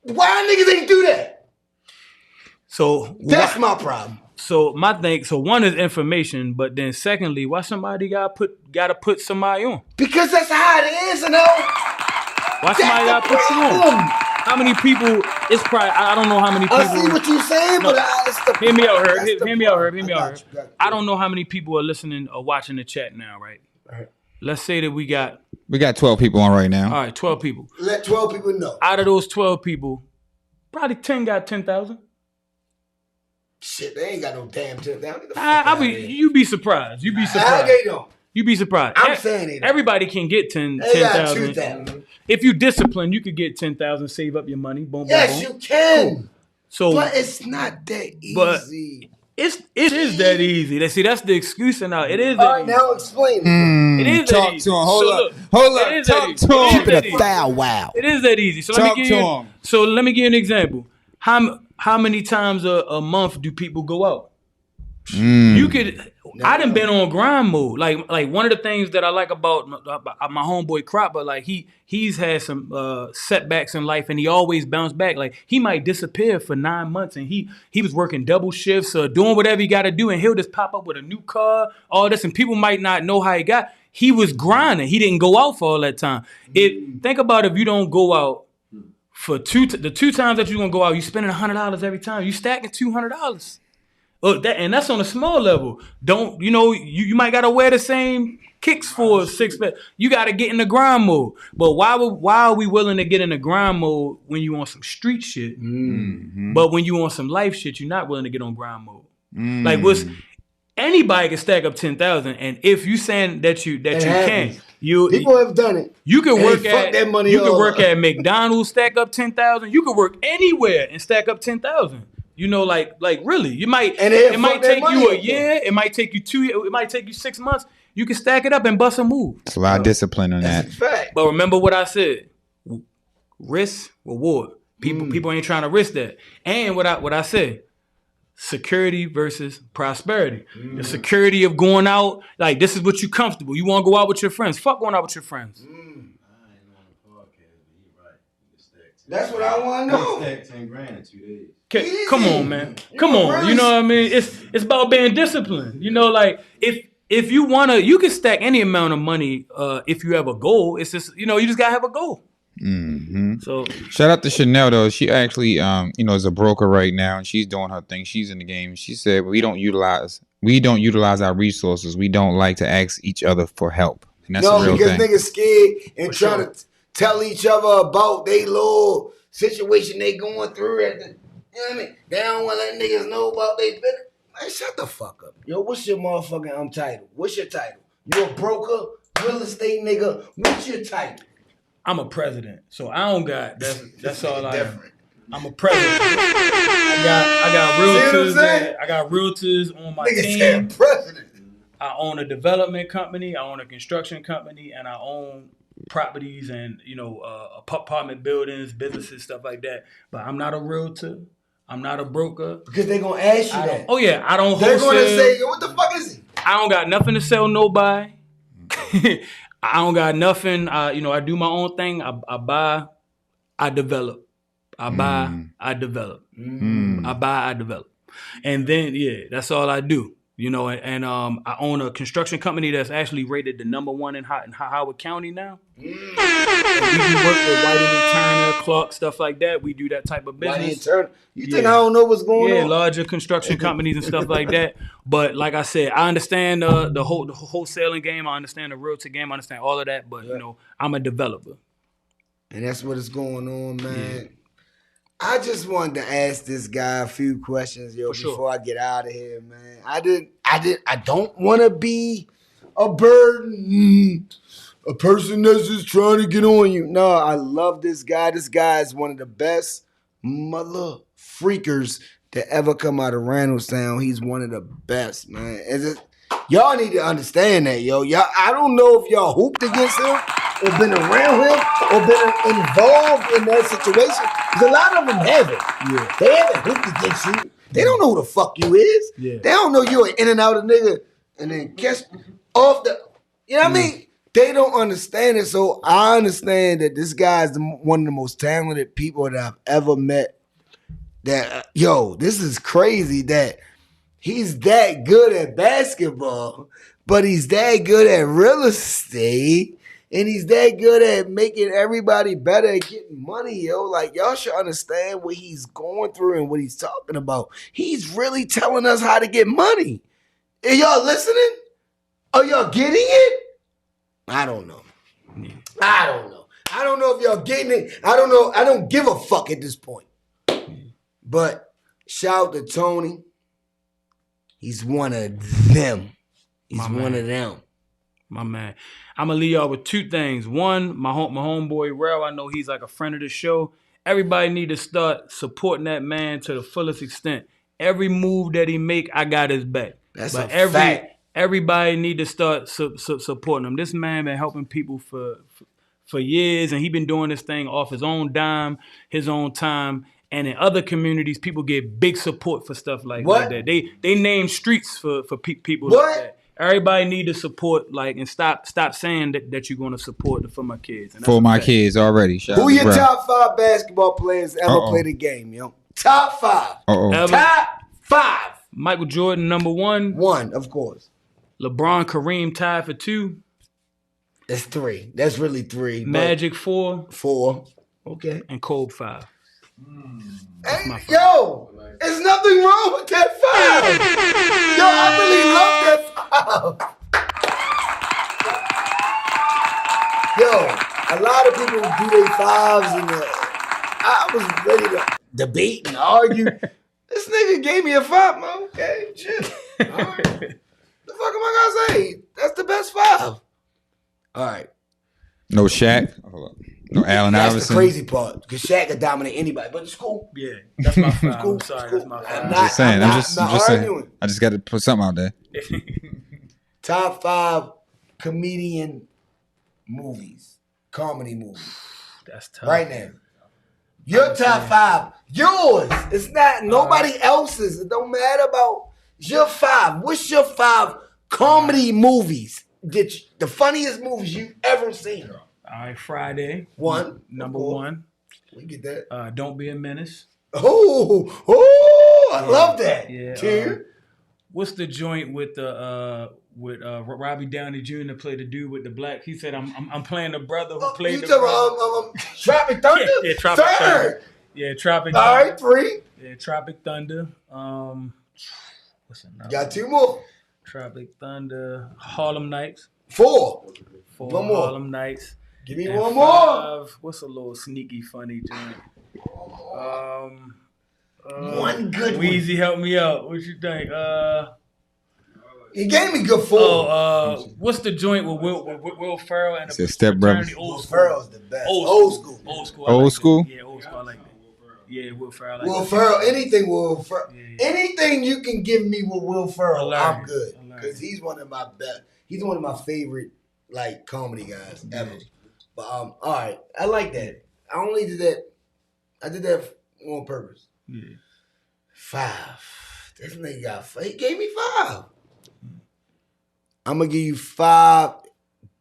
Why niggas ain't do that? So that's my problem. So my thing. So one is information, but then secondly, why somebody gotta put somebody on? Because that's how it is, you know. Why somebody gotta put you on? How many people? It's probably, I don't know how many people. I see what you're saying, but hear me out, Herb. Hear me out. I don't know how many people are listening or watching the chat now, right? All right. Let's say that we got 12 people on right now. All right, 12 people. Let 12 people know. Out of those 12 people, probably 10 got 10,000. Shit, they ain't got no damn 10,000. You'd be surprised. You'd be surprised. How they don't? You'd be surprised. I'm saying it. Everybody can get 10,000. If you discipline, you could get 10,000. Save up your money. Boom, yes, boom. You can. Cool. So, but it's not that easy. But it is that easy. See, that's the excuse now. It is. All right, now explain. It is talk that easy. To him. Hold up. Talk to him. Keep it a foul wow. It is that easy. So let me give you an example. How many times a month do people go out? You could. I done been on grind mode. Like one of the things that I like about my homeboy Crop, but like he's had some setbacks in life and he always bounced back. Like he might disappear for 9 months and he was working double shifts or doing whatever he got to do, and he'll just pop up with a new car, all this, and people might not know how he got. He was grinding. He didn't go out for all that time. Think about if you don't go out for the two times that you're gonna go out, you spending $100 every time. You stacking $200. And that's on a small level. You might gotta wear the same kicks for 6 months. You gotta get in the grind mode. But why are we willing to get in the grind mode when you want some street shit? Mm-hmm. But when you want some life shit, you're not willing to get on grind mode. Mm. Like anybody can stack up 10,000, and if you saying that you can't, people have done it. You can work at McDonald's, stack up 10,000. You can work anywhere and stack up 10,000. Like really, it might take you a year, it might take you 2 years, it might take you 6 months. You can stack it up and bust a move. It's a lot of discipline on that. Fact. But remember what I said: risk, reward. People ain't trying to risk that. And what I said: security versus prosperity. The security of going out, like this is what you comfortable. You want to go out with your friends. Fuck going out with your friends. That's what I want to know. Stacked 10 grand in 2 days. Come on, man. Come on. really You know what I mean? It's about being disciplined. You know, like if you wanna, you can stack any amount of money if you have a goal. It's just, you know, you just gotta have a goal. Mm-hmm. So shout out to Chanel though. She actually is a broker right now and she's doing her thing. She's in the game. She said we don't utilize our resources. We don't like to ask each other for help. And that's a real because thing. niggas scared and For trying to tell each other about they little situation they going through at the, you know what I mean? They don't want to let niggas know about they business. Man, shut the fuck up. Yo, what's your motherfucking Untitled? What's your title? You a broker, real estate nigga? What's your title? I'm a president. So I don't got that's all I am. Different. I'm a president. I got realtors. I got realtors on my Nigga team. said president. I own a development company. I own a construction company, and I own properties and apartment buildings, businesses, stuff like that. But I'm not a realtor. I'm not a broker. Because they gonna ask you that. Oh yeah, I don't. They're wholesale. gonna say, yo, what the fuck is he? I don't got nothing to sell nobody. I don't got nothing. I do my own thing. I buy, I develop. I buy, I develop. I buy, I develop. And then that's all I do. You know, and I own a construction company that's actually rated the #1 in Howard County now. And we do work with Whiting & Turner, Clark, stuff like that. We do that type of business. Whiting & Turner. You think I don't know what's going on? Yeah, larger construction companies and stuff like that. But like I said, I understand the wholesaling game. I understand the realtor game. I understand all of that. But, I'm a developer. And that's what is going on, man. Yeah. I just wanted to ask this guy a few questions, before I get out of here, man. I don't want to be a burden, a person that's just trying to get on you. No, I love this guy. This guy is one of the best mother freakers to ever come out of Randallstown. He's one of the best, man. Y'all need to understand that, yo. Y'all, I don't know if y'all hooped against him or been around him or been involved in that situation. Because a lot of them haven't. Yeah. They haven't hooped against you. They don't know who the fuck you is. Yeah. They don't know you're an in and out of nigga and then catch off the, you know what I mean? They don't understand it. So I understand that this guy is one of the most talented people that I've ever met. That, this is crazy that he's that good at basketball, but he's that good at real estate, and he's that good at making everybody better at getting money, yo. Like, y'all should understand what he's going through and what he's talking about. He's really telling us how to get money. Are y'all listening? Are y'all getting it? I don't know. I don't know if y'all getting it. I don't know. I don't give a fuck at this point. But shout out to Tony. He's one of them. He's one of them. My man. I'm going to leave y'all with two things. One, my homeboy, Rel, I know he's like a friend of the show. Everybody need to start supporting that man to the fullest extent. Every move that he make, I got his back. That's a fact. Everybody need to start supporting him. This man been helping people for years, and he been doing this thing off his own dime, his own time. And in other communities, people get big support for stuff like that. They name streets for people like that. Everybody need to support, and stop saying that you're going to support for my kids. And for my kids already. Who your top 5 basketball players ever played the game, yo? Top 5. Top 5. Michael Jordan, #1. 1, of course. LeBron, Kareem tied for 2. That's 3. That's really 3. Magic 4. 4. Okay. And Kobe 5. Hey, yo, there's nothing wrong with that 5. Yo, I really love that 5. Yo, a lot of people do their 5s and I was ready to debate and argue. This nigga gave me a 5, man. Okay, shit. All right. The fuck am I gonna say? That's the best 5. All right. No Shaq. Hold up. No Allen Iverson. That's the crazy part. Because Shaq could dominate anybody, but it's cool. Yeah, that's my 5. I'm sorry, that's my 5. I'm just saying. I'm just saying. I just got to put something out there. Top 5 comedian movies, comedy movies. That's tough. Right now. Your top 5 Yours. It's not nobody else's. It don't matter about your 5. What's your 5 comedy movies? The funniest movies you've ever seen? All right, Friday. 1. Number 1. We get that. Don't Be a Menace. I love that. Yeah. 2. What's the joint with Robbie Downey Jr. played the dude with the black? He said, "I'm playing the brother who played the brother." Tropic Thunder. Yeah, Tropic Thunder. Yeah, Tropic. All Thunder. right, 3. Yeah, Tropic Thunder. What's another? Got 2 more. Tropic Thunder. Harlem Nights. 4. 4. One more. Harlem Nights. Give me And one more. 5. What's a little sneaky funny joint? One good one. Weezy, help me out. What you think? He gave me good 4. What's the joint with Will Ferrell and It's Step Brothers. fraternity? Old Will School. Ferrell's the best. Old school. Old Old school? Yeah, old school. I like that. Yeah, Will Ferrell. I like Will that. Ferrell, anything Will Ferrell. Yeah. Anything you can give me with Will Ferrell, I'm Hilarious. good. Hilarious. Because he's one of my best. He's one of my favorite, like, comedy guys ever. But, all right. I like that. I only did that. I did that on purpose. Yeah. 5. This nigga got 5. He gave me 5. I'm going to give you 5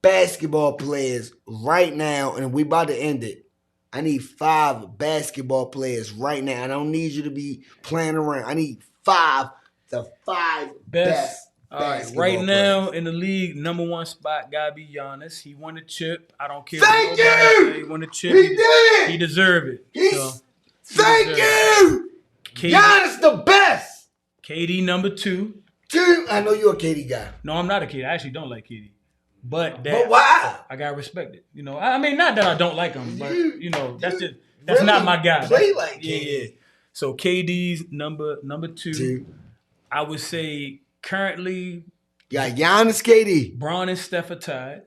basketball players right now, and we about to end it. I need 5 basketball players right now. I don't need you to be playing around. I need 5 best All right, basketball right now players. in the league, number 1 spot gotta be Giannis. He won the chip. I don't care. Thank what nobody you! say. He won the chip. He did! He deserved it. Thank you! KD, Giannis the best! KD number 2. 2. I know you're a KD guy. No, I'm not a KD. I actually don't like KD. But But why? I gotta respect it. You know, I mean, not that I don't like him, but that's really not my guy. play like yeah, KD. yeah. So KD's number 2. 2. I would say currently Got Giannis, KD. Braun and Steph are tied.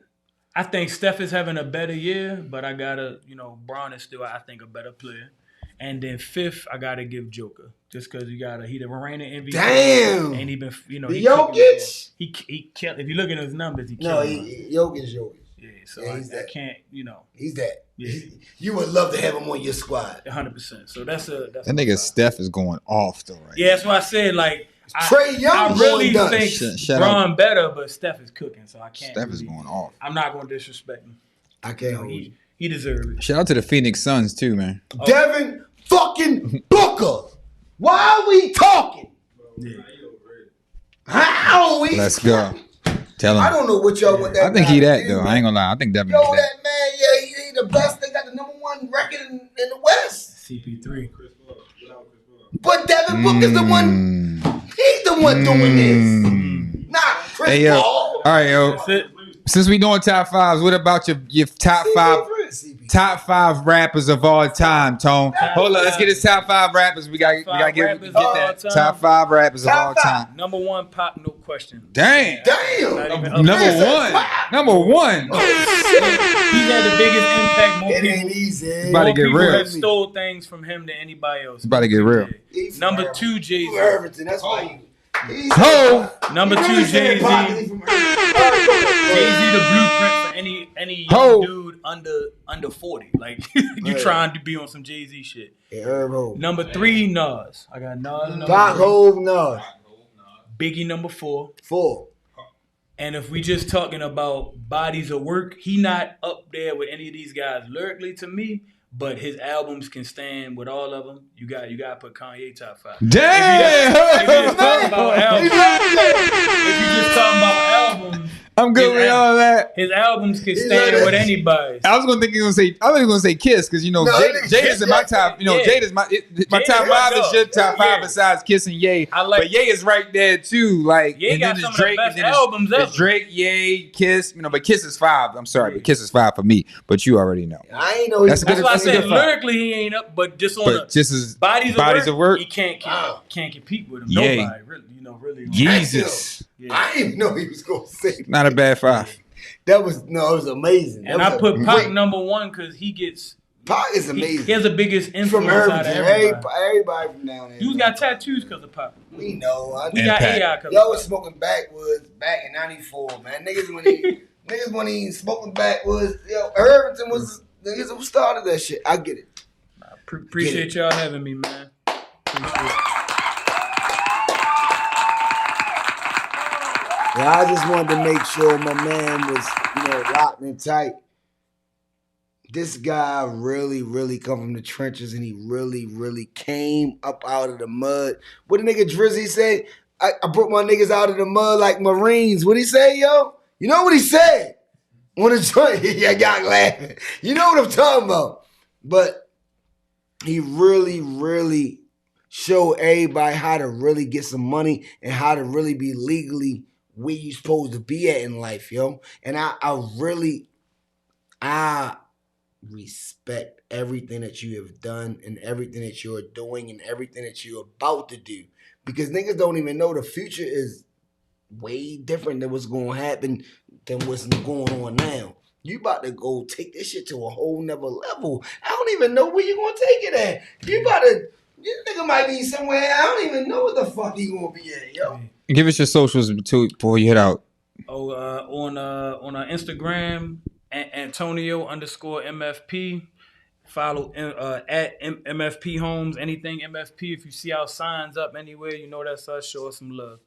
I think Steph is having a better year, but I gotta, Braun is still, I think, a better player. And then 5th, I gotta give Joker, just because he the reigning MVP. Damn. And he been, The he Jokic? He killed. If you look at his numbers, he No, killed. Jokic. Yeah, so Yeah, he's I that. can't, He's that. Yeah. You would love to have him on your squad. 100%. So that's That nigga Steph is going off though, right? Yeah, that's why I said Trae Young I really going think Shut Braun better, but Steph is cooking, so I can't. Steph is going off. I'm not going to disrespect him. I can't hold you. He deserves it. Shout out to the Phoenix Suns too, man. Devin fucking Booker. Why are we talking? Yeah. How are we? Let's go. Tell I him. don't know what y'all want that. I think guy he to that do, though. man. I ain't gonna lie. I think Devin Yo, is that. that man, yeah, he the best. They got the number 1 record in the West. CP3. But Devin Booker's the one. He's the one doing this. Not Chris Hey yo. Paul. All right, yo. That's it. Since we doing top 5s, what about your top 5? Top 5 rappers of all time, Tone. Hold on, let's get his top 5 rappers. We got Top get 5 that. rappers of all time. Top 5 rappers of Top all 5. time. Number 1, Pop, no question. Damn. Damn. Not even up Number there. 1. Number 1. He's had the biggest impact. More It ain't people, easy. About to more get people real. have stole things from him than anybody else. It's about to get real. He's Number from 2, Jay-Z. Irvington. That's why you. Ho! Number 2, Jay-Z. Jay-Z. Jay-Z the blueprint for any young Ho. dude under 40. Like you trying to be on some Jay-Z shit. Number 3, Nas. I got Nas number Doc 3. Hove, no. Biggie number 4. 4. And if we just talking about bodies of work, he not up there with any of these guys lyrically to me, but his albums can stand with all of them. You got to put Kanye top 5. Damn! If you just talking about albums, I'm good with all that. his albums can stand with anybody. I was gonna say Kiss because No, Jada's in my top. Yeah. Jada's my Jada top 5 is is your top 5 Yeah. besides Kiss and Ye. I like- But Ye is right there too. Like Ye and got then some it's of the Drake best and then albums it's ever. Drake, Ye, Kiss. But Kiss is 5. I'm sorry, but Kiss is 5 for me. But you already know. I ain't know That's a That's good- why I that's a said good 5. lyrically he ain't up, but just on But the just as bodies of work. he can't compete with him. Yay. Nobody really. Jesus, I didn't know he was gonna say. not a bad 5. It was amazing. And That I was put a Pac great- number 1 because he is amazing. he has the biggest From influence out of Irvington, everybody. everybody from down there. Dudes got tattoos because of Pac. We know. We And got Pac. AI because Y'all of was Pac. smoking backwoods back in '94, man. Niggas when he smoking backwoods. Irvington was niggas who started that shit. I get it. Appreciate y'all having me, man. Appreciate it. Yeah, I just wanted to make sure my man was, locked and tight. This guy really, really come from the trenches, and he really, really came up out of the mud. What the nigga Drizzy say? I brought my niggas out of the mud like Marines. What he say, yo? You know what he said? On the joint, yeah, y'all laughing. You know what I'm talking about. But he really, really showed everybody how to really get some money and how to really be legally where you supposed to be at in life, yo. And I respect everything that you have done and everything that you're doing and everything that you're about to do. Because niggas don't even know the future is way different than what's going to happen than what's going on now. You about to go take this shit to a whole nother level. I don't even know where you going to take it at. This nigga might be somewhere. I don't even know what the fuck he going to be at, yo. Give us your socials before you head out. On Instagram, Antonio_MFP. Follow at MFP Homes. Anything MFP. If you see our signs up anywhere, you know that's us. Show us some love.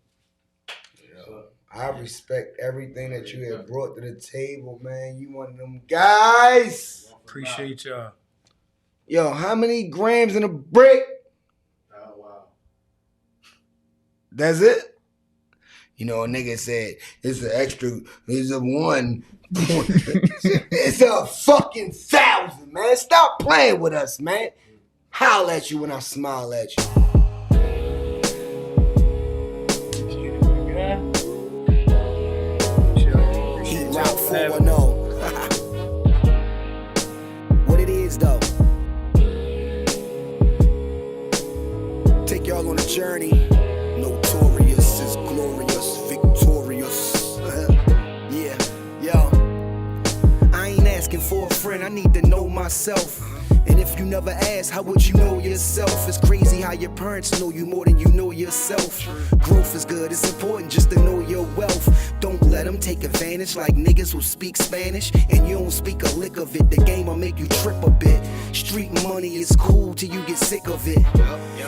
I respect everything that you have brought to the table, man. You one of them guys. Appreciate y'all. Yo, how many grams in a brick? Oh, wow. That's it? A nigga said, it's a 1. It's a fucking 1,000, man. Stop playing with us, man. Howl at you when I smile at you. Heat Route 410. What it is, though. Take y'all on a journey. Notorious is glorious, victorious. Yeah, yo. I ain't asking for a friend, I need to know myself. And if you never ask, how would you know yourself? It's crazy how your parents know you more than you know yourself. Growth is good, it's important just to know your wealth. Don't let them take advantage like niggas who speak Spanish and you don't speak a lick of it. The game will make you trip a bit. Street money is cool till you get sick of it.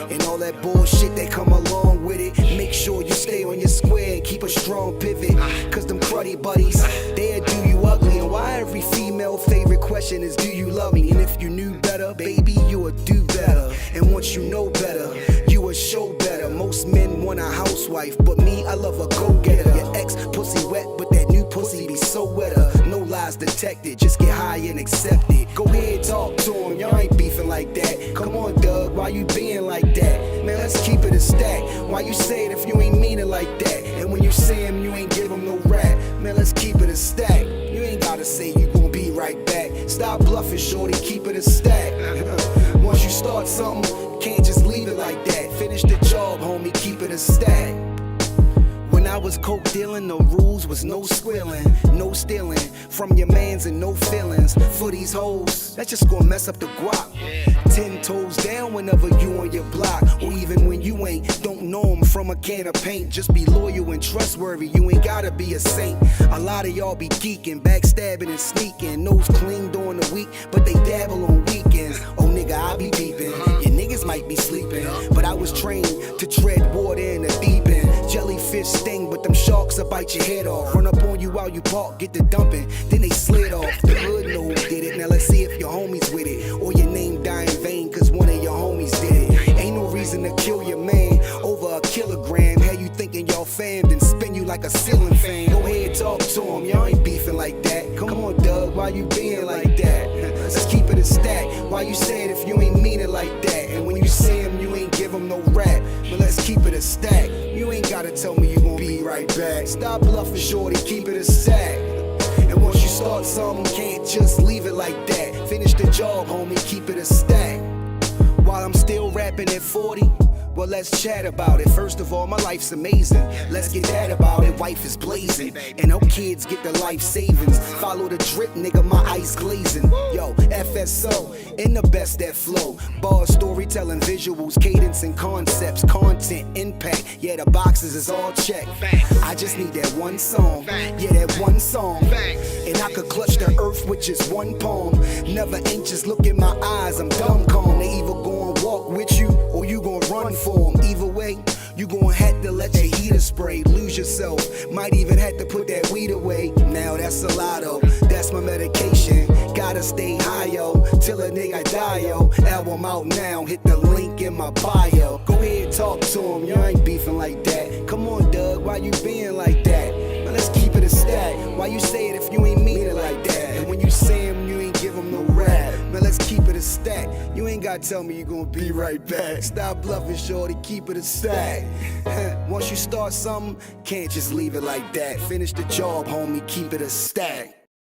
And all that bullshit that come along with it. Make sure you stay on your square and keep a strong pivot. Cause them cruddy buddies, they'll do you ugly. And why every female favorite question is, do you love me? And if you knew better, baby, you would do better. And once you know better, you would show better. Most men want a housewife, but me, I love a go-getter. Your ex pussy wet, but that new pussy be so wetter. No lies detected, just get high and accept it. Go ahead, talk to him, y'all ain't beefing like that. Come on, Doug, why you being like that? Man, let's keep it a stack. Why you say it if you ain't mean it like that? And when you say him, you ain't give him no rap. Man, let's keep it a stack. You ain't gotta say you gon' be right back. Stop bluffing, shorty, keep it a stack. Once you start something, can't just leave it like that. Finish the job, homie, keep it a stack. When I was coke dealing, the rules was no squealing, no stealing from your mans and no feelings. For these hoes, that's just gonna mess up the guap. 10 toes down whenever you on your block, or even when you ain't. Don't know them from a can of paint. Just be loyal and trustworthy, you ain't gotta be a saint. A lot of y'all be geeking, backstabbing and sneaking. Nose clean during the week, but they dabble on weekends. Oh nigga, I be beeping. Your niggas might be sleeping, but I was trained to tread water in the deep end. Jellyfish sting, but them sharks will bite your head off. Run up on you while you park, get the dumping, then they slid off. The hood know who did it, now let's see if your homies with it. Or your name die in vain, cause one of your homies did it. Ain't no reason to kill your man over a kilogram. How you thinking y'all fam, then spin you like a ceiling fan. Go ahead, talk to him, y'all ain't beefing like that. Come on, Doug, why you being like that? Let's keep it a stack. Why you say it if you ain't mean it like that? And when you see him, you ain't give him no rap. But let's keep it a stack. You ain't gotta tell me you gon' be right back. Stop bluffing, shorty, keep it a stack. And once you start something, can't just leave it like that. Finish the job, homie, keep it a stack. While I'm still rapping at 40, well, let's chat about it. First of all, my life's amazing. Let's get that about it. Wife is blazing, and her kids get the life savings. Follow the drip, nigga, my ice glazing. Yo, FSO, in the best that flow. Bar story storytelling, visuals, cadence and concepts, content, impact. Yeah, the boxes is all checked. I just need that one song. Yeah, that one song. And I could clutch the earth with just one palm. Never anxious, look in my eyes, I'm dumb calm. They either gonna walk with you or you gonna run for them. Either way, you gon' have to let your heater spray. Lose yourself, might even have to put that weed away. Now that's a lotto, that's my medication. Gotta stay high, yo, till a nigga die, yo. Album out now, hit the link in my bio. Go ahead, talk to him, you ain't beefing like that. Come on, Doug, why you being like that? Now let's keep it a stack. Why you say it if you ain't mean it like that? And when you say him, you ain't give him no rap. Man, let's keep it a stack. You ain't gotta tell me you gonna be right back. Stop bluffing, shorty, keep it a stack. Once you start something, can't just leave it like that. Finish the job, homie, keep it a stack.